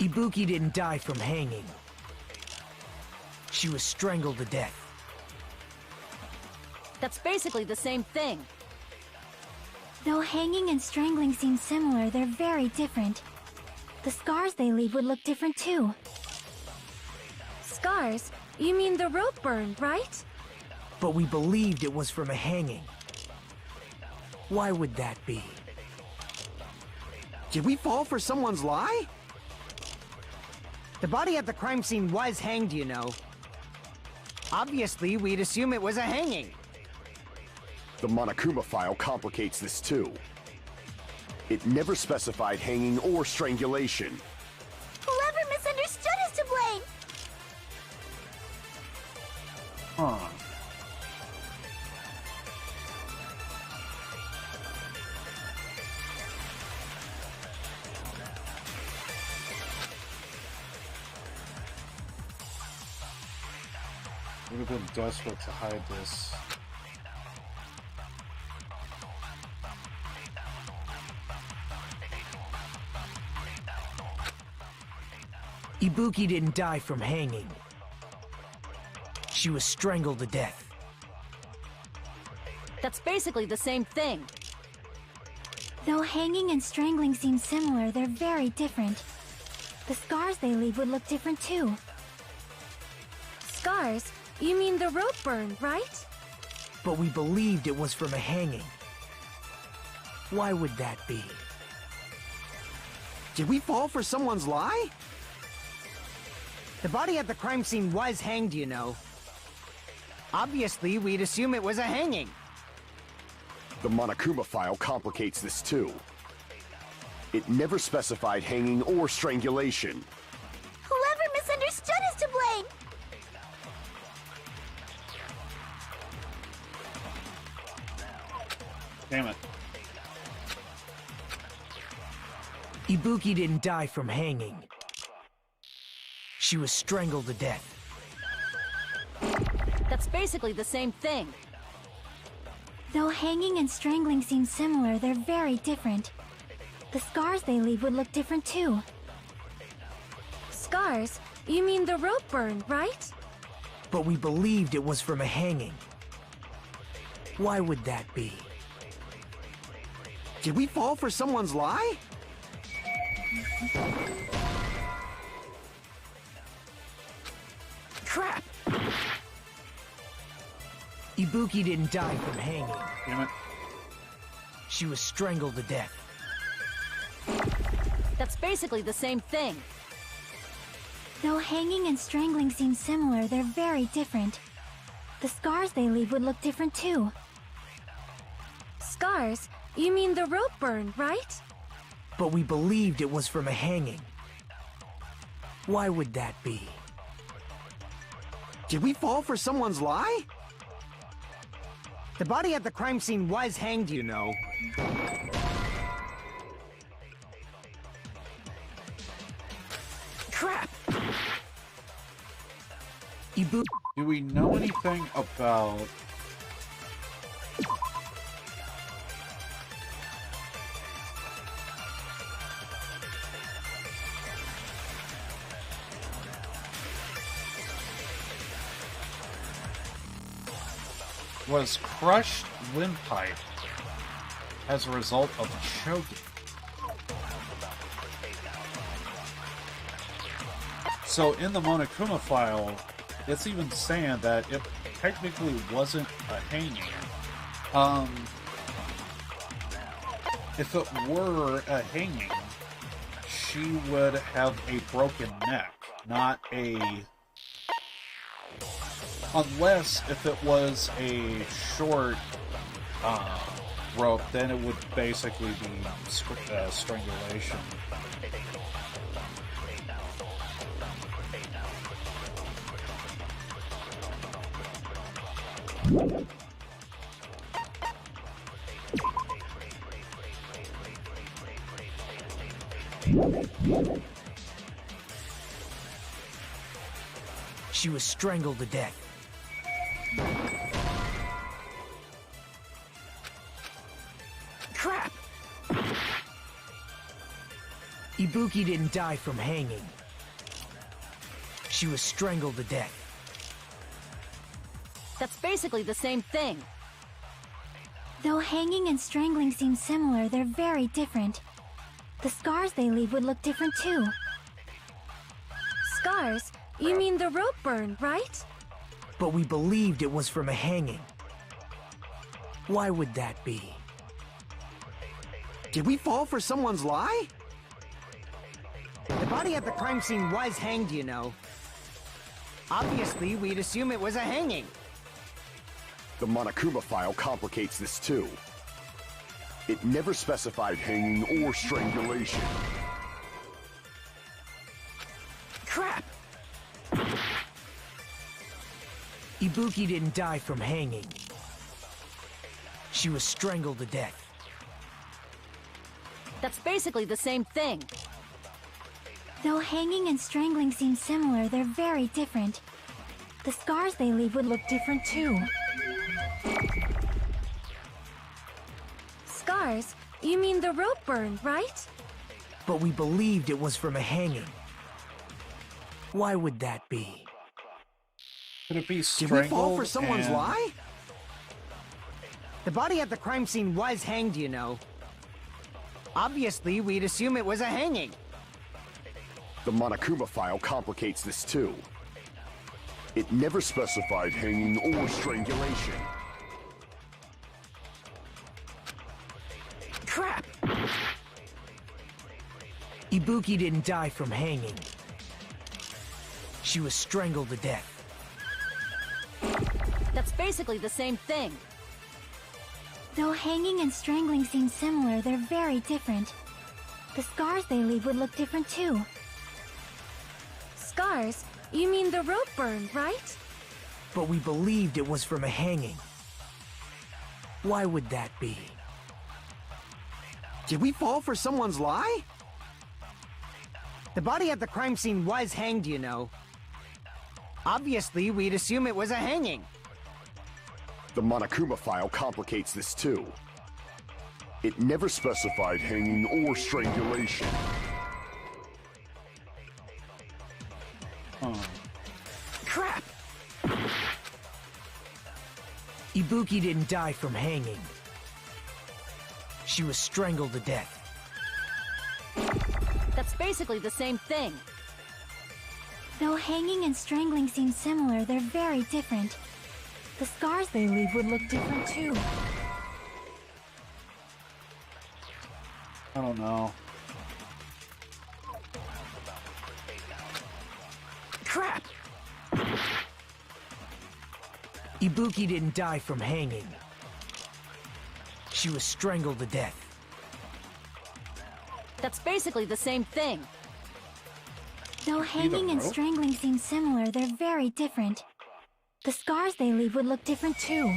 Ibuki didn't die from hanging. She was strangled to death. That's basically the same thing. Though hanging and strangling seem similar, they're very different. The scars they leave would look different too. Scars? You mean the rope burn, right? But we believed it was from a hanging. Why would that be? Did we fall for someone's lie? The body at the crime scene was hanged, you know. Obviously, we'd assume it was a hanging. The Monokuma file complicates this too. It never specified hanging or strangulation. Whoever misunderstood is to blame. Huh. Would have been desperate to hide this. Ibuki didn't die from hanging. She was strangled to death. That's basically the same thing. Though hanging and strangling seem similar, they're very different. The scars they leave would look different too. Scars? You mean the rope burn, right? But we believed it was from a hanging. Why would that be? Did we fall for someone's lie? The body at the crime scene was hanged, you know. Obviously, we'd assume it was a hanging. The Monokuma file complicates this too. It never specified hanging or strangulation. Whoever misunderstood is to blame. Damn it. Ibuki didn't die from hanging. She was strangled to death. That's basically the same thing. Though hanging and strangling seem similar, they're very different. The scars they leave would look different too. Scars? You mean the rope burn, right? But we believed it was from a hanging. Why would that be? Did we fall for someone's lie? Crap! Ibuki didn't die from hanging. Damn it. She was strangled to death. That's basically the same thing. Though hanging and strangling seem similar, they're very different. The scars they leave would look different too. Scars? You mean the rope burn, right? But we believed it was from a hanging. Why would that be? Did we fall for someone's lie? The body at the crime scene was hanged, you know. Crap! Do we know anything about... Was crushed windpipe as a result of choking? So in the Monokuma file, it's even saying that it technically wasn't a hanging. If it were a hanging, she would have a broken neck, not a... Unless if it was a short rope, then it would basically be strangulation. She was strangled to death. Crap! Ibuki didn't die from hanging. She was strangled to death. That's basically the same thing. Though hanging and strangling seem similar, they're very different. The scars they leave would look different too. Scars? You mean the rope burn, right? But we believed it was from a hanging. Why would that be? Did we fall for someone's lie? The body at the crime scene was hanged, you know. Obviously, we'd assume it was a hanging. The Monokuma file complicates this too. It never specified hanging or strangulation. Crap! Ibuki didn't die from hanging. She was strangled to death. That's basically the same thing. Though hanging and strangling seem similar, they're very different. The scars they leave would look different too. Scars? You mean the rope burn, right? But we believed it was from a hanging. Why would that be? Could it be Did strangled? we fall for someone's and... lie? The body at the crime scene was hanged, you know. Obviously, we'd assume it was a hanging. The Monokuma file complicates this too. It never specified hanging or strangulation. Crap! Ibuki didn't die from hanging. She was strangled to death. That's basically the same thing. Though hanging and strangling seem similar, they're very different. The scars they leave would look different too. Scars? You mean the rope burn, right? But we believed it was from a hanging. Why would that be? Did we fall for someone's lie? The body at the crime scene was hanged, you know. Obviously, we'd assume it was a hanging. The Monokuma file complicates this too. It never specified hanging or strangulation. Crap! Ibuki didn't die from hanging. She was strangled to death. That's basically the same thing. Though hanging and strangling seem similar, they're very different. The scars they leave would look different too. I don't know. Crap! Ibuki didn't die from hanging. She was strangled to death. That's basically the same thing. Though hanging and strangling seem similar, they're very different. The scars they leave would look different too.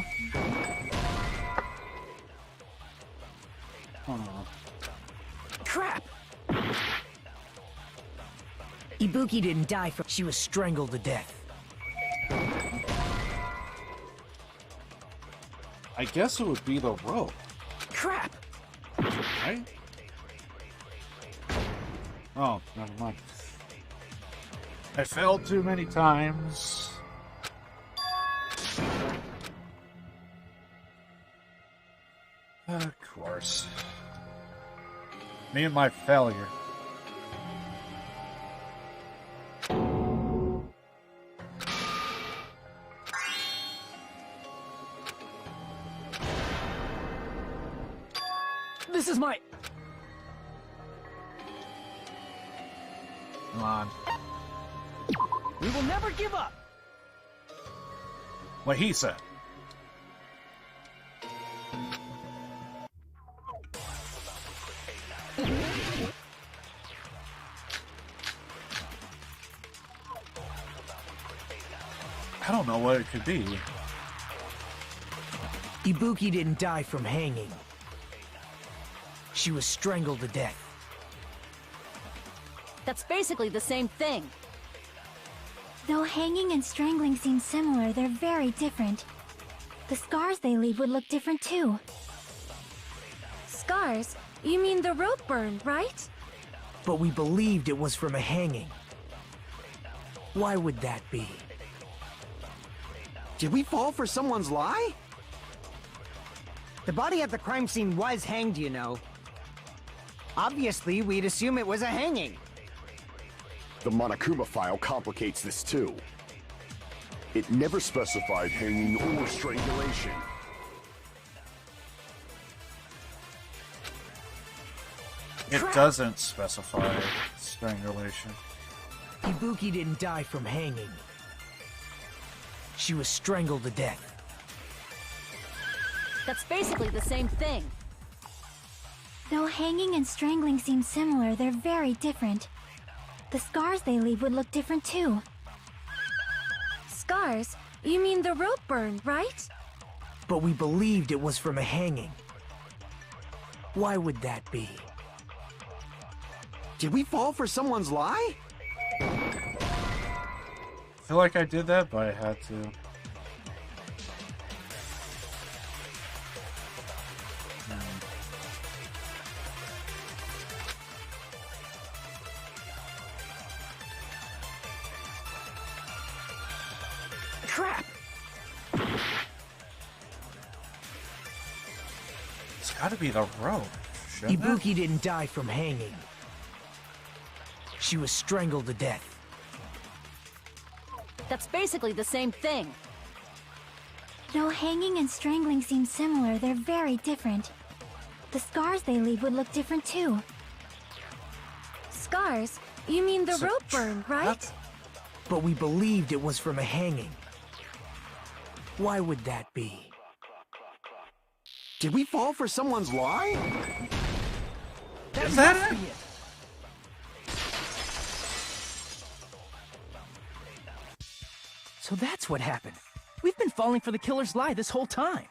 Crap! Ibuki didn't die from... She was strangled to death. I guess it would be the rope. Crap! Right? Oh, never mind. I failed too many times. Of course. Me and my failure. This is my... Come on. We will never give up! What he said. I don't know what it could be. Ibuki didn't die from hanging. She was strangled to death. That's basically the same thing. Though hanging and strangling seem similar, they're very different. The scars they leave would look different too. Scars? You mean the rope burn, right? But we believed it was from a hanging. Why would that be? Did we fall for someone's lie? The body at the crime scene was hanged, you know. Obviously, we'd assume it was a hanging. The Monokuma file complicates this too. It never specified hanging or strangulation. It doesn't specify strangulation. Ibuki didn't die from hanging. She was strangled to death. That's basically the same thing. Though hanging and strangling seem similar, they're very different. The scars they leave would look different too. Scars? You mean the rope burn, right? But we believed it was from a hanging. Why would that be? Did we fall for someone's lie? I feel like I did that, but I had to. Crap! It's gotta be the rope, shouldn't it? Ibuki didn't die from hanging. She was strangled to death. That's basically the same thing. Though hanging and strangling seem similar, they're very different. The scars they leave would look different too. Scars? You mean the rope burn, right? But we believed it was from a hanging. Why would that be? Did we fall for someone's lie? Is that it? So that's what happened. We've been falling for the killer's lie this whole time.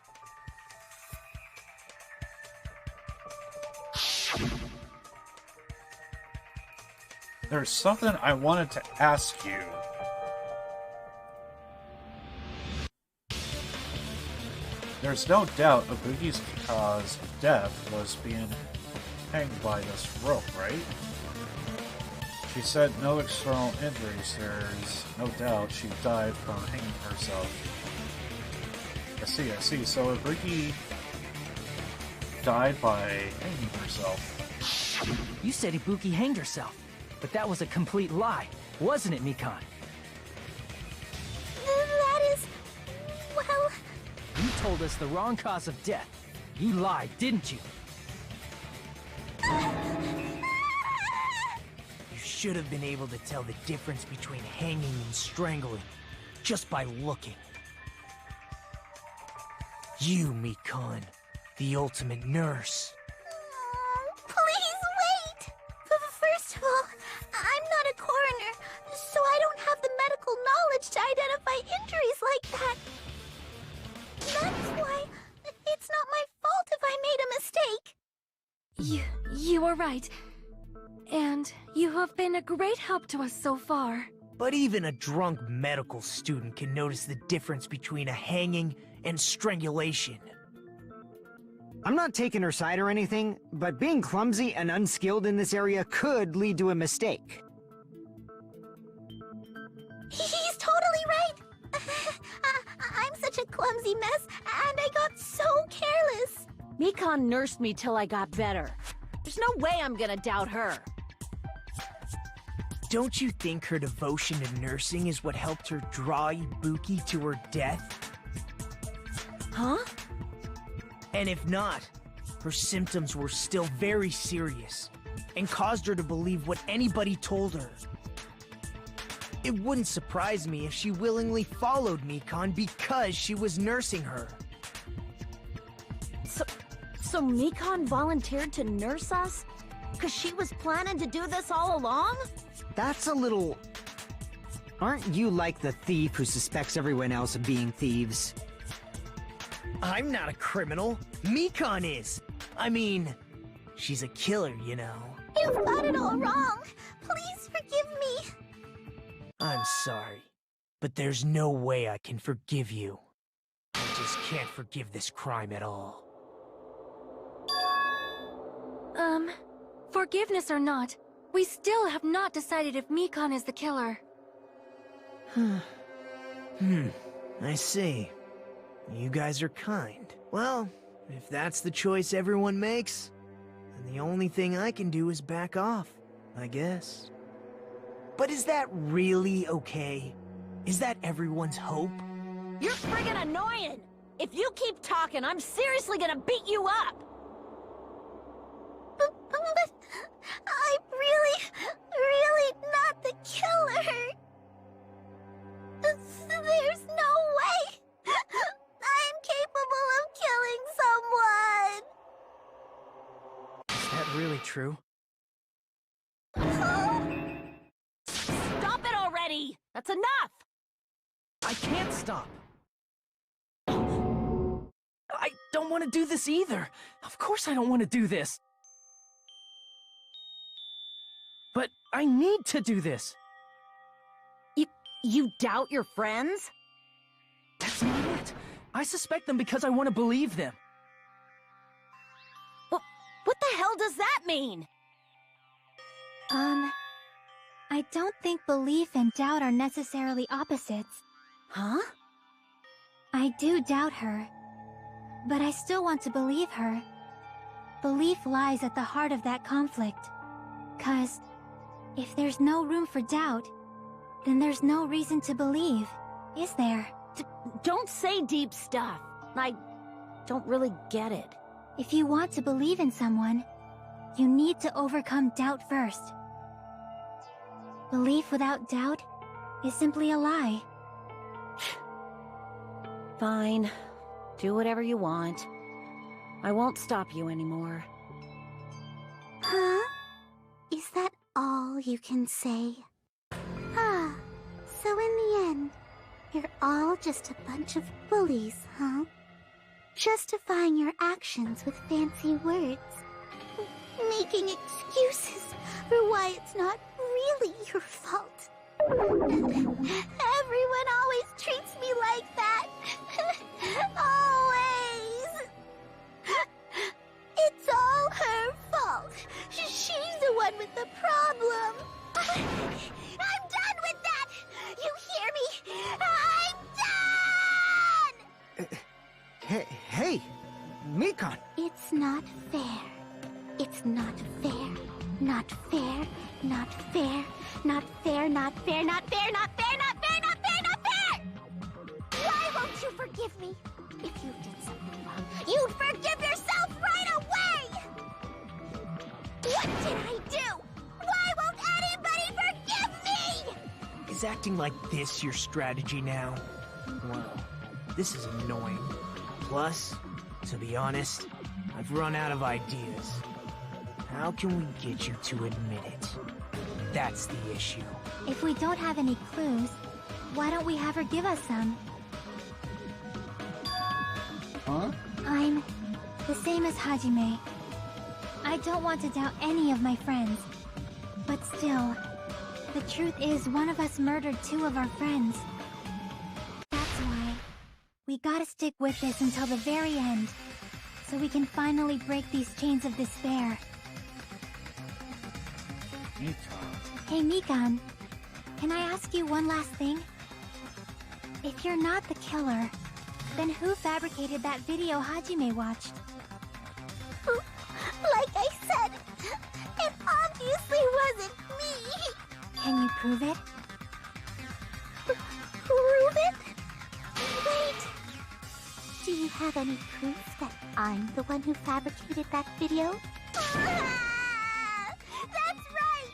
There's something I wanted to ask you. There's no doubt Ibuki's cause of death was being hanged by this rope, right? She said no external injuries. There's no doubt she died from hanging herself. I see. So Ibuki died by hanging herself. You said Ibuki hanged herself, but that was a complete lie, wasn't it, Mikan? That is... well... You told us the wrong cause of death. You lied, didn't you? You should have been able to tell the difference between hanging and strangling just by looking. You, Mikon, the ultimate nurse. Please wait! First of all, I'm not a coroner, so I don't have the medical knowledge to identify injuries like that. That's why it's not my fault if I made a mistake. You are right. And you have been a great help to us so far. But even a drunk medical student can notice the difference between a hanging and strangulation. I'm not taking her side or anything, but being clumsy and unskilled in this area could lead to a mistake. He's totally right. I'm such a clumsy mess, and I got so careless. Mikon nursed me till I got better. There's no way I'm gonna doubt her. Don't you think her devotion to nursing is what helped her draw Ibuki to her death? Huh? And if not, her symptoms were still very serious and caused her to believe what anybody told her. It wouldn't surprise me if she willingly followed Mikon because she was nursing her. So Mikon volunteered to nurse us? Because she was planning to do this all along? That's a little... Aren't you like the thief who suspects everyone else of being thieves? I'm not a criminal. Mikon is. I mean, she's a killer, you know. You've got it all wrong. Please forgive me. I'm sorry, but there's no way I can forgive you. I just can't forgive this crime at all. Forgiveness or not, we still have not decided if Mikon is the killer. I see. You guys are kind. Well, if that's the choice everyone makes, then the only thing I can do is back off, I guess. But is that really okay? Is that everyone's hope? You're friggin' annoying! If you keep talking, I'm seriously gonna beat you up! But I'm really not the killer. There's no way I'm capable of killing someone. Is that really true? Stop it already! That's enough! I can't stop. I don't want to do this either. Of course I don't want to do this. But I need to do this. You doubt your friends? That's not it. I suspect them because I want to believe them. What the hell does that mean? I don't think belief and doubt are necessarily opposites. Huh? I do doubt her, but I still want to believe her. Belief lies at the heart of that conflict. 'Cause if there's no room for doubt, then there's no reason to believe, is there? Don't say deep stuff. I don't really get it. If you want to believe in someone, you need to overcome doubt first. Belief without doubt is simply a lie. Fine. Do whatever you want. I won't stop you anymore. Huh? Is that all you can say? Ah, so in the end, you're all just a bunch of bullies, huh? Justifying your actions with fancy words. Making excuses for why it's not really your fault. Everyone always treats me like that. Always. It's all her fault. She's the one with the problem. I'm done with that. You hear me? I'm done! Hey, Mikon! It's not fair. It's not fair. Not fair. Not fair. Not fair. Not fair. Not fair. Not fair. Not fair. Not fair. Not fair! Why won't you forgive me? If you did something wrong, you'd forgive yourself right away! What did I do? Why won't anybody Is acting like this your strategy now? Well, this is annoying. Plus, to be honest, I've run out of ideas. How can we get you to admit it? That's the issue. If we don't have any clues, why don't we have her give us some? Huh? I'm the same as Hajime. I don't want to doubt any of my friends. But still, the truth is one of us murdered two of our friends. That's why we gotta stick with this until the very end, so we can finally break these chains of despair. Mikan. Hey Mikan, can I ask you one last thing? If you're not the killer, then who fabricated that video Hajime watched? Like I said, it obviously wasn't me. Can you prove it? Prove it? Wait. Do you have any proof that I'm the one who fabricated that video? That's right!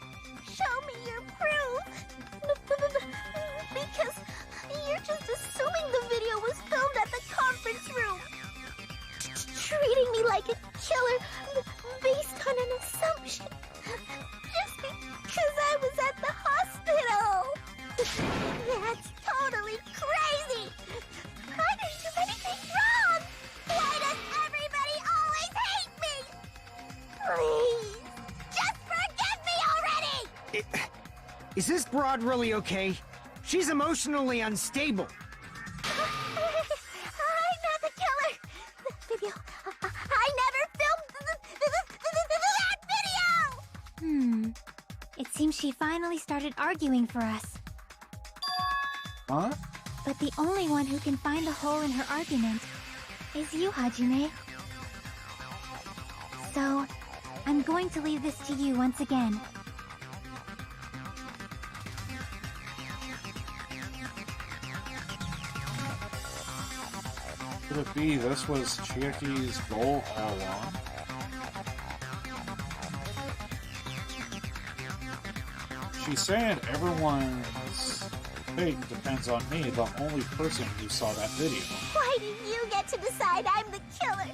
Show me your proof! Because you're just assuming the video was filmed at the conference room. Treating me like a killer based on an assumption. Just because I was at the hospital. That's totally crazy! I didn't do anything wrong! Why does everybody always hate me? Please, just forgive me already! Is this broad really okay? She's emotionally unstable. I'm not the killer! The video... I never filmed that video! It seems she finally started arguing for us. Huh? But the only one who can find the hole in her argument is you, Hajime. So, I'm going to leave this to you once again. Could it be this was Chiaki's goal all along? She's saying everyone's fate depends on me, the only person who saw that video. Why do you get to decide I'm the killer?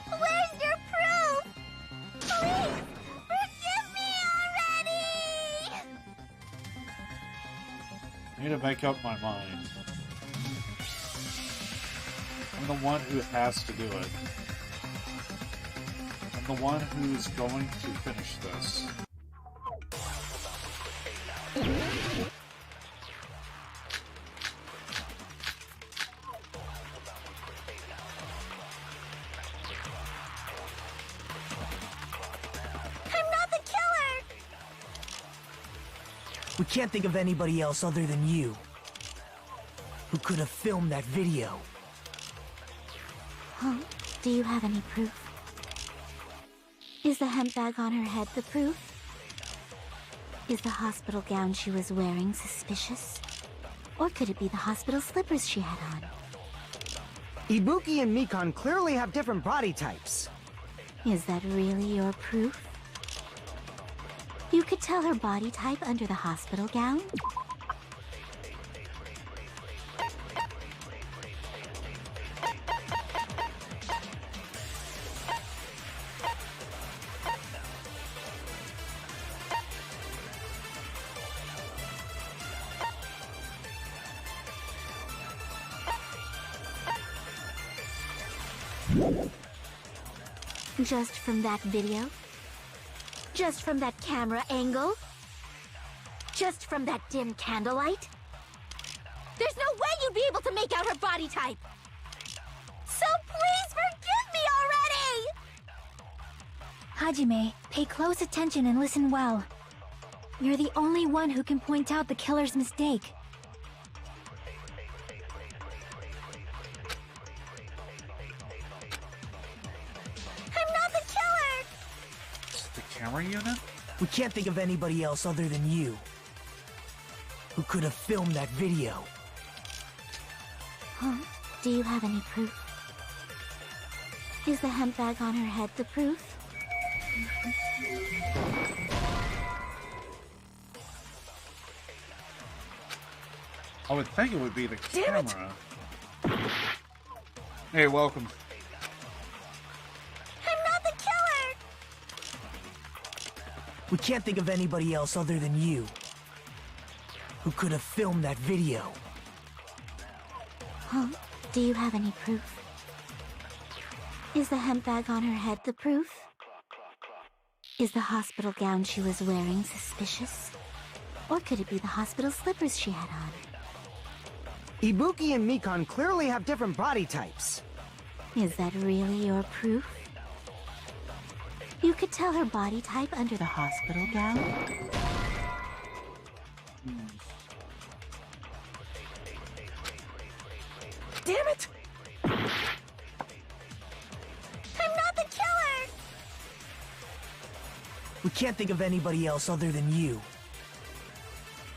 Where's your proof? Please, forgive me already! I need to make up my mind. I'm the one who has to do it. I'm the one who's going to finish this. We can't think of anybody else other than you who could have filmed that video. Huh? Do you have any proof? Is the hemp bag on her head the proof? Is the hospital gown she was wearing suspicious? Or could it be the hospital slippers she had on? Ibuki and Mikan clearly have different body types. Is that really your proof? You could tell her body type under the hospital gown? Just from that video? Just from that camera angle? Just from that dim candlelight? There's no way you'd be able to make out her body type! So please forgive me already! Hajime, pay close attention and listen well. You're the only one who can point out the killer's mistake. Camera unit? We can't think of anybody else other than you who could have filmed that video. Huh? Do you have any proof? Is the hemp bag on her head the proof? I would think it would be the Damn it! camera. Hey, welcome. I'm not the killer! We can't think of anybody else other than you who could have filmed that video. Huh? Do you have any proof? Is the hemp bag on her head the proof? Is the hospital gown she was wearing suspicious? Or could it be the hospital slippers she had on? Ibuki and Mikon clearly have different body types. Is that really your proof? You could tell her body type under the hospital gown? Damn it! I'm not the killer! We can't think of anybody else other than you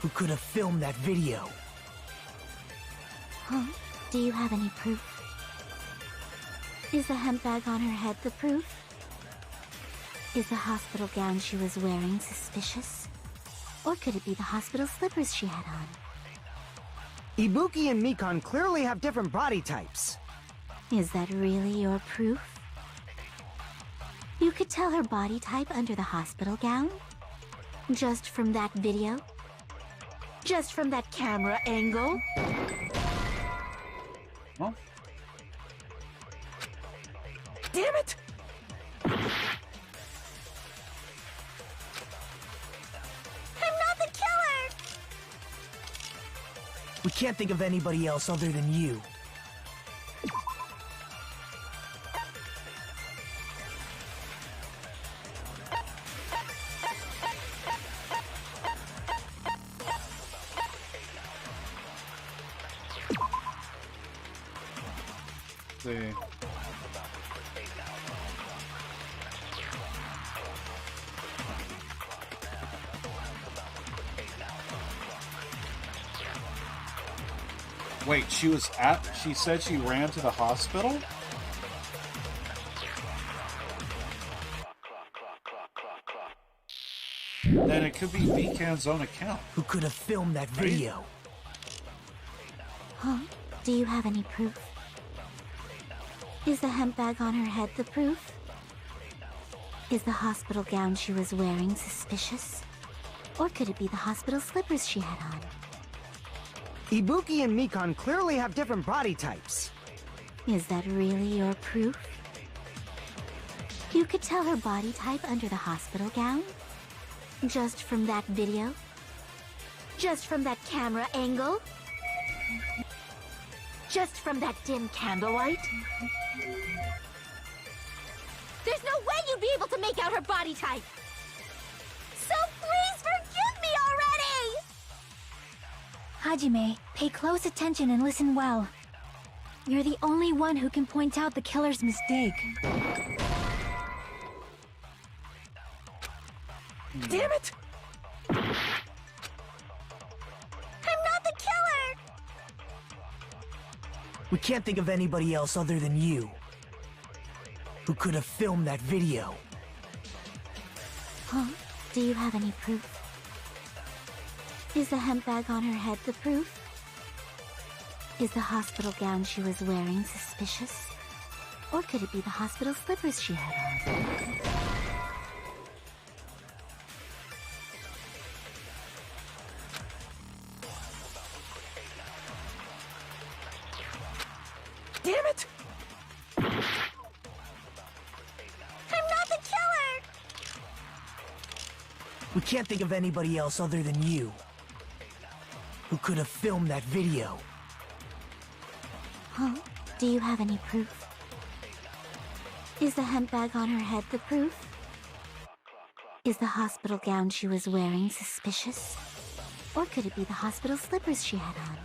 who could have filmed that video. Huh? Do you have any proof? Is the hemp bag on her head the proof? Is the hospital gown she was wearing suspicious? Or could it be the hospital slippers she had on? Ibuki and Mikon clearly have different body types. Is that really your proof? You could tell her body type under the hospital gown? Just from that video? Just from that camera angle? Well. Damn it! I'm not the killer! We can't think of anybody else other than you. See. Wait, she said she ran to the hospital? Then it could be Mikan's own account. Who could have filmed that video? Huh? Do you have any proof? Is the hemp bag on her head the proof? Is the hospital gown she was wearing suspicious? Or could it be the hospital slippers she had on? Ibuki and Mikon clearly have different body types. Is that really your proof? You could tell her body type under the hospital gown? Just from that video? Just from that camera angle? Just from that dim candlelight? There's no way you'd be able to make out her body type! So please forgive me already! Hajime, pay close attention and listen well. You're the only one who can point out the killer's mistake. Damn it! I'm not the killer! We can't think of anybody else other than you who could have filmed that video. Huh? Do you have any proof? Is the hemp bag on her head the proof? Is the hospital gown she was wearing suspicious? Or could it be the hospital slippers she had on? Damn it! I'm not the killer! We can't think of anybody else other than you who could have filmed that video. Huh? Do you have any proof? Is the hemp bag on her head the proof? Is the hospital gown she was wearing suspicious? Or could it be the hospital slippers she had on?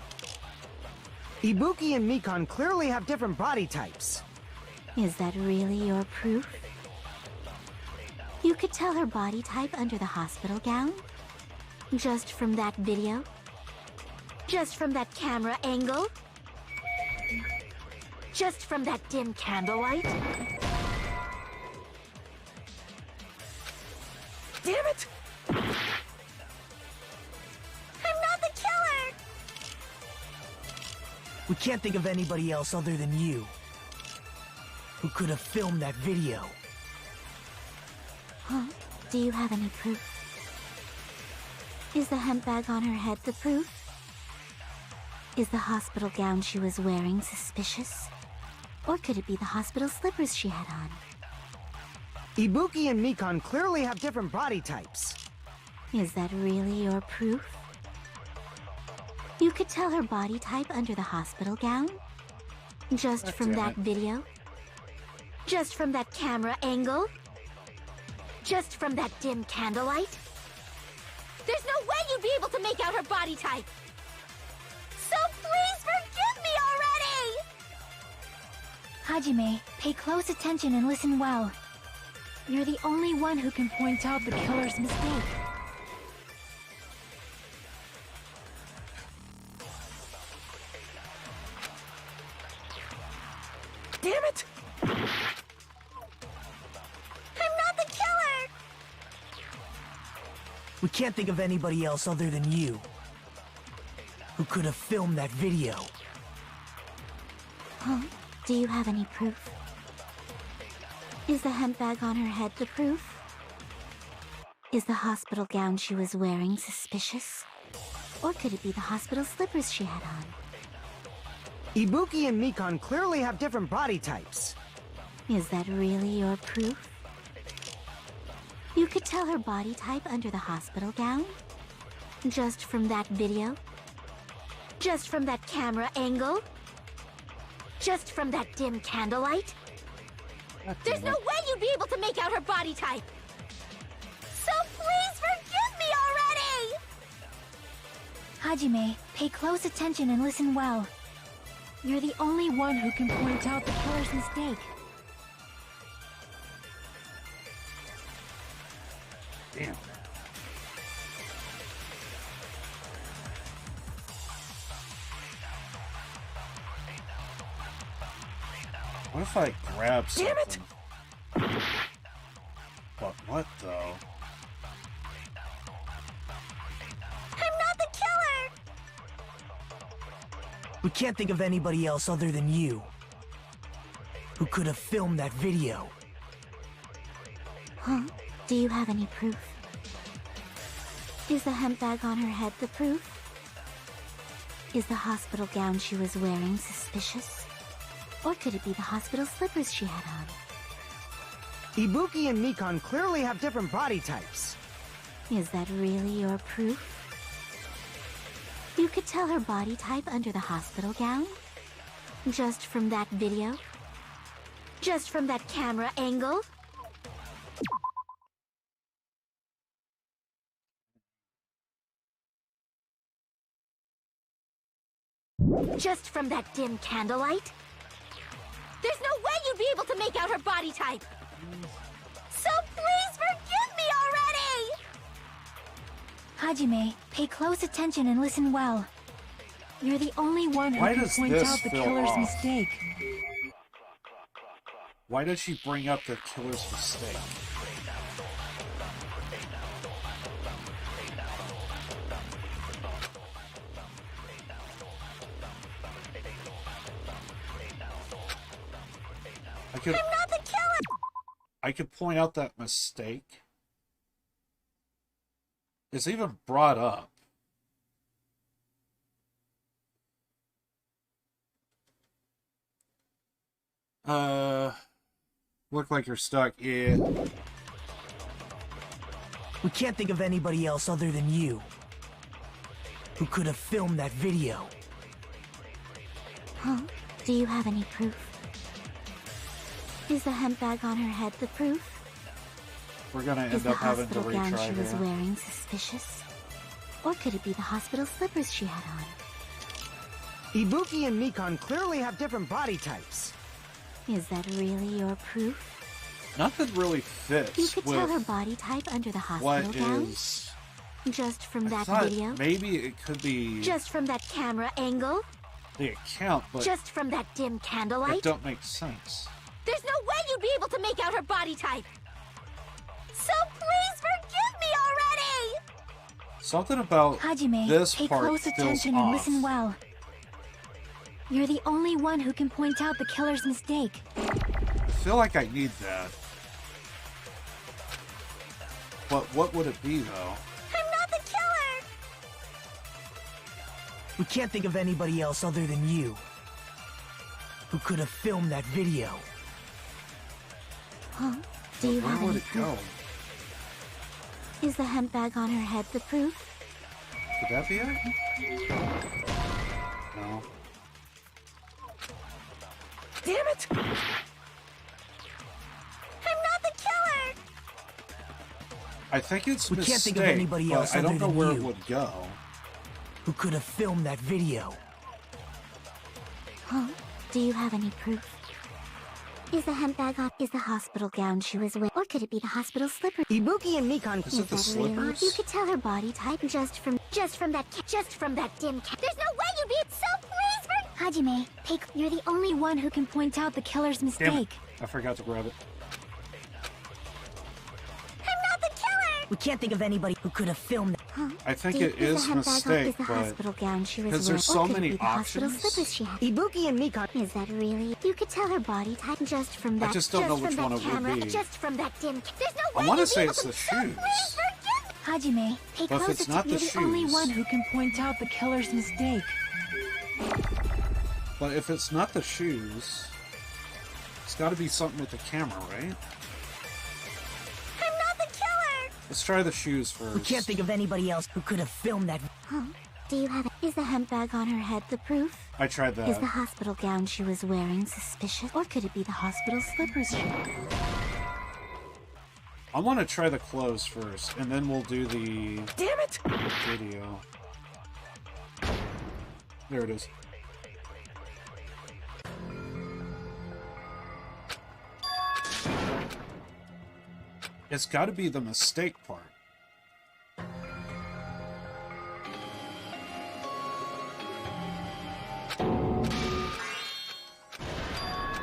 Ibuki and Mikon clearly have different body types. Is that really your proof? You could tell her body type under the hospital gown? Just from that video? Just from that camera angle? Just from that dim candlelight? Damn it! I'm not the killer! We can't think of anybody else other than you who could have filmed that video. Huh? Do you have any proof? Is the hemp bag on her head the proof? Is the hospital gown she was wearing suspicious? Or could it be the hospital slippers she had on? Ibuki and Mikon clearly have different body types. Is that really your proof? You could tell her body type under the hospital gown? Just from that video? Just from that camera angle? Just from that dim candlelight? There's no way you'd be able to make out her body type! So please forgive me already! Hajime, pay close attention and listen well. You're the only one who can point out the killer's mistake. Damn it! I'm not the killer! We can't think of anybody else other than you who could have filmed that video. Huh? Do you have any proof? Is the hemp bag on her head the proof? Is the hospital gown she was wearing suspicious? Or could it be the hospital slippers she had on? Ibuki and Mikon clearly have different body types. Is that really your proof? You could tell her body type under the hospital gown? Just from that video? Just from that camera angle? Just from that dim candlelight? There's no way you'd be able to make out her body type! So please forgive me already! Hajime, pay close attention and listen well. You're the only one who can point out the killer's mistake. Damn. What if I grab something? Damn it! But what, though? I'm not the killer! We can't think of anybody else other than you who could have filmed that video. Huh? Do you have any proof? Is the hemp bag on her head the proof? Is the hospital gown she was wearing suspicious? Or could it be the hospital slippers she had on? Ibuki and Mikon clearly have different body types. Is that really your proof? You could tell her body type under the hospital gown? Just from that video? Just from that camera angle? Just from that dim candlelight? There's no way you'd be able to make out her body type! So please forgive me already! Hajime, pay close attention and listen well. You're the only one who Why can does point this out the feel killer's off? mistake. Why did she bring up the killer's mistake? I'm not the killer! I could point out that mistake. It's even brought up. Look like you're stuck. Yeah. We can't think of anybody else other than you who could have filmed that video. Huh? Do you have any proof? Is the hemp bag on her head the proof? We're gonna Is end the up having to hospital gown she retry was here. wearing suspicious? Or could it be the hospital slippers she had on? Ibuki and Mikon clearly have different body types. Is that really your proof? Nothing really fits You could tell her with body type under the what hospital gown? is... Just from I that thought video? maybe it could be Just from that camera angle? the account, but Just from that dim that candlelight? don't make sense. There's no way you'd be able to make out her body type! So please forgive me already! Something about Hajime, this pay part close feels attention off. and listen well. You're the only one who can point out the killer's mistake. I feel like I need that. But what would it be, though? I'm not the killer! We can't think of anybody else other than you who could have filmed that video. Huh? Do you have Where would any it go? proof? Is the hemp bag on her head the proof? Could that be it? No. Damn it! I'm not the killer! I think it's We mistake, can't think of anybody else but I don't other know than where you. it would go. Who could have filmed that video? Huh? Do you have any proof? Is the hemp bag on? Is the hospital gown she was wearing? Or could it be the hospital slippers? Ibuki and Mikan. Is it the that really? slippers? You could tell her body type just from that dim cat. There's no way you'd be so please for Hajime, you're the only one who can point out the killer's Damn it. mistake. I forgot to grab it. I'm not the killer! We can't think of anybody who could have filmed that. Huh? I think Do you- it is the hemp bag on? mistake, Is the but hospital gown she was because wearing? there's so or could many it be the hospital options. slippers she had? Ibuki and Mikan. Is that really? You could tell her body type just from that. just don't know which from one that it would camera, be. Just from that dim. There's no I way. want to you'd be say able it's to the so shoes. please forgive. Hajime, pay But if close it's attention. not the You're the only shoes- one who can point out the killer's mistake. But if it's not the shoes, it's got to be something with the camera, right? I'm not the killer. Let's try the shoes first. We can't think of anybody else who could have filmed that. Huh? Do you have it? Is the hemp bag on her head the proof? I tried that. Is the hospital gown she was wearing suspicious? Or could it be the hospital slippers she had? I want to try the clothes first, and then we'll do the Damn it! video. There it is. It's got to be the mistake part.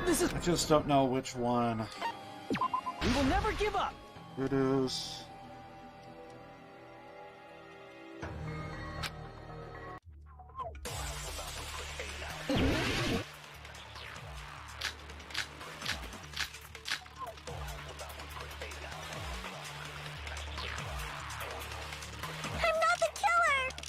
I just don't know which one We will never give up. it is. I'm not the killer.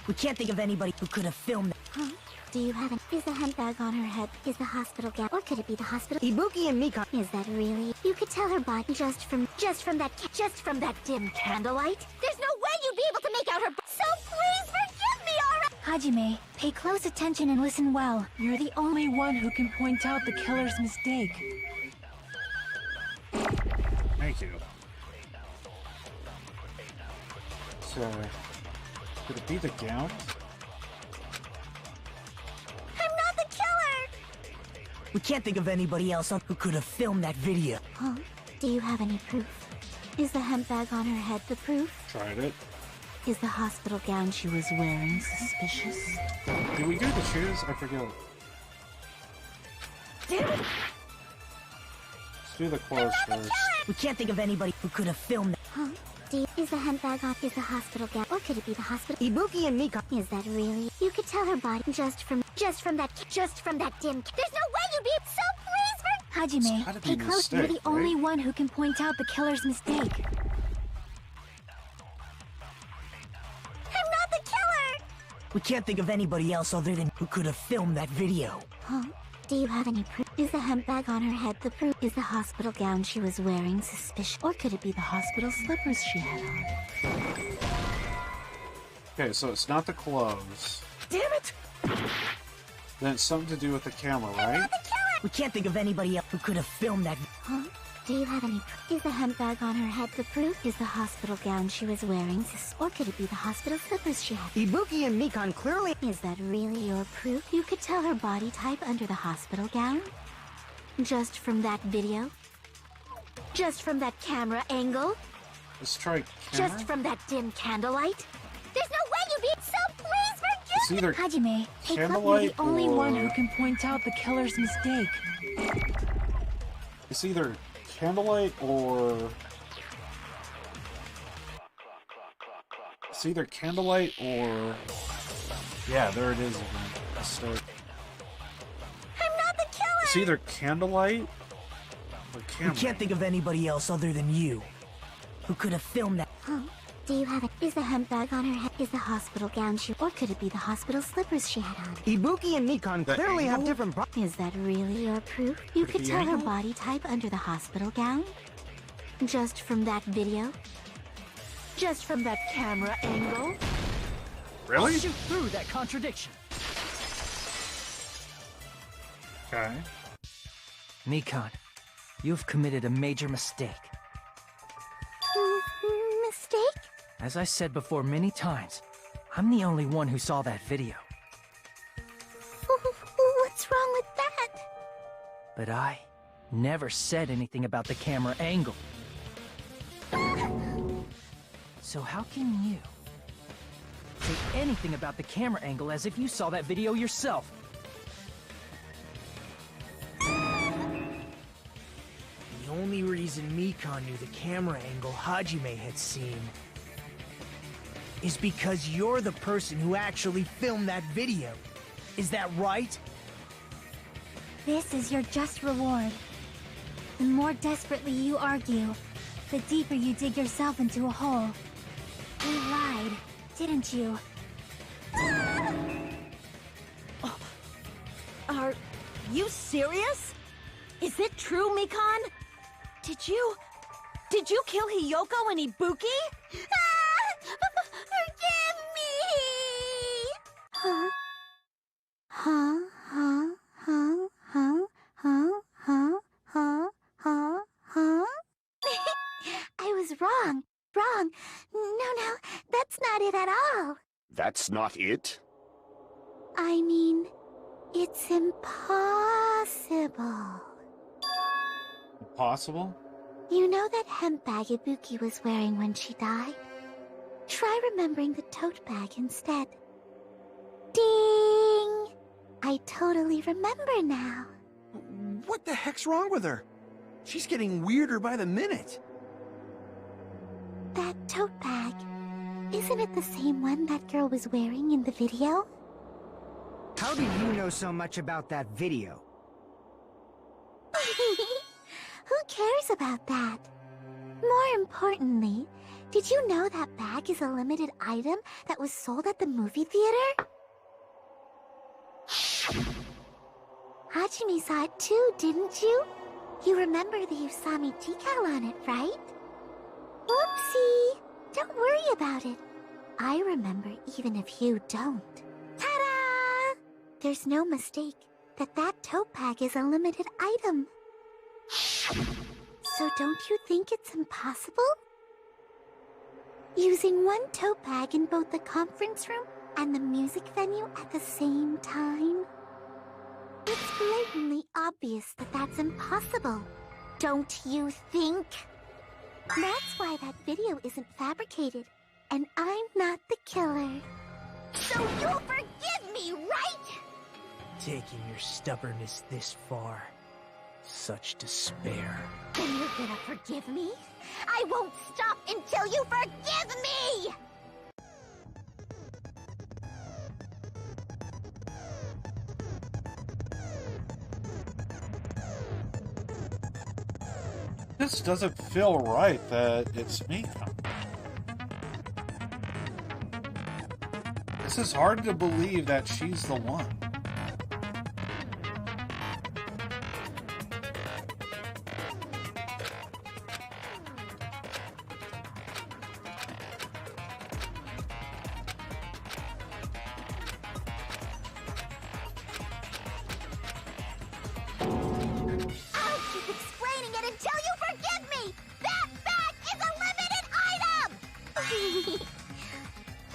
We can't think of anybody who could have filmed that. Huh? Do you have an? Is the hemp bag on her head? Is the hospital gown? Or could it be the hospital? Ibuki and Mikan. Is that really? You could tell her body just from that dim candlelight. There's no way you'd be able to make out her. So please forgive me, alright? Hajime, pay close attention and listen well. You're the only one who can point out the killer's mistake. Thank you. So, could it be the gown? I'm not the killer. We can't think of anybody else who could have filmed that video. Huh? Do you have any proof? Is the hemp bag on her head the proof? Tried it. Is the hospital gown she was wearing suspicious? Did we do the shoes? I forget. Damn it! Let's do the clothes first. We can't think of anybody who could have filmed that. Huh? Is the hemp bag on? Is the hospital gown? Or could it be the hospital? Ibuki and Mikan. Is that really? You could tell her body just from that dim. There's no way you'd be so please for. Hajime, gotta be pay a close. You're mistake, the only right? one who can point out the killer's mistake. I'm not the killer. We can't think of anybody else other than who could have filmed that video. Huh? Do you have any proof? Is the hemp bag on her head the proof? Is the hospital gown she was wearing suspicious? Or could it be the hospital slippers she had on? Okay, so it's not the clothes. Damn it! Then it's something to do with the camera, right? We can't think of anybody else who could have filmed that. Huh? Do you have any proof? Is the hemp bag on her head the proof? Is the hospital gown she was wearing or could it be the hospital slippers she had? Ibuki and Mikan clearly. Is that really your proof? You could tell her body type under the hospital gown? Just from that video? Just from that camera angle? Let's try camera. Just from that dim candlelight? There's no way you'd be so please forgive It's either Hajime, pay close. You're candlelight the only one who or- can point out the killer's mistake. It's either candlelight or... It's either candlelight or... Yeah, there it is again. Mistake. It's either candlelight or We camera. can't think of anybody else other than you who could have filmed that. Huh? Do you have Is the hemp bag on her head? Is the hospital gown she... Or could it be the hospital slippers she had on? Ibuki and Nikon clearly have different... Is that really your proof? You could tell her body type under the hospital gown? Just from that video? Just from that camera angle? Really? I'll shoot through that contradiction. Okay. Nikon, you've committed a major mistake. Mistake? As I said before many times, I'm the only one who saw that video. What's wrong with that? But I never said anything about the camera angle. So how can you say anything about the camera angle as if you saw that video yourself? The only reason Mikon knew the camera angle Hajime had seen is because you're the person who actually filmed that video. Is that right? This is your just reward. The more desperately you argue, the deeper you dig yourself into a hole. You lied, didn't you? Are you serious? Is it true, Mikon? Did you kill Hiyoko and Ibuki? Forgive me! Huh? Huh? Huh? Huh? Huh? Huh? Huh? Huh? Huh? Huh? I was wrong. Wrong. No, that's not it at all. That's not it? I mean, it's impossible. Impossible? You know that hemp bag Ibuki was wearing when she died? Try remembering the tote bag instead. Ding! I totally remember now. What the heck's wrong with her? She's getting weirder by the minute. That tote bag, isn't it the same one that girl was wearing in the video? How do you know so much about that video? Who cares about that? More importantly, did you know that bag is a limited item that was sold at the movie theater? Hajime saw it too, didn't you? You remember the Usami decal on it, right? Whoopsie! Don't worry about it. I remember even if you don't. Ta-da! There's no mistake that tote bag is a limited item. So don't you think it's impossible? Using one tote bag in both the conference room and the music venue at the same time? It's blatantly obvious that that's impossible. Don't you think? That's why that video isn't fabricated, and I'm not the killer. So you'll forgive me, right? Taking your stubbornness this far. Such despair. Then you're gonna forgive me? I won't stop until you forgive me! This doesn't feel right that it's me. This is hard to believe that she's the one.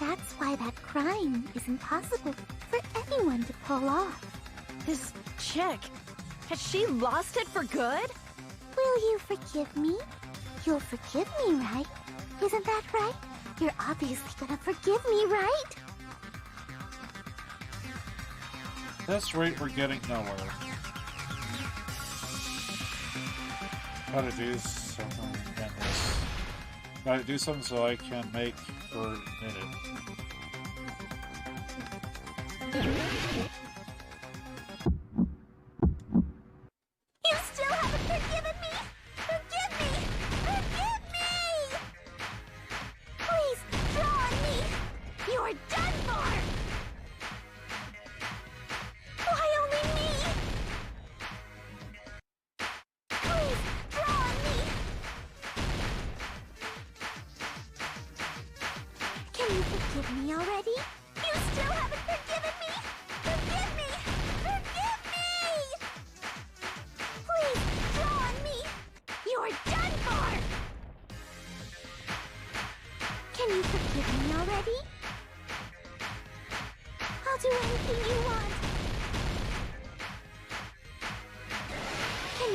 That's why that crime is impossible for anyone to pull off. This chick, has she lost it for good? Will you forgive me? You'll forgive me, right? Isn't that right? You're obviously gonna forgive me, right? At this rate, we're getting nowhere. Gotta do something in this. Gotta do something so I can make her admit it.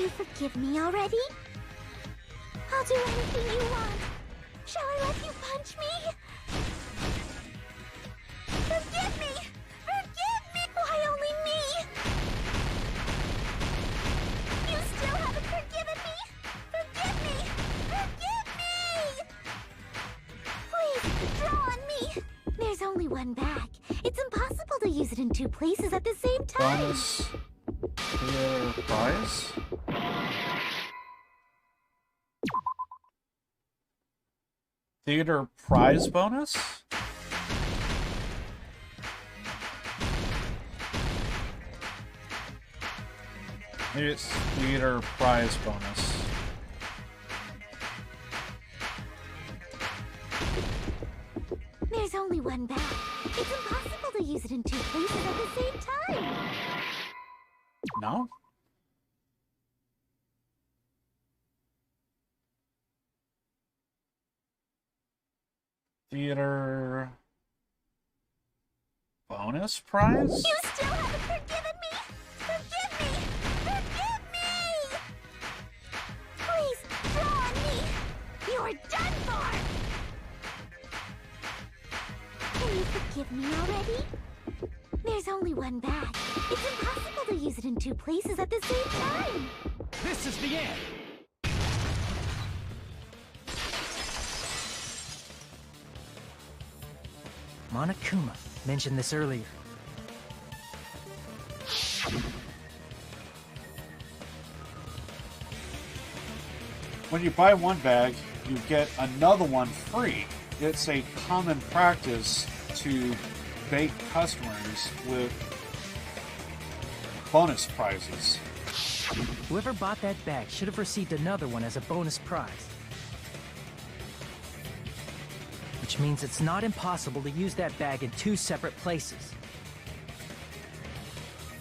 you forgive me already? I'll do anything you want. Shall I let you punch me? Forgive me! Forgive me! Why only me? You still haven't forgiven me? Forgive me! Forgive me! Please, draw on me! There's only one bag. It's impossible to use it in two places at the same time. Bonus prize? Theater prize bonus? Maybe it's theater prize bonus. There's only one bag. It's impossible to use it in two places at the same time. No? Theater bonus prize? You still haven't forgiven me? Forgive me! Forgive me! Please, draw on me! You're done for! Can you forgive me already? There's only one bag. It's impossible to use it in two places at the same time. This is the end! Monokuma mentioned this earlier. When you buy one bag, you get another one free. It's a common practice to bait customers with bonus prizes. Whoever bought that bag should have received another one as a bonus prize. Which means it's not impossible to use that bag in two separate places.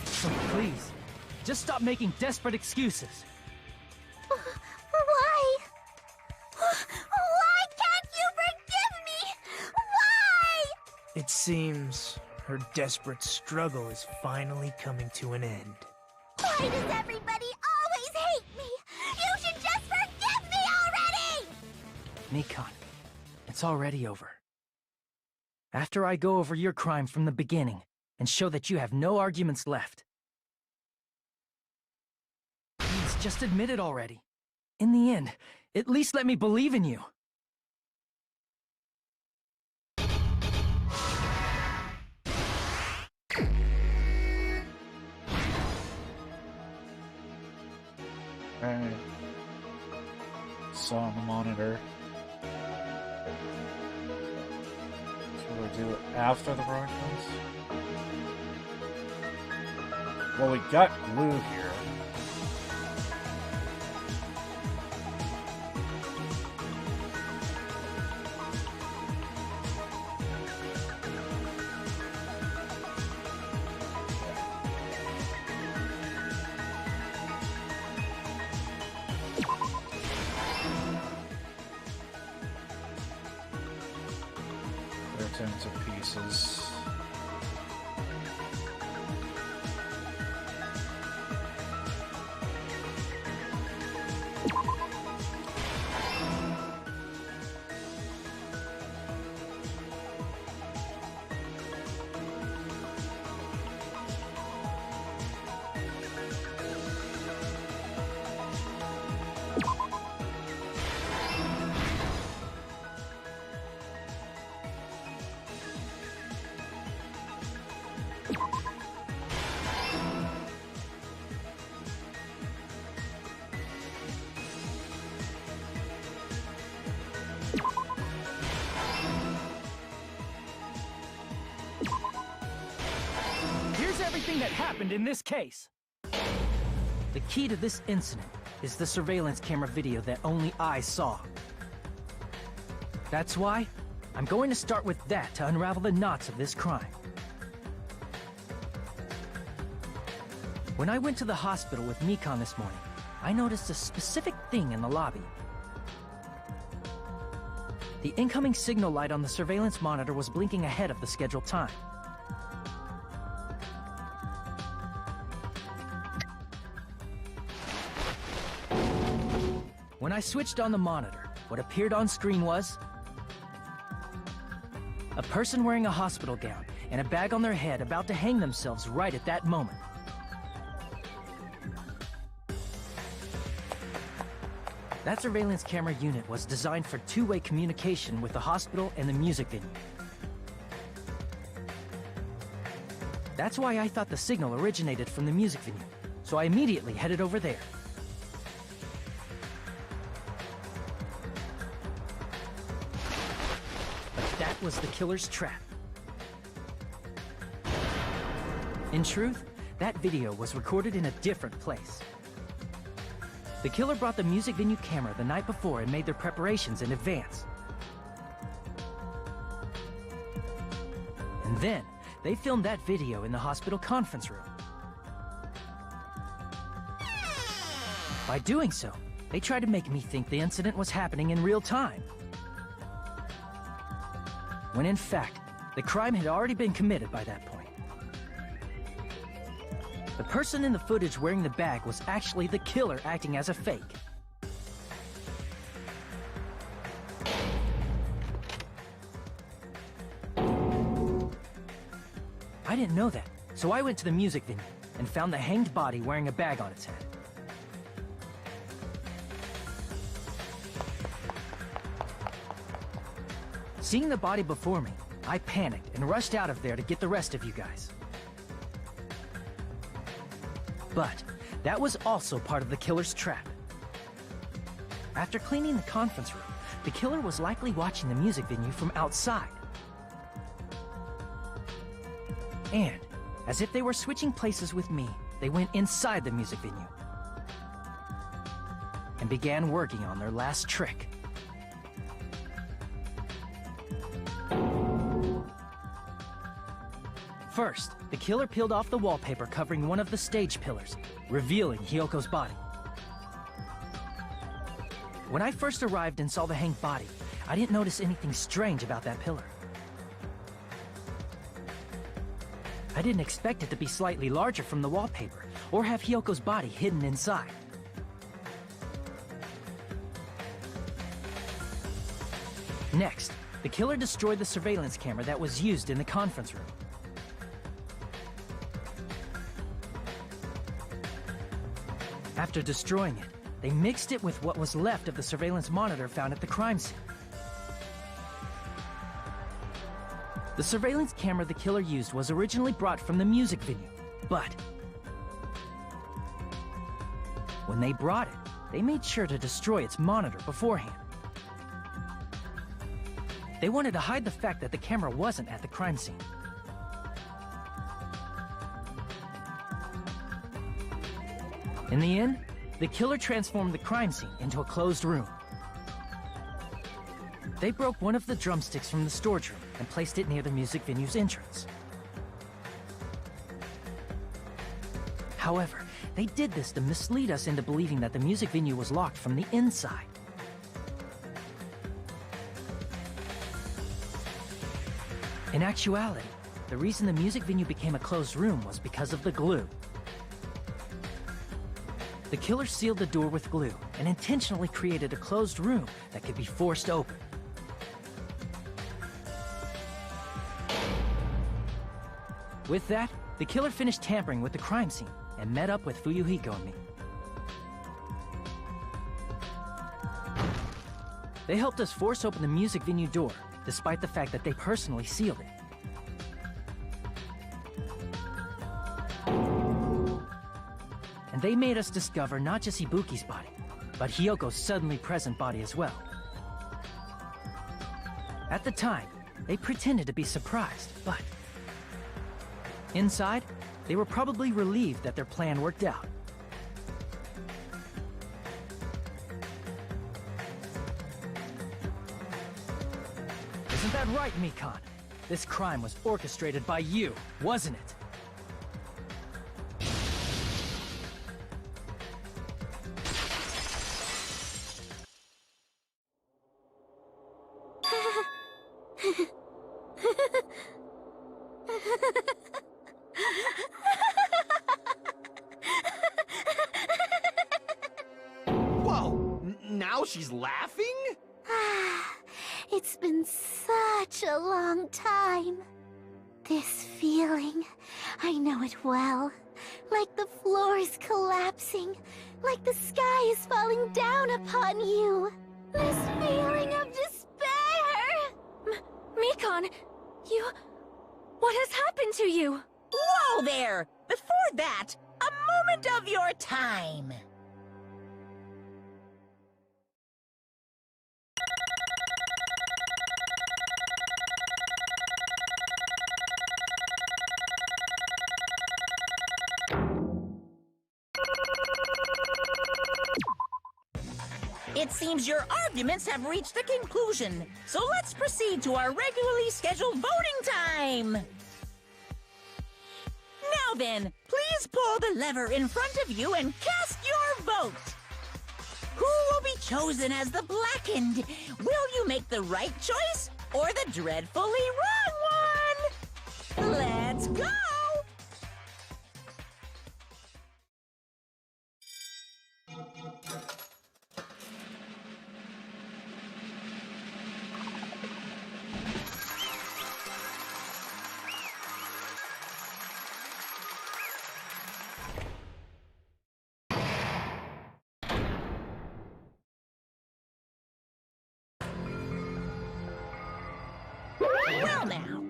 So please, just stop making desperate excuses. Why? Why can't you forgive me? Why? It seems her desperate struggle is finally coming to an end. Why does everybody always hate me? You should just forgive me already! Mikon, it's already over. After I go over your crime from the beginning and show that you have no arguments left. Please, just admit it already. In the end, at least let me believe in you. Alright. Saw on the monitor. So we'll do it after the broadcast? Well, we got glue here. Into pieces. Everything that happened in this case. The key to this incident is the surveillance camera video that only I saw. That's why I'm going to start with that to unravel the knots of this crime. When I went to the hospital with Mikon this morning, I noticed a specific thing in the lobby. The incoming signal light on the surveillance monitor was blinking ahead of the scheduled time. When I switched on the monitor, what appeared on screen was a person wearing a hospital gown and a bag on their head about to hang themselves right at that moment. That surveillance camera unit was designed for two-way communication with the hospital and the music venue. That's why I thought the signal originated from the music venue, so I immediately headed over there. But that was the killer's trap. In truth, that video was recorded in a different place. The killer brought the music venue camera the night before and made their preparations in advance. And then, they filmed that video in the hospital conference room. By doing so, they tried to make me think the incident was happening in real time. When in fact, the crime had already been committed by that point. The person in the footage wearing the bag was actually the killer acting as a fake. I didn't know that, so I went to the music venue and found the hanged body wearing a bag on its head. Seeing the body before me, I panicked and rushed out of there to get the rest of you guys. But that was also part of the killer's trap. After cleaning the conference room, the killer was likely watching the music venue from outside. And, as if they were switching places with me, they went inside the music venue and began working on their last trick. First, the killer peeled off the wallpaper covering one of the stage pillars, revealing Hyoko's body. When I first arrived and saw the hanged body, I didn't notice anything strange about that pillar. I didn't expect it to be slightly larger from the wallpaper, or have Hyoko's body hidden inside. Next, the killer destroyed the surveillance camera that was used in the conference room. After destroying it, they mixed it with what was left of the surveillance monitor found at the crime scene. The surveillance camera the killer used was originally brought from the music venue, but when they brought it, they made sure to destroy its monitor beforehand. They wanted to hide the fact that the camera wasn't at the crime scene. In the end, the killer transformed the crime scene into a closed room. They broke one of the drumsticks from the storage room and placed it near the music venue's entrance. However, they did this to mislead us into believing that the music venue was locked from the inside. In actuality, the reason the music venue became a closed room was because of the glue. The killer sealed the door with glue and intentionally created a closed room that could be forced open. With that, the killer finished tampering with the crime scene and met up with Fuyuhiko and me. They helped us force open the music venue door, despite the fact that they personally sealed it. And they made us discover not just Ibuki's body, but Hyoko's suddenly present body as well. At the time, they pretended to be surprised, but inside, they were probably relieved that their plan worked out. Isn't that right, Mikan? This crime was orchestrated by you, wasn't it? Whoa! Now now she's laughing? It's been such a long time. This feeling, I know it well. Like the floor is collapsing, like the sky is falling down upon you. This feeling of despair! Mikon, you... What has happened to you? Whoa there! Before that, a moment of your time. It seems your arguments have reached a conclusion, so let's proceed to our regularly scheduled voting time! Now then, please pull the lever in front of you and cast your vote! Who will be chosen as the blackened? Will you make the right choice, or the dreadfully wrong one? Let's go! Well now.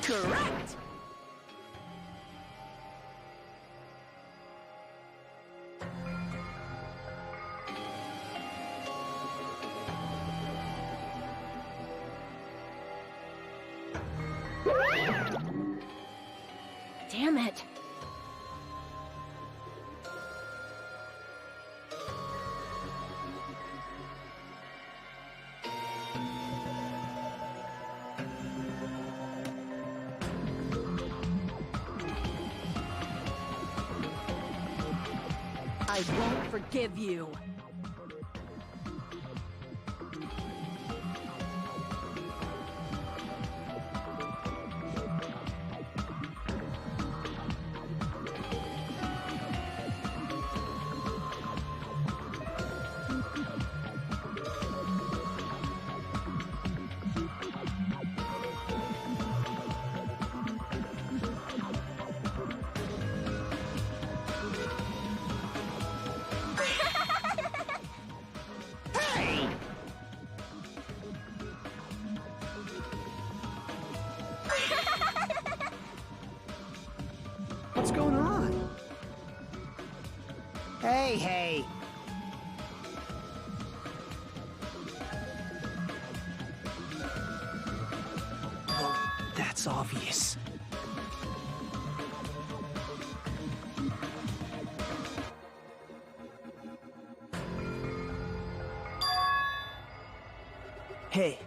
Correct. Damn it. I won't forgive you. What's going on? Hey. Well, that's obvious. Hey.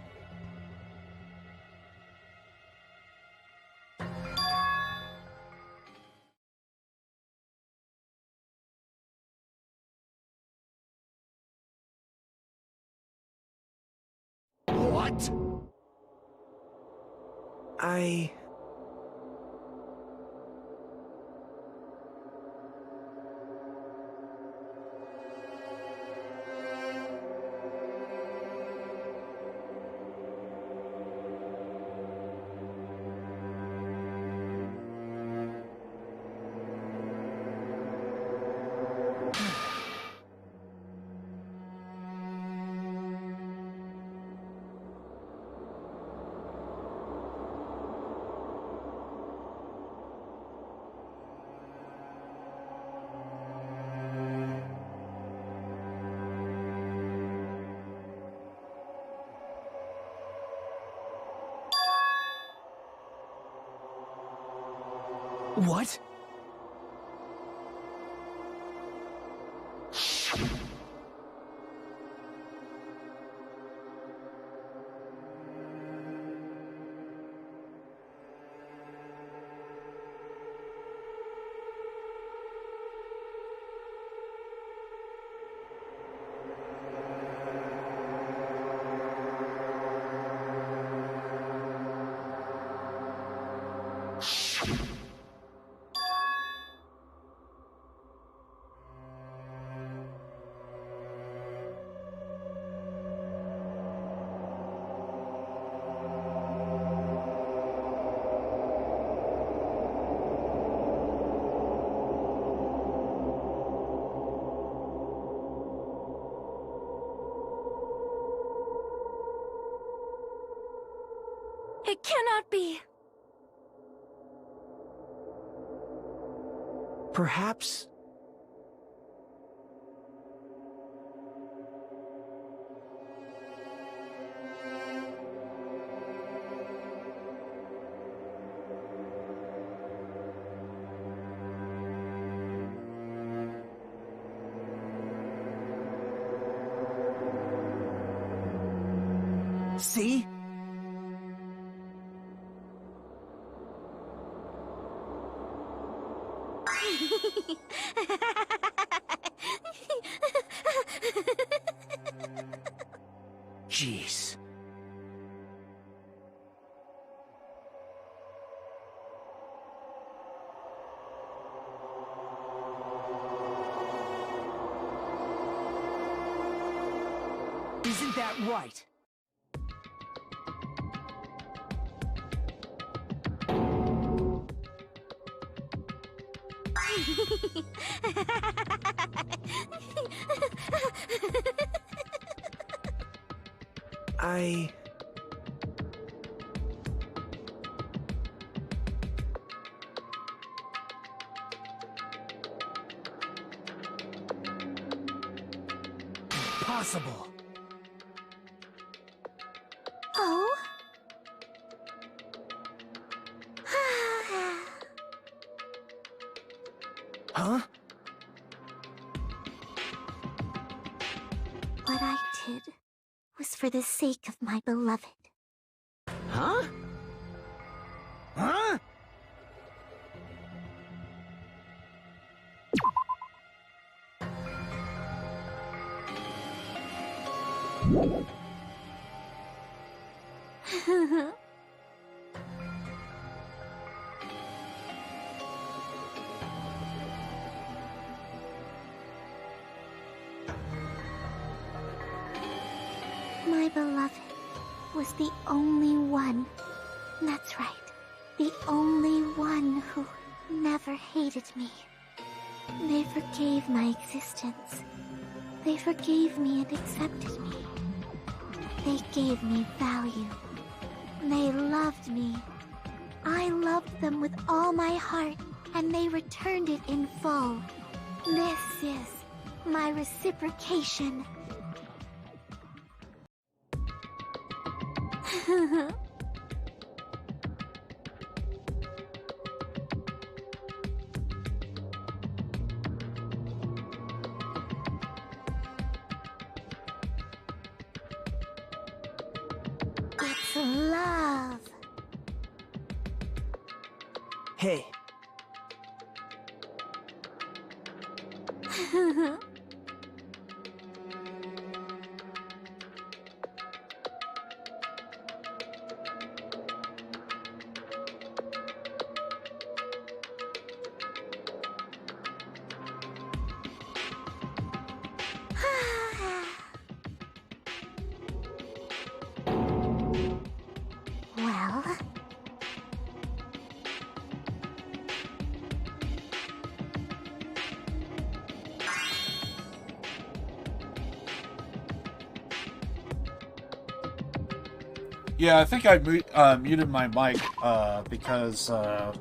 What? What? It cannot be. Perhaps... See? Jeez. Isn't that right? Impossible. Oh? Huh? What I did was for the sake of my beloved. Huh? Huh? My beloved was the only one. That's right. The only one who never hated me. They forgave my existence. They forgave me and accepted me. They gave me value. They loved me. I loved them with all my heart, and they returned it in full. This is my reciprocation. It's love. Hey. Well... Yeah, I think I muted my mic because I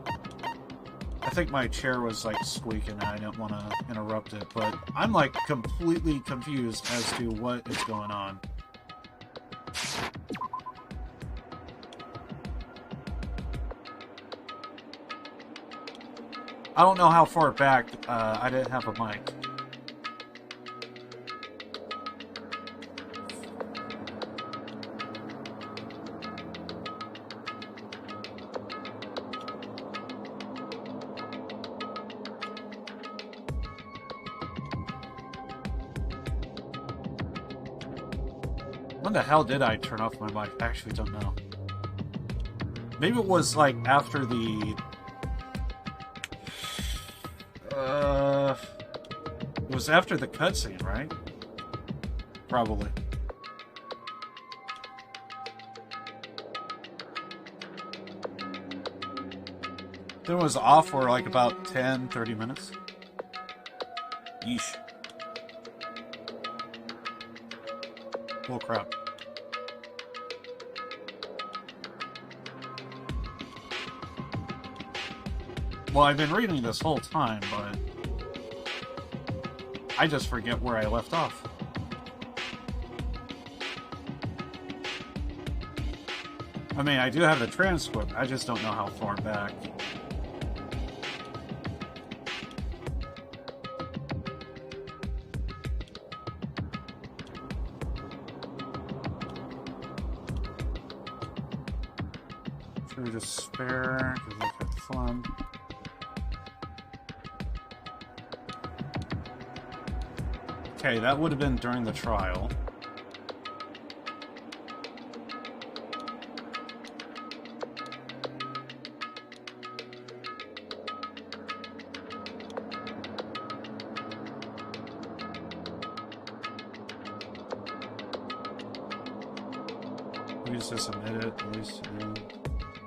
think my chair was like squeaking and I didn't want to interrupt it, but I'm like completely confused as to what is going on. I don't know how far back I didn't have a mic. When the hell did I turn off my mic? I actually don't know. Maybe it was like after the... it was after the cutscene, right? Probably. Then it was off for like about 10-30 minutes. Yeesh. Oh crap. Well, I've been reading this whole time, but I just forget where I left off. I mean, I do have the transcript, I just don't know how far back. True despair, because I've had fun. Okay, that would have been during the trial. Use this, admit it, at least,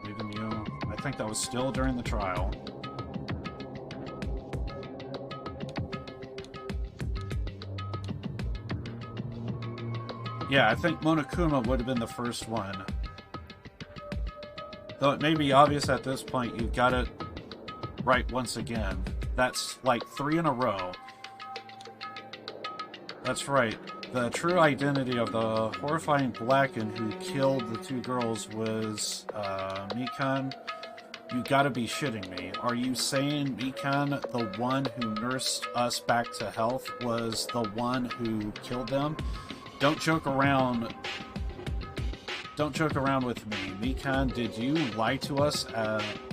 even you. I think that was still during the trial. Yeah, I think Monokuma would have been the first one. Though it may be obvious at this point, you got it right once again. That's like 3 in a row. That's right. The true identity of the horrifying Blacken who killed the 2 girls was, Mikan. You gotta be shitting me. Are you saying Mikan, the one who nursed us back to health, was the one who killed them? Don't joke around. Don't joke around with me. Mikan, did you lie to us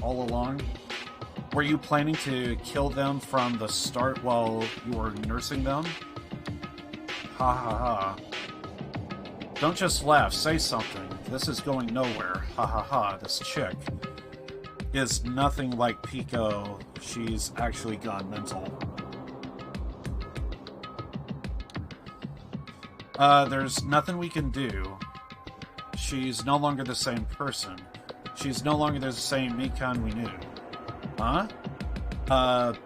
all along? Were you planning to kill them from the start while you were nursing them? Ha ha ha. Don't just laugh, say something. This is going nowhere. Ha ha ha. This chick is nothing like Pico. She's actually gone mental. There's nothing we can do. She's no longer the same person. She's no longer the same Mikan we knew. Huh?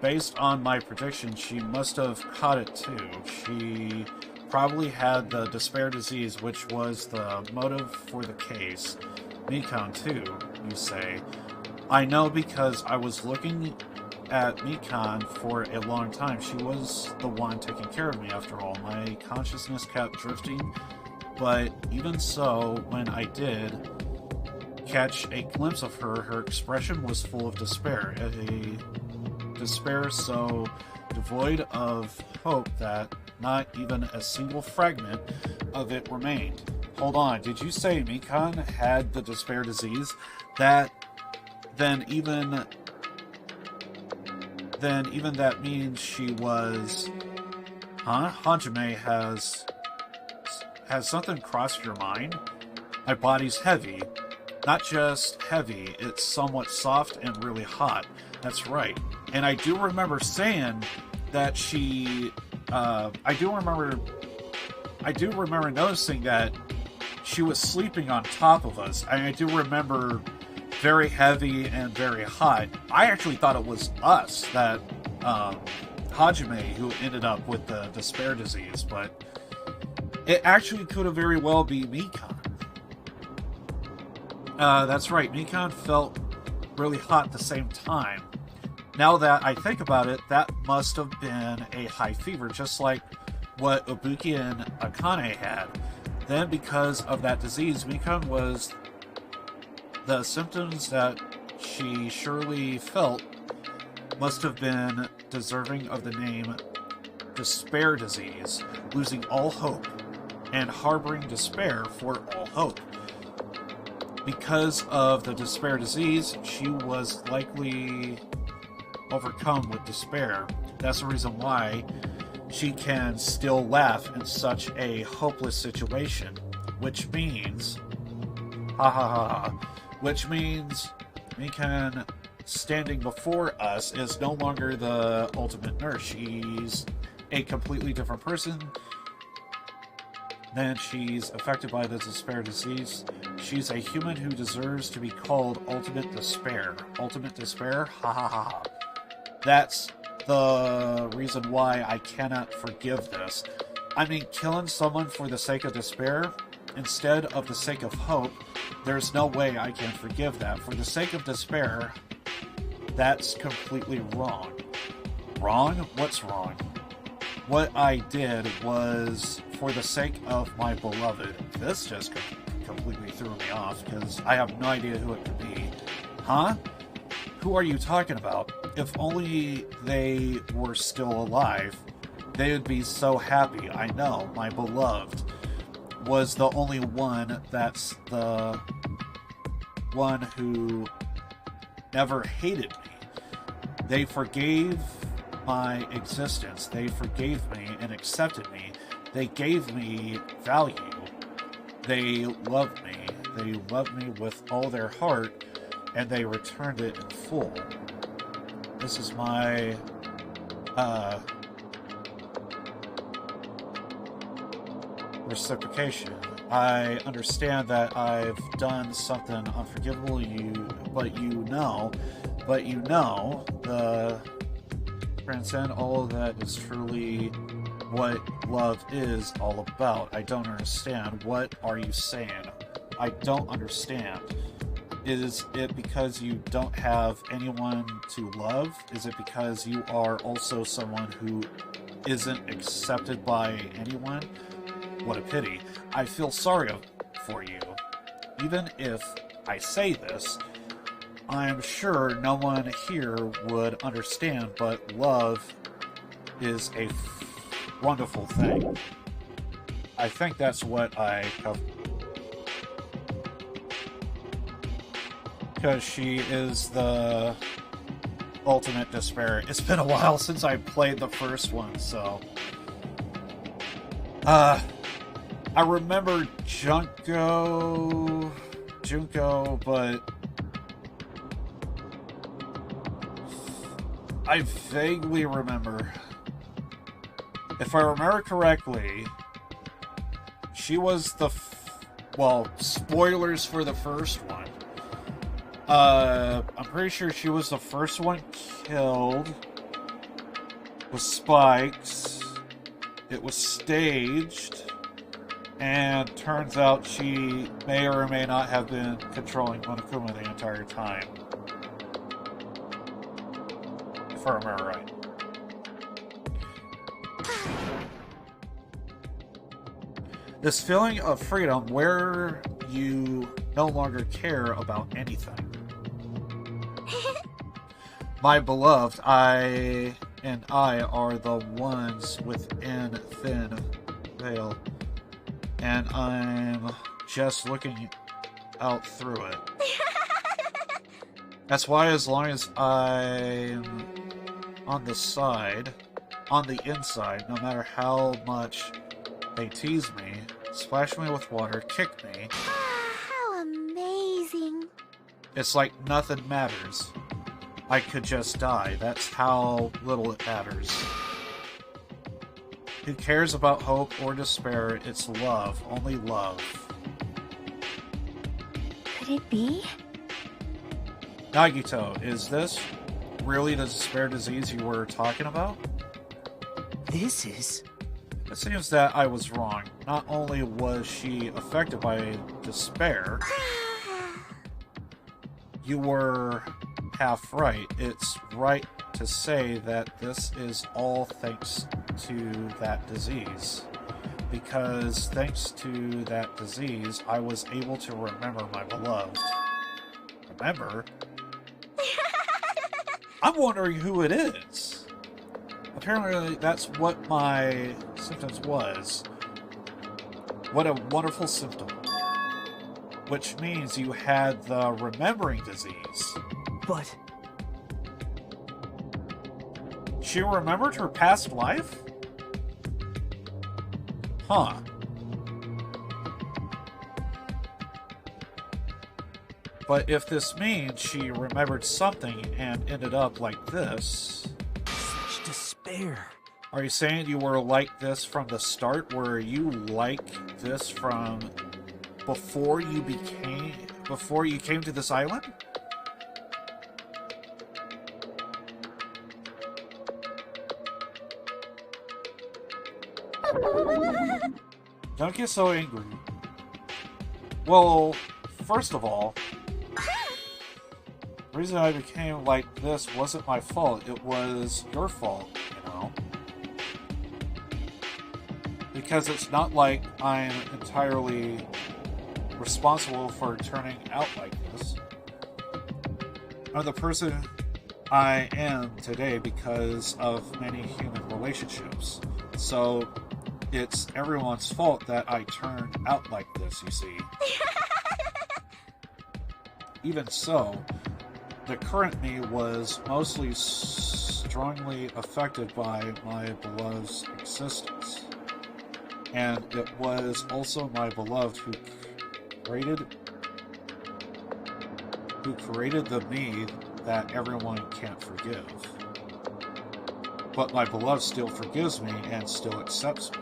Based on my prediction, she must have caught it too. She probably had the despair disease, which was the motive for the case. Mikan too, you say. I know because I was looking at Mikan for a long time. She was the one taking care of me after all. My consciousness kept drifting, but even so, when I did catch a glimpse of her, her expression was full of despair. A despair so devoid of hope that not even a single fragment of it remained. Hold on, did you say Mikan had the despair disease? Then even that means she was... Huh? Hajime, has something crossed your mind? My body's heavy. Not just heavy, it's somewhat soft and really hot. That's right. And I do remember saying that she... I do remember noticing that she was sleeping on top of us. I do remember very heavy and very hot. I actually thought it was us, that Hajime, who ended up with the despair disease, but it actually could have very well been Mikan. That's right, Mikan felt really hot at the same time. Now that I think about it, that must have been a high fever, just like what Ibuki and Akane had. Then, because of that disease, Mikan was... The symptoms that she surely felt must have been deserving of the name despair disease, losing all hope, and harboring despair for all hope. Because of the despair disease, she was likely overcome with despair. That's the reason why she can still laugh in such a hopeless situation, which means... Ha ha ha ha. Which means Mikan standing before us is no longer the ultimate nurse. She's a completely different person. Then she's affected by the despair disease. She's a human who deserves to be called ultimate despair. Ultimate despair? Ha ha ha ha. That's the reason why I cannot forgive this. I mean, killing someone for the sake of despair instead of the sake of hope, there's no way I can forgive that. For the sake of despair, That's completely wrong. Wrong? What's wrong? What I did was, for the sake of my beloved, this just completely threw me off, because I have no idea who it could be. Huh? Who are you talking about? If only they were still alive, they would be so happy. I know, my beloved was the only one that's the one who never hated me. They forgave my existence. They forgave me and accepted me. They gave me value. They loved me. They loved me with all their heart, and they returned it in full. This is my reciprocation. I understand that I've done something unforgivable, but you know, the transcend all of that is truly what love is all about. I don't understand. What are you saying? I don't understand. Is it because you don't have anyone to love? Is it because you are also someone who isn't accepted by anyone? What a pity. I feel sorry for you. Even if I say this, I'm sure no one here would understand, but love is a wonderful thing. I think that's what I have. Because she is the ultimate despair. It's been a while since I played the first one, so... I remember Junko, but I vaguely remember. If I remember correctly, she was the... well, spoilers for the first one. I'm pretty sure she was the first one killed with spikes. It was staged. And turns out she may or may not have been controlling Monokuma the entire time. If I remember right. This feeling of freedom where you no longer care about anything. My beloved, I and I are the ones within thin veil. And I'm just looking out through it. That's why as long as I'm on the inside, no matter how much they tease me, splash me with water, kick me... How amazing. It's like nothing matters. I could just die. That's how little it matters. Who cares about hope or despair? It's love. Only love. Could it be? Nagito, is this really the despair disease you were talking about? This is... It seems that I was wrong. Not only was she affected by despair, you were half right. It's right to say that this is all thanks to that disease. Because thanks to that disease, I was able to remember my beloved. Remember? I'm wondering who it is. Apparently, that's what my symptoms was. What a wonderful symptom. Which means you had the remembering disease. But... she remembered her past life? Huh. But if this means she remembered something and ended up like this... Such despair. Are you saying you were like this from the start? Were you like this from before you came to this island? Don't get so angry. Well, first of all, the reason I became like this wasn't my fault. It was your fault, you know? Because it's not like I'm entirely responsible for turning out like this. I'm the person I am today because of many human relationships. So it's everyone's fault that I turned out like this, you see. Even so, the current me was mostly strongly affected by my beloved's existence. And it was also my beloved who created the me that everyone can't forgive. But my beloved still forgives me and still accepts me.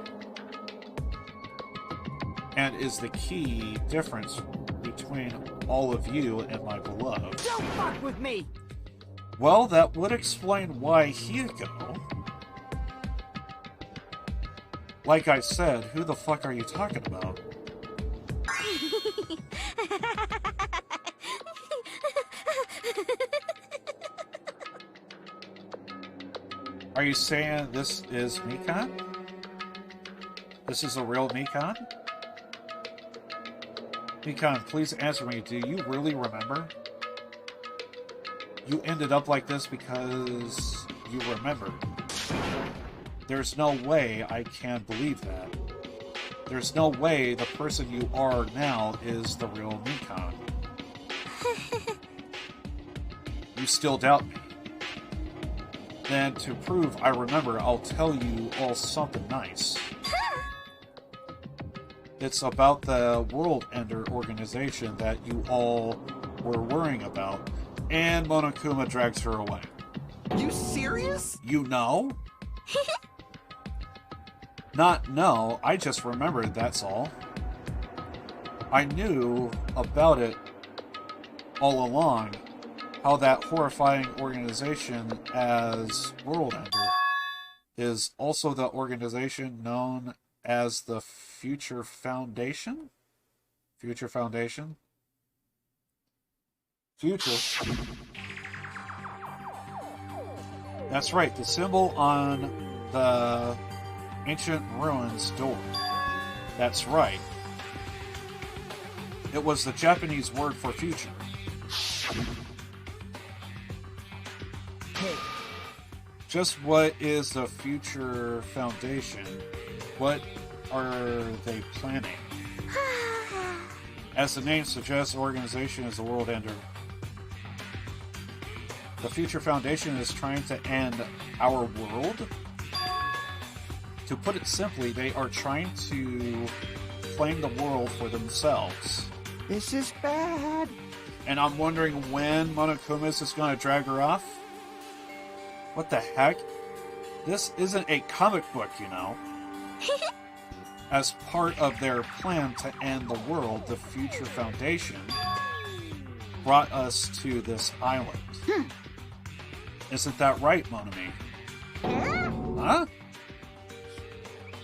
And is the key difference between all of you and my beloved. Don't fuck with me! Well, that would explain why Hugo... Like I said, who the fuck are you talking about? Are you saying this is Mikan? This is a real Mikan? Mikan, please answer me. Do you really remember? You ended up like this because you remembered. There's no way I can believe that. There's no way the person you are now is the real Mikan. You still doubt me. Then, to prove I remember, I'll tell you all something nice. It's about the World Ender organization that you all were worrying about, and Monokuma drags her away. You serious? You know? Not know, I just remembered, that's all. I knew about it all along, how that horrifying organization as World Ender is also the organization known as the Future Foundation? Future Foundation? Future. That's right, the symbol on the ancient ruins door. That's right. It was the Japanese word for future. Just what is the Future Foundation? What are they planning? As the name suggests, the organization is the World Ender. The Future Foundation is trying to end our world? To put it simply, they are trying to claim the world for themselves. This is bad. And I'm wondering when Monokuma is going to drag her off? What the heck? This isn't a comic book, you know. As part of their plan to end the world, the Future Foundation brought us to this island. Isn't that right, Monami? Huh?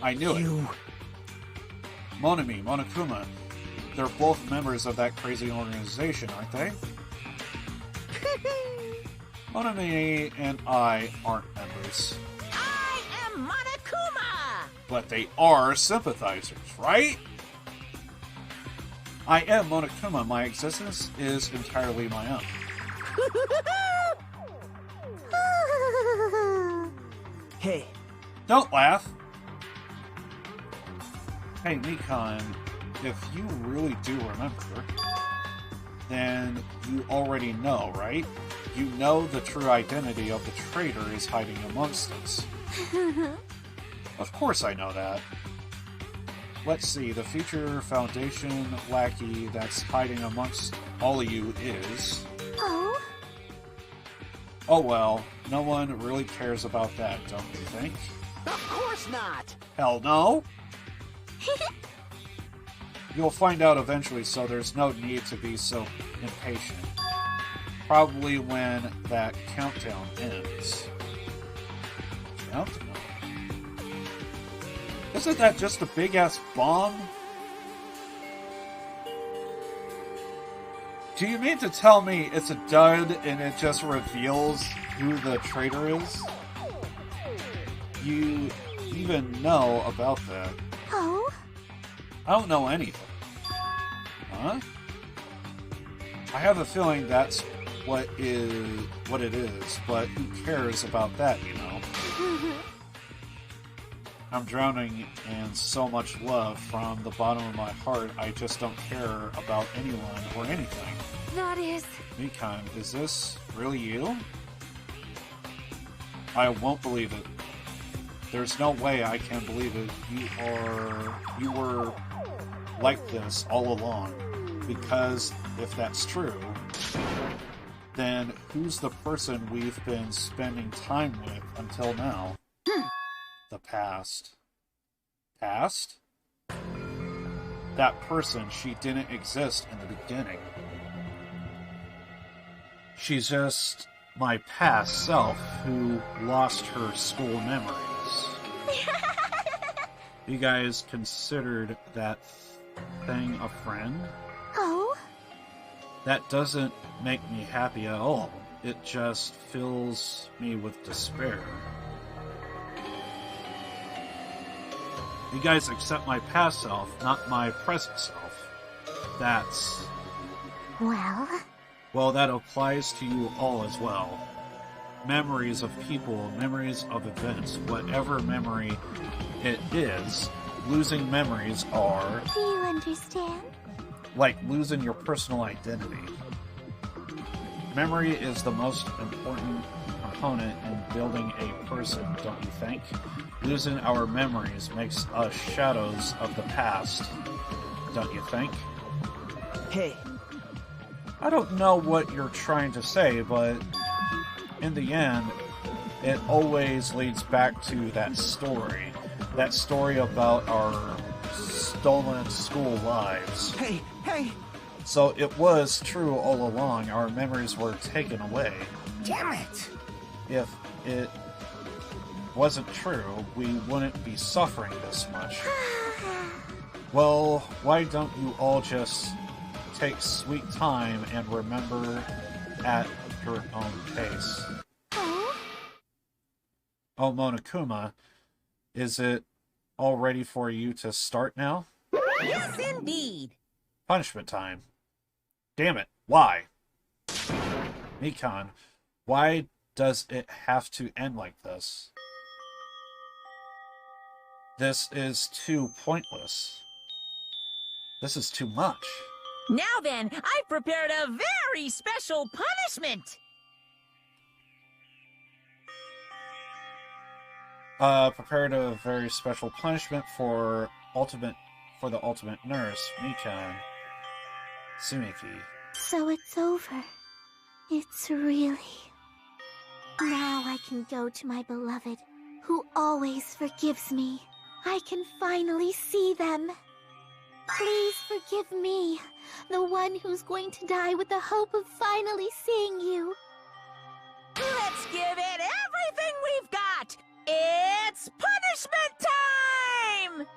I knew it. Monami, Monokuma, they're both members of that crazy organization, aren't they? Monami and I aren't members. I am Monokuma! But they are sympathizers, right? I am Monokuma. My existence is entirely my own. Hey. Don't laugh. Hey, Mikan, if you really do remember, then you already know, right? You know the true identity of the traitor is hiding amongst us. Of course I know that. Let's see, the Future Foundation lackey that's hiding amongst all of you is... Oh? Oh well, no one really cares about that, don't you think? Of course not! Hell no! You'll find out eventually, so there's no need to be so impatient. Probably when that countdown ends. Countdown? Isn't that just a big-ass bomb? Do you mean to tell me it's a dud and it just reveals who the traitor is? You even know about that. Oh? I don't know anything. Huh? I have a feeling that's what it is, but who cares about that, you know? I'm drowning in so much love from the bottom of my heart, I just don't care about anyone or anything. That is... Mikan, is this really you? I won't believe it. There's no way I can believe it. You were like this all along. Because if that's true, then who's the person we've been spending time with until now? The past. Past? That person, she didn't exist in the beginning. She's just my past self who lost her school memories. You guys considered that thing a friend? Oh? That doesn't make me happy at all. It just fills me with despair. You guys accept my past self, not my present self. That's... Well, that applies to you all as well. Memories of people, memories of events, whatever memory it is, losing memories are... Do you understand? Like losing your personal identity. Memory is the most important component in building a person, don't you think? Losing our memories makes us shadows of the past, don't you think? Hey. I don't know what you're trying to say, but in the end, it always leads back to that story. That story about our stolen school lives. Hey, hey! So it was true all along. Our memories were taken away. Damn it! If it wasn't true, we wouldn't be suffering this much. Well, why don't you all just take sweet time and remember at your own pace? Oh, Monokuma, is it all ready for you to start now? Yes, indeed. Punishment time. Damn it, why? Mikan, why does it have to end like this? This is too pointless. This is too much. Now then, I've prepared a very special punishment. Prepared a very special punishment for the ultimate nurse, Mikan. Sumiki. So it's over. It's really... Now I can go to my beloved, who always forgives me. I can finally see them. Please forgive me, the one who's going to die with the hope of finally seeing you. Let's give it everything we've got! It's punishment time!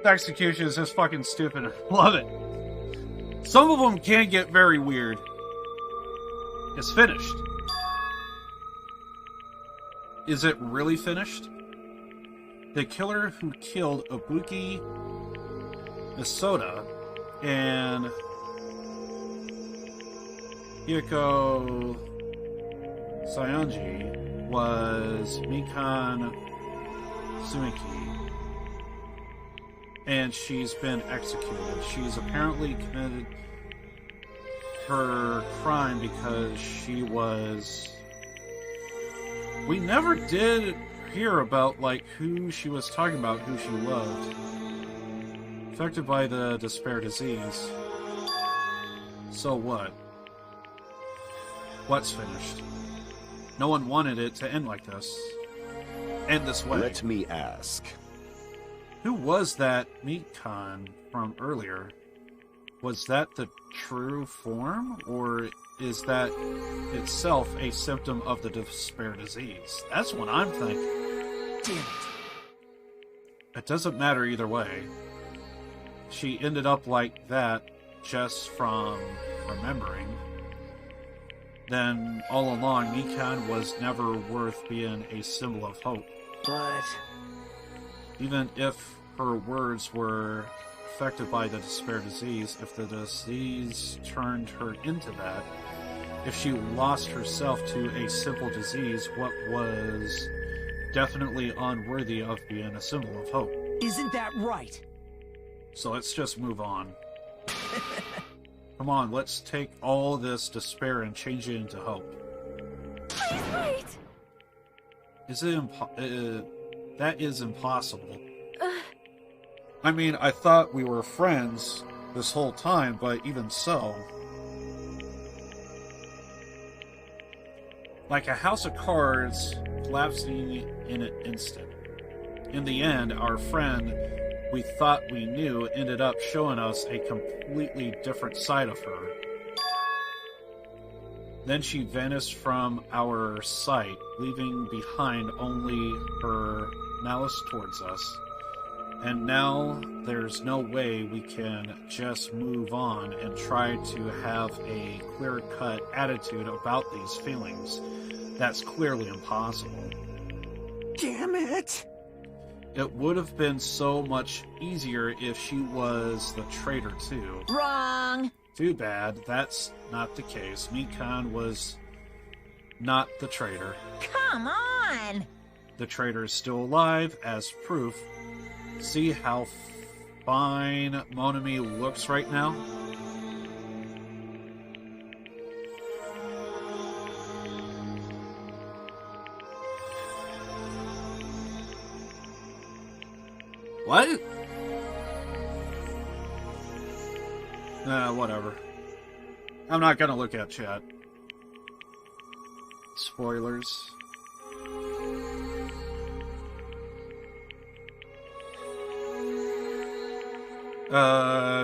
Execution is just fucking stupid. Love it. Some of them can get very weird. It's finished. Is it really finished? The killer who killed Ibuki Misoda and Hiko Saionji was Mikan Sumiki, and she's been executed. She's apparently committed her crime because she was... We never did hear about, like, who she was talking about, who she loved. Affected by the despair disease. So what? What's finished? No one wanted it to end like this. End this way. Let me ask. Who was that Mikan from earlier? Was that the true form? Or is that itself a symptom of the despair disease? That's what I'm thinking. Damn it. It doesn't matter either way. She ended up like that just from remembering. Then, all along, Mikan was never worth being a symbol of hope. But... even if her words were affected by the despair disease, if the disease turned her into that, if she lost herself to a simple disease, what was definitely unworthy of being a symbol of hope. Isn't that right? So let's just move on. Come on, let's take all this despair and change it into hope. Please wait! Is it that is impossible. I mean, I thought we were friends this whole time, but even so... like a house of cards collapsing in an instant. In the end, our friend we thought we knew ended up showing us a completely different side of her. Then she vanished from our sight, leaving behind only her malice towards us. And now there's no way we can just move on and try to have a clear-cut attitude about these feelings. That's clearly impossible. Damn it! It would have been so much easier if she was the traitor too. Wrong! Too bad, that's not the case. Mikan was not the traitor. Come on! The traitor is still alive, as proof. See how fine Monami looks right now? What? Whatever. I'm not gonna look at chat. Spoilers.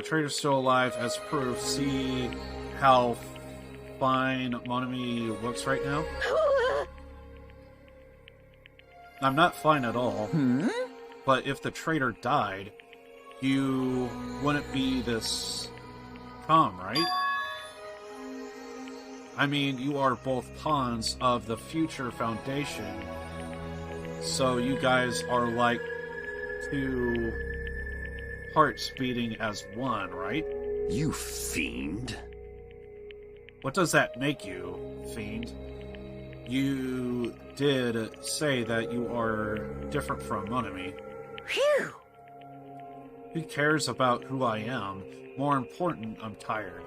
Traitor's still alive as proof. See how fine Monami looks right now? I'm not fine at all. But if the traitor died, you wouldn't be this calm, right? I mean, you are both pawns of the future foundation, so you guys are like two hearts beating as one, right? You fiend. What does that make you, fiend? You did say that you are different from Monami. Phew! Who cares about who I am? More important, I'm tired.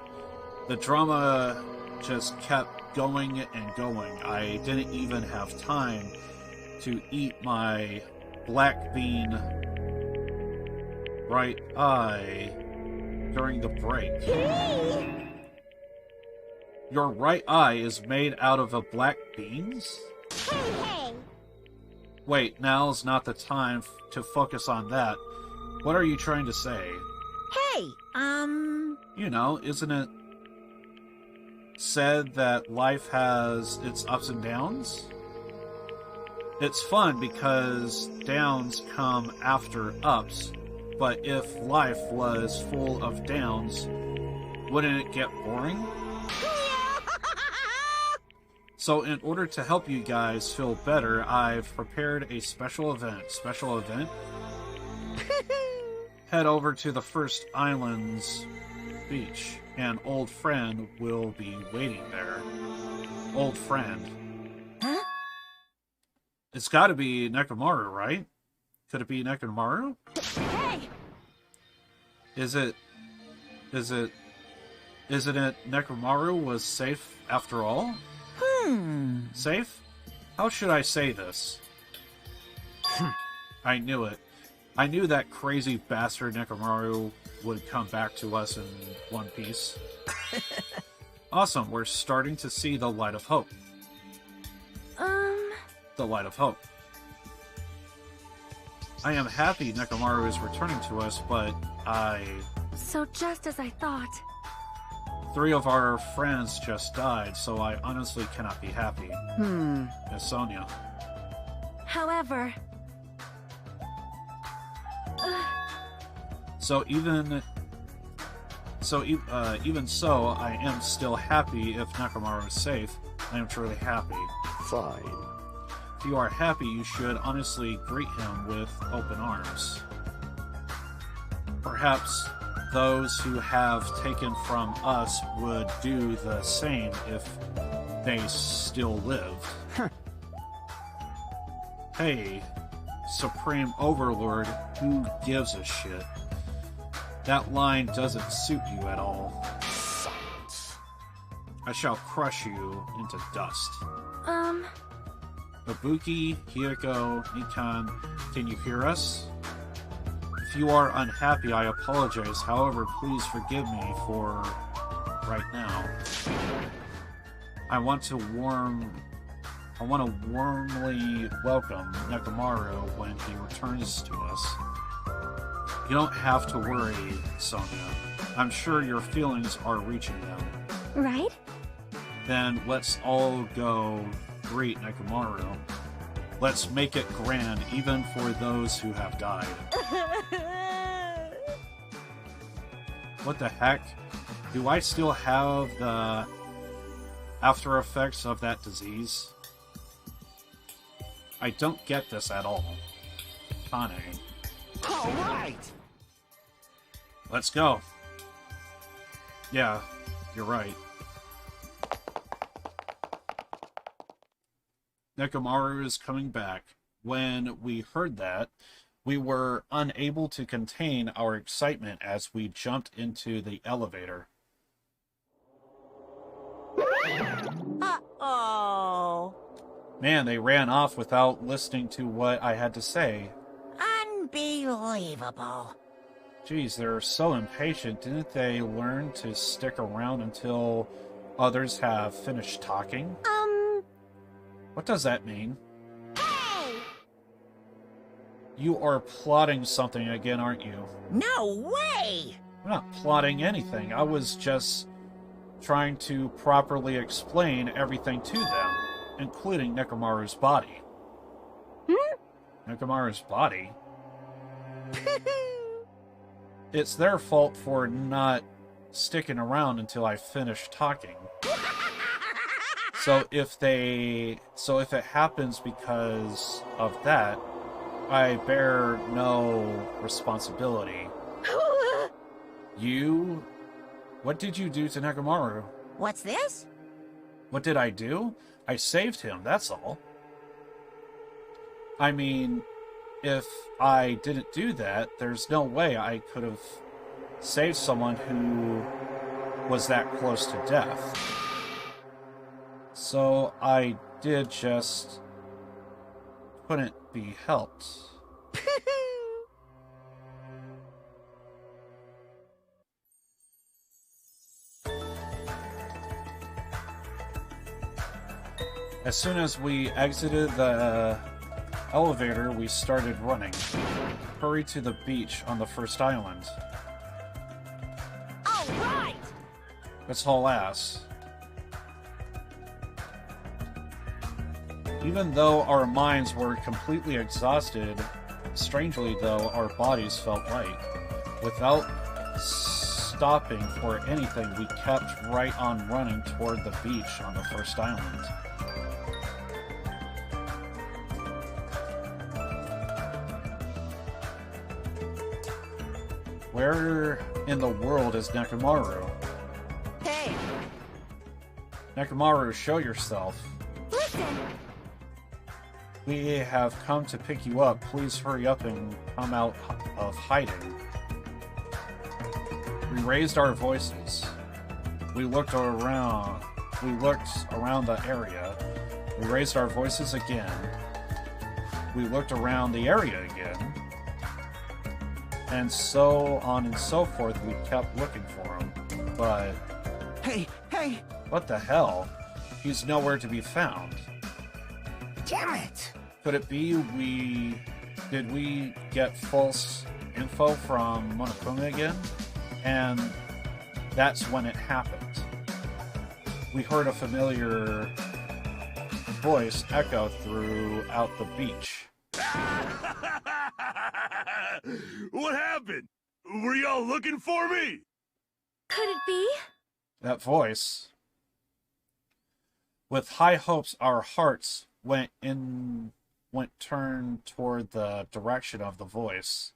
The drama just kept going and going. I didn't even have time to eat my black bean right eye during the break. Your right eye is made out of a black beans? Hey! Wait, now's not the time to focus on that. What are you trying to say? Hey, You know, isn't it said that life has its ups and downs? It's fun because downs come after ups, but if life was full of downs, wouldn't it get boring? So in order to help you guys feel better, I've prepared a special event. Head over to the First Islands beach. An old friend will be waiting there. Old friend. Huh? It's gotta be Nekomaru, right? Could it be Nekomaru? Hey! Isn't it Nekomaru was safe after all? Safe? How should I say this? I knew it. I knew that crazy bastard Nekomaru would come back to us in one piece. Awesome, we're starting to see the light of hope. The light of hope. I am happy Nekomaru is returning to us, but So just as I thought. 3 of our friends just died, so I honestly cannot be happy. Yes, Sonia. However... Even so, I am still happy if Nekomaru is safe. I am truly happy. Fine. If you are happy, you should honestly greet him with open arms. Perhaps those who have taken from us would do the same if they still lived. Hey, Supreme Overlord, who gives a shit? That line doesn't suit you at all. I shall crush you into dust. Ibuki, Hiyoko, Nikan, can you hear us? If you are unhappy, I apologize. However, please forgive me for right now. I want to warmly welcome Nekomaru when he returns to us. You don't have to worry, Sonia. I'm sure your feelings are reaching them. Right? Then let's all go greet Nekomaru. Let's make it grand, even for those who have died. What the heck? Do I still have the after effects of that disease? I don't get this at all. Kane. All right. Let's go. Yeah, you're right. Nekomaru is coming back. When we heard that, we were unable to contain our excitement as we jumped into the elevator. Uh-oh. Man, they ran off without listening to what I had to say. Unbelievable. Geez, they're so impatient. Didn't they learn to stick around until others have finished talking? What does that mean? Hey! You are plotting something again, aren't you? No way! I'm not plotting anything. I was just trying to properly explain everything to them, including Nekomaru's body. Nekomaru's body? It's their fault for not sticking around until I finish talking. So if it happens because of that, I bear no responsibility. You? What did you do to Nekomaru? What's this? What did I do? I saved him, that's all. I mean, if I didn't do that, there's no way I could have saved someone who was that close to death. So I did just couldn't be helped. As soon as we exited the elevator, we started running. Hurry to the beach on the first island. All right! Let's haul ass. Even though our minds were completely exhausted, strangely though, our bodies felt light. Without stopping for anything, we kept right on running toward the beach on the first island. Where in the world is Nekomaru? Hey! Nekomaru, show yourself. Listen! We have come to pick you up. Please hurry up and come out of hiding. We raised our voices. We looked around. We looked around the area. We raised our voices again. We looked around the area again. And so on and so forth, we kept looking for him. But... Hey! Hey! What the hell? He's nowhere to be found. Damn it! Could it be did we get false info from Monokuma again? And that's when it happened. We heard a familiar voice echo throughout the beach. What happened? Were y'all looking for me? Could it be? That voice. With high hopes, our hearts went turned toward the direction of the voice.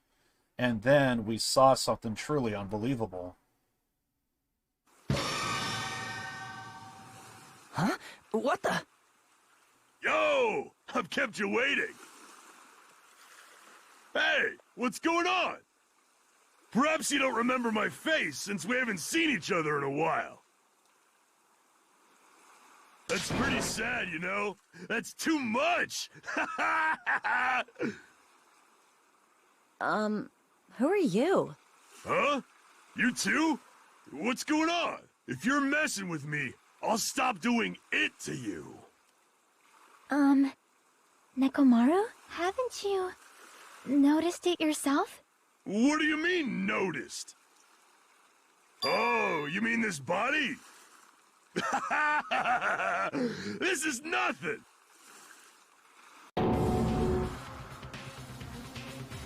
And then we saw something truly unbelievable. Huh? What the? Yo! I've kept you waiting. Hey, what's going on? Perhaps you don't remember my face since we haven't seen each other in a while. That's pretty sad, you know? That's too much! Who are you? Huh? You too? What's going on? If you're messing with me, I'll stop doing it to you. Nekomaru? Haven't you noticed it yourself? What do you mean, noticed? Oh, you mean this body? This is nothing!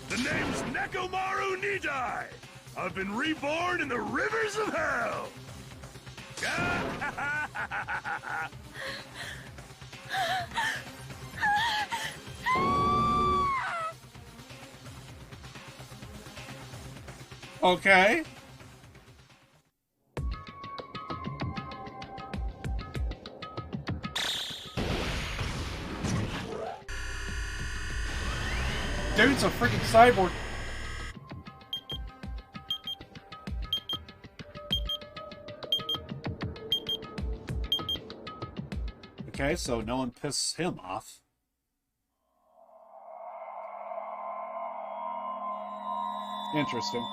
The name's Nekomaru Nidai! I've been reborn in the rivers of hell! Okay. Dude's a freaking cyborg. Okay, so no one pisses him off. Interesting.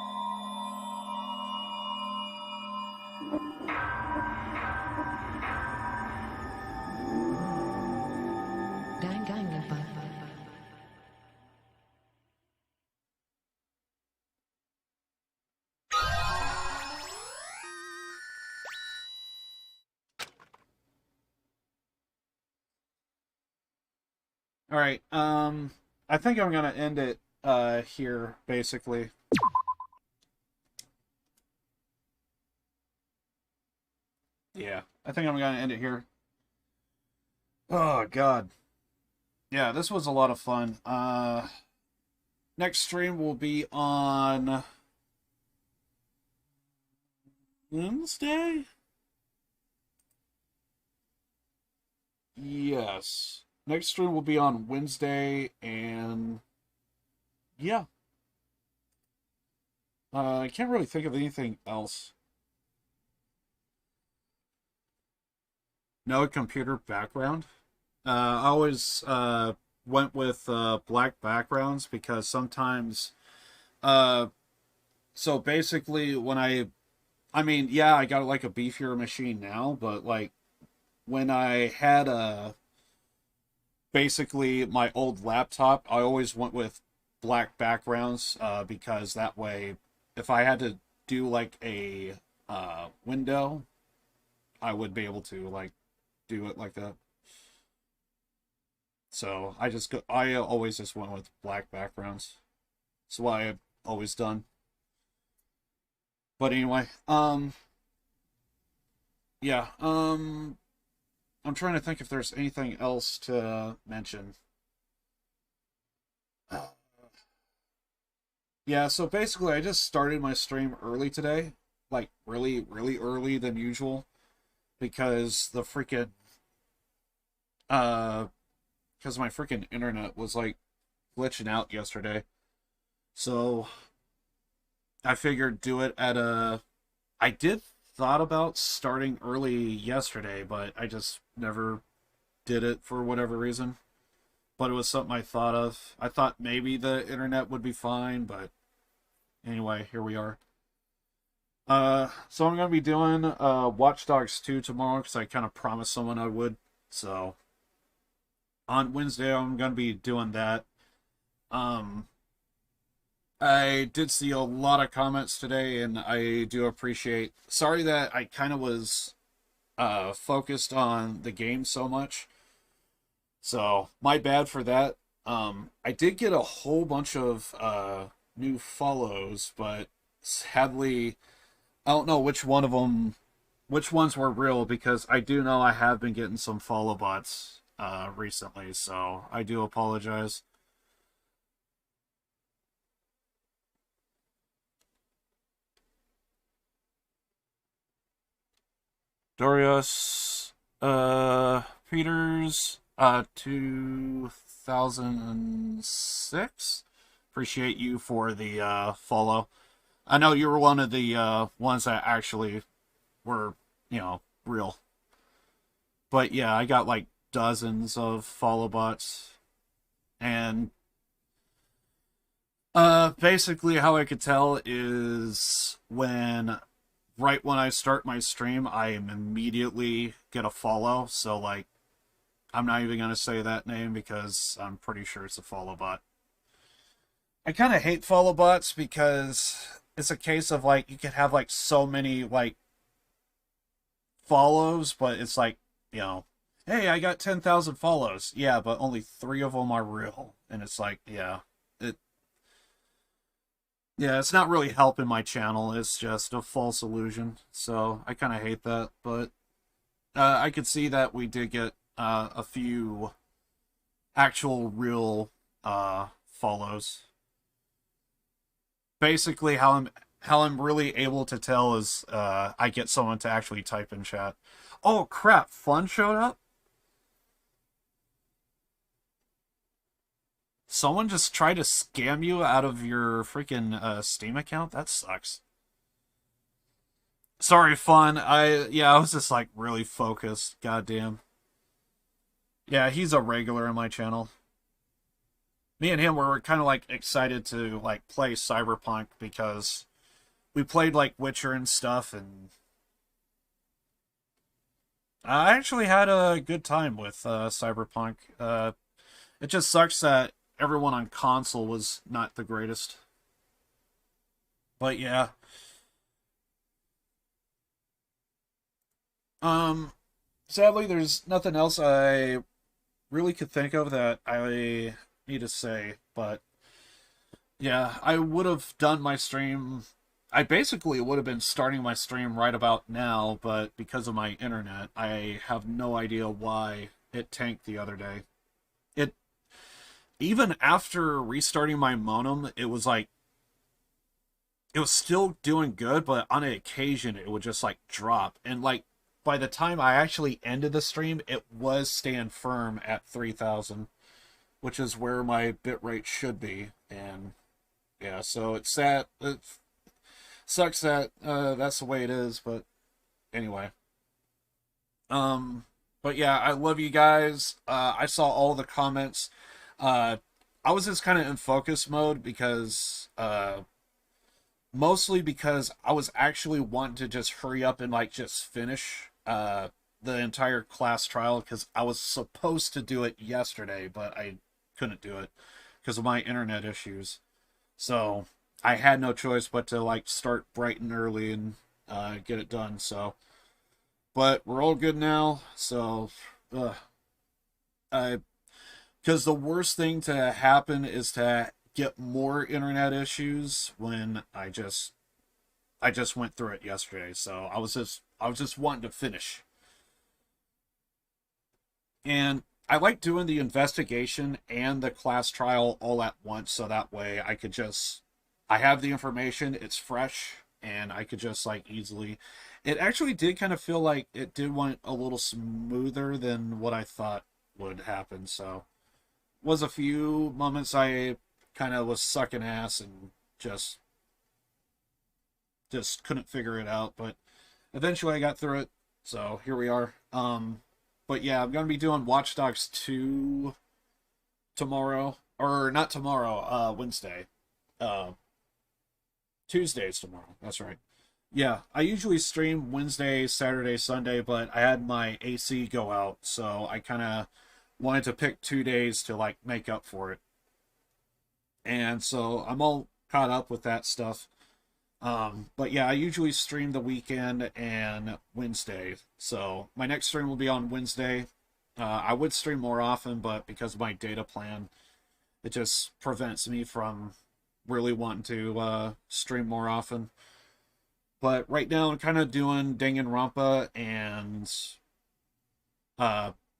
Danganronpa. All right. I think I'm gonna end it here, basically. Yeah, I think I'm gonna end it here. Oh God. Yeah, this was a lot of fun. Next stream will be on Wednesday? Yes. Next stream will be on Wednesday, and yeah. I can't really think of anything else. No computer background. I always went with black backgrounds because sometimes, so basically when I mean, yeah, I got like a beefier machine now, but like when I had basically my old laptop, I always went with black backgrounds because that way, if I had to do like a window, I would be able to like do it like that. So I always just went with black backgrounds. That's what I've always done. But anyway, yeah, I'm trying to think if there's anything else to mention. Yeah, so basically I just started my stream early today. Like, really, really early than usual. Because the freaking... because my freaking internet was, like, glitching out yesterday. So, I figured do it at a... I did thought about starting early yesterday, but I just never did it for whatever reason. But it was something I thought of. I thought maybe the internet would be fine, but anyway, here we are. So I'm going to be doing Watch Dogs 2 tomorrow, because I kind of promised someone I would. So, on Wednesday, I'm going to be doing that. I did see a lot of comments today, and I do appreciate... Sorry that I kind of was focused on the game so much. So, my bad for that. I did get a whole bunch of new follows, but sadly, I don't know which one of them, which ones were real, because I do know I have been getting some follow bots recently, so I do apologize. Dorius Peters 2006. Appreciate you for the follow. I know you were one of the ones that actually were, you know, real. But yeah, I got like dozens of follow bots. And basically how I could tell is right when I start my stream, I am immediately get a follow. So, like, I'm not even going to say that name because I'm pretty sure it's a follow bot. I kind of hate follow bots because it's a case of, like, you can have, like, so many, like, follows, but it's like, you know, hey, I got 10,000 follows. Yeah, but only 3 of them are real. And it's like, yeah, it's not really helping my channel. It's just a false illusion. So I kind of hate that. But I could see that we did get a few actual real follows. Basically, how I'm really able to tell is I get someone to actually type in chat. Oh crap! Fun showed up. Someone just tried to scam you out of your freaking Steam account? That sucks. Sorry, Fun. I was just like really focused. Goddamn. Yeah, he's a regular in my channel. Me and him were kind of like excited to like play Cyberpunk because we played like Witcher and stuff, and I actually had a good time with Cyberpunk. It just sucks that everyone on console was not the greatest. But yeah. Sadly, there's nothing else I really could think of that I need to say, but yeah, I would have done my stream. I basically would have been starting my stream right about now, but because of my internet, I have no idea why it tanked the other day. Even after restarting my modem, it was like, it was still doing good, but on an occasion, it would just like drop. And like, by the time I actually ended the stream, it was staying firm at 3,000, which is where my bitrate should be. And yeah, so it's sad. It sucks that that's the way it is, but anyway. But yeah, I love you guys. I saw all the comments. I was just kind of in focus mode because, mostly because I was actually wanting to just hurry up and like just finish the entire class trial, because I was supposed to do it yesterday, but I couldn't do it because of my internet issues. So I had no choice but to like start bright and early and get it done. So, but we're all good now. So, because the worst thing to happen is to get more internet issues when I just went through it yesterday. So I was just wanting to finish. And I like doing the investigation and the class trial all at once, so that way I could just I have the information, it's fresh, and I could just, like, easily... It actually did kind of feel like it did went a little smoother than what I thought would happen, so... Was a few moments I kind of was sucking ass and just couldn't figure it out, but eventually I got through it, so here we are. But yeah, I'm going to be doing Watch Dogs 2 tomorrow, or not tomorrow, Wednesday. Tuesday's tomorrow, that's right. Yeah, I usually stream Wednesday, Saturday, Sunday, but I had my AC go out, so I kind of wanted to pick 2 days to, like, make up for it. And so I'm all caught up with that stuff. But yeah, I usually stream the weekend and Wednesday. So my next stream will be on Wednesday. I would stream more often, but because of my data plan, it just prevents me from really wanting to stream more often. But right now I'm kind of doing Danganronpa and...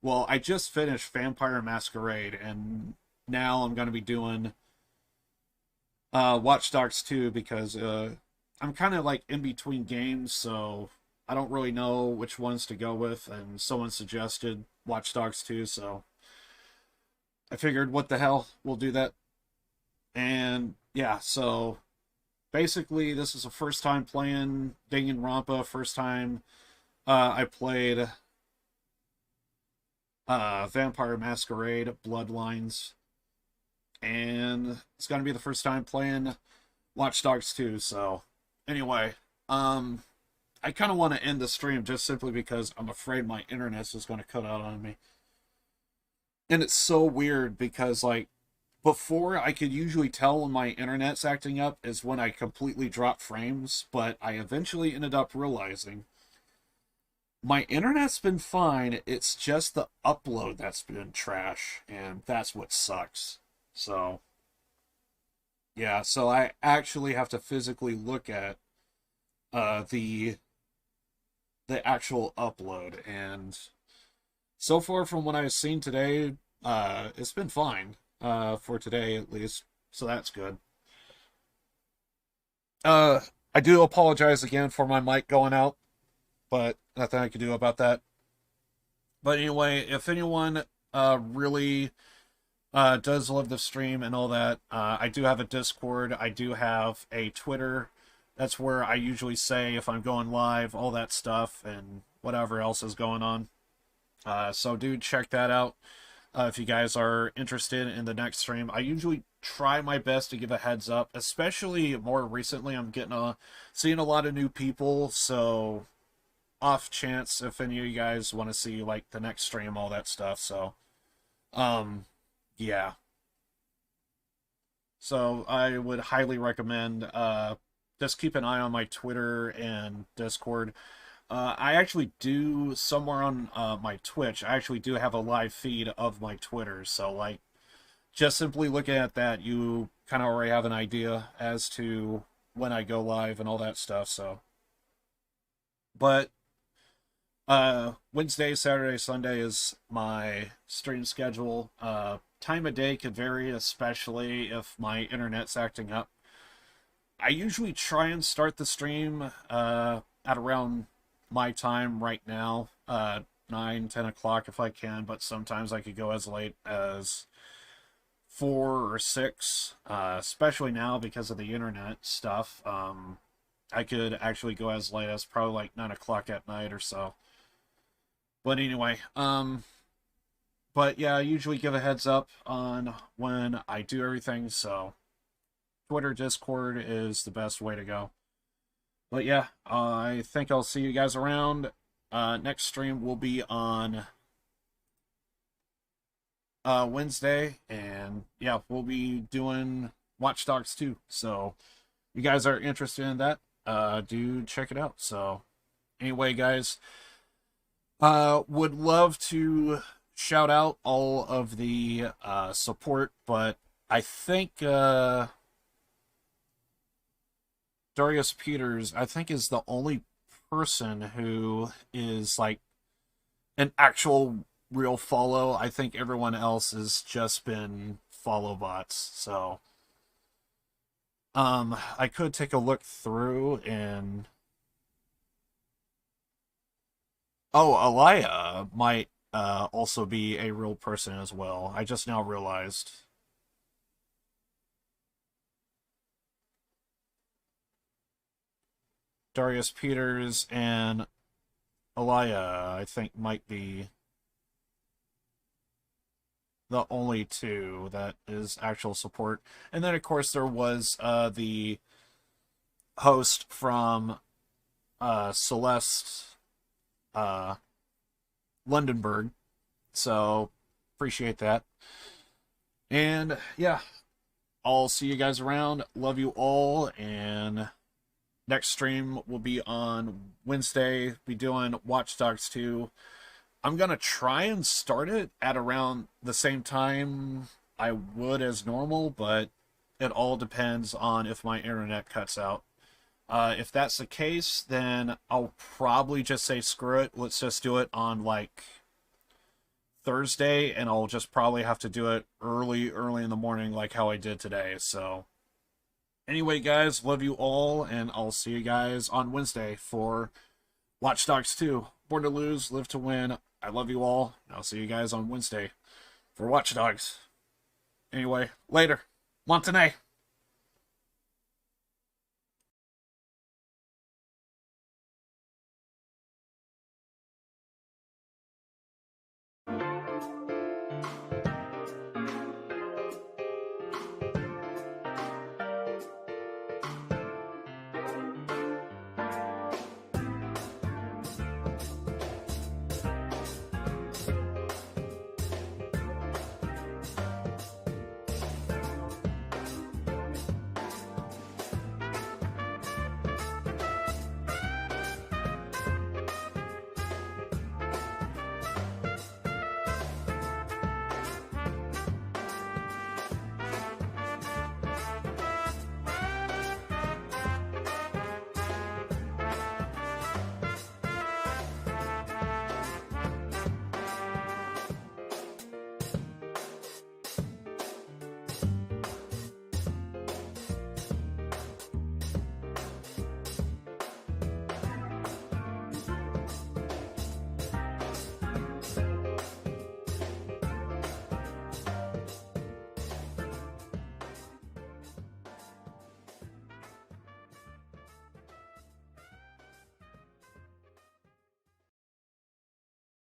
well, I just finished Vampire Masquerade, and now I'm going to be doing Watch Dogs 2 because I'm kind of like in between games, so I don't really know which ones to go with, and someone suggested Watch Dogs 2, so I figured, what the hell, we'll do that. And yeah, so basically this is the first time playing Danganronpa, first time I played Vampire Masquerade Bloodlines, and it's gonna be the first time playing Watch Dogs 2. So anyway, I kind of want to end the stream just simply because I'm afraid my internet is going to cut out on me. And it's so weird because, like, before I could usually tell when my internet's acting up is when I completely drop frames, but I eventually ended up realizing my internet's been fine, it's just the upload that's been trash, and that's what sucks. So, yeah, so I actually have to physically look at the actual upload, and so far from what I've seen today, it's been fine, for today at least, so that's good. I do apologize again for my mic going out, but nothing I can do about that. But anyway, if anyone really does love the stream and all that, I do have a Discord, I do have a Twitter. That's where I usually say if I'm going live, all that stuff, and whatever else is going on. So do check that out if you guys are interested in the next stream. I usually try my best to give a heads up, especially more recently. I'm getting seeing a lot of new people, so off chance if any of you guys want to see, like, the next stream, all that stuff. So, yeah. So I would highly recommend just keep an eye on my Twitter and Discord. I actually do, somewhere on my Twitch, I actually do have a live feed of my Twitter, so, like, just simply looking at that, you kind of already have an idea as to when I go live and all that stuff, so. But, Wednesday, Saturday, Sunday is my stream schedule. Time of day could vary, especially if my internet's acting up. I usually try and start the stream at around my time right now, 9, 10 o'clock if I can, but sometimes I could go as late as 4 or 6, especially now because of the internet stuff. I could actually go as late as probably like 9 o'clock at night or so. But anyway, but yeah, I usually give a heads up on when I do everything, so Twitter, Discord is the best way to go. But yeah, I think I'll see you guys around. Next stream will be on Wednesday, and yeah, we'll be doing Watch Dogs 2. So if you guys are interested in that, do check it out. So anyway, guys, would love to shout out all of the support, but I think Darius Peters, I think, is the only person who is, like, an actual real follow. I think everyone else has just been follow bots, so I could take a look through and... Oh, Alaya might also be a real person as well. I just now realized. Darius Peters and Alaya, I think, might be the only two that is actual support. And then, of course, there was the host from Celeste Lundenberg. So, appreciate that. And, yeah, I'll see you guys around. Love you all, and next stream will be on Wednesday. Be doing Watch Dogs 2. I'm going to try and start it at around the same time I would as normal, but it all depends on if my internet cuts out. If that's the case, then I'll probably just say screw it. Let's just do it on, like, Thursday, and I'll just probably have to do it early in the morning like how I did today. So, anyway, guys, love you all, and I'll see you guys on Wednesday for Watch Dogs 2. Born to lose, live to win. I love you all, and I'll see you guys on Wednesday for Watch Dogs. Anyway, later. Montanay.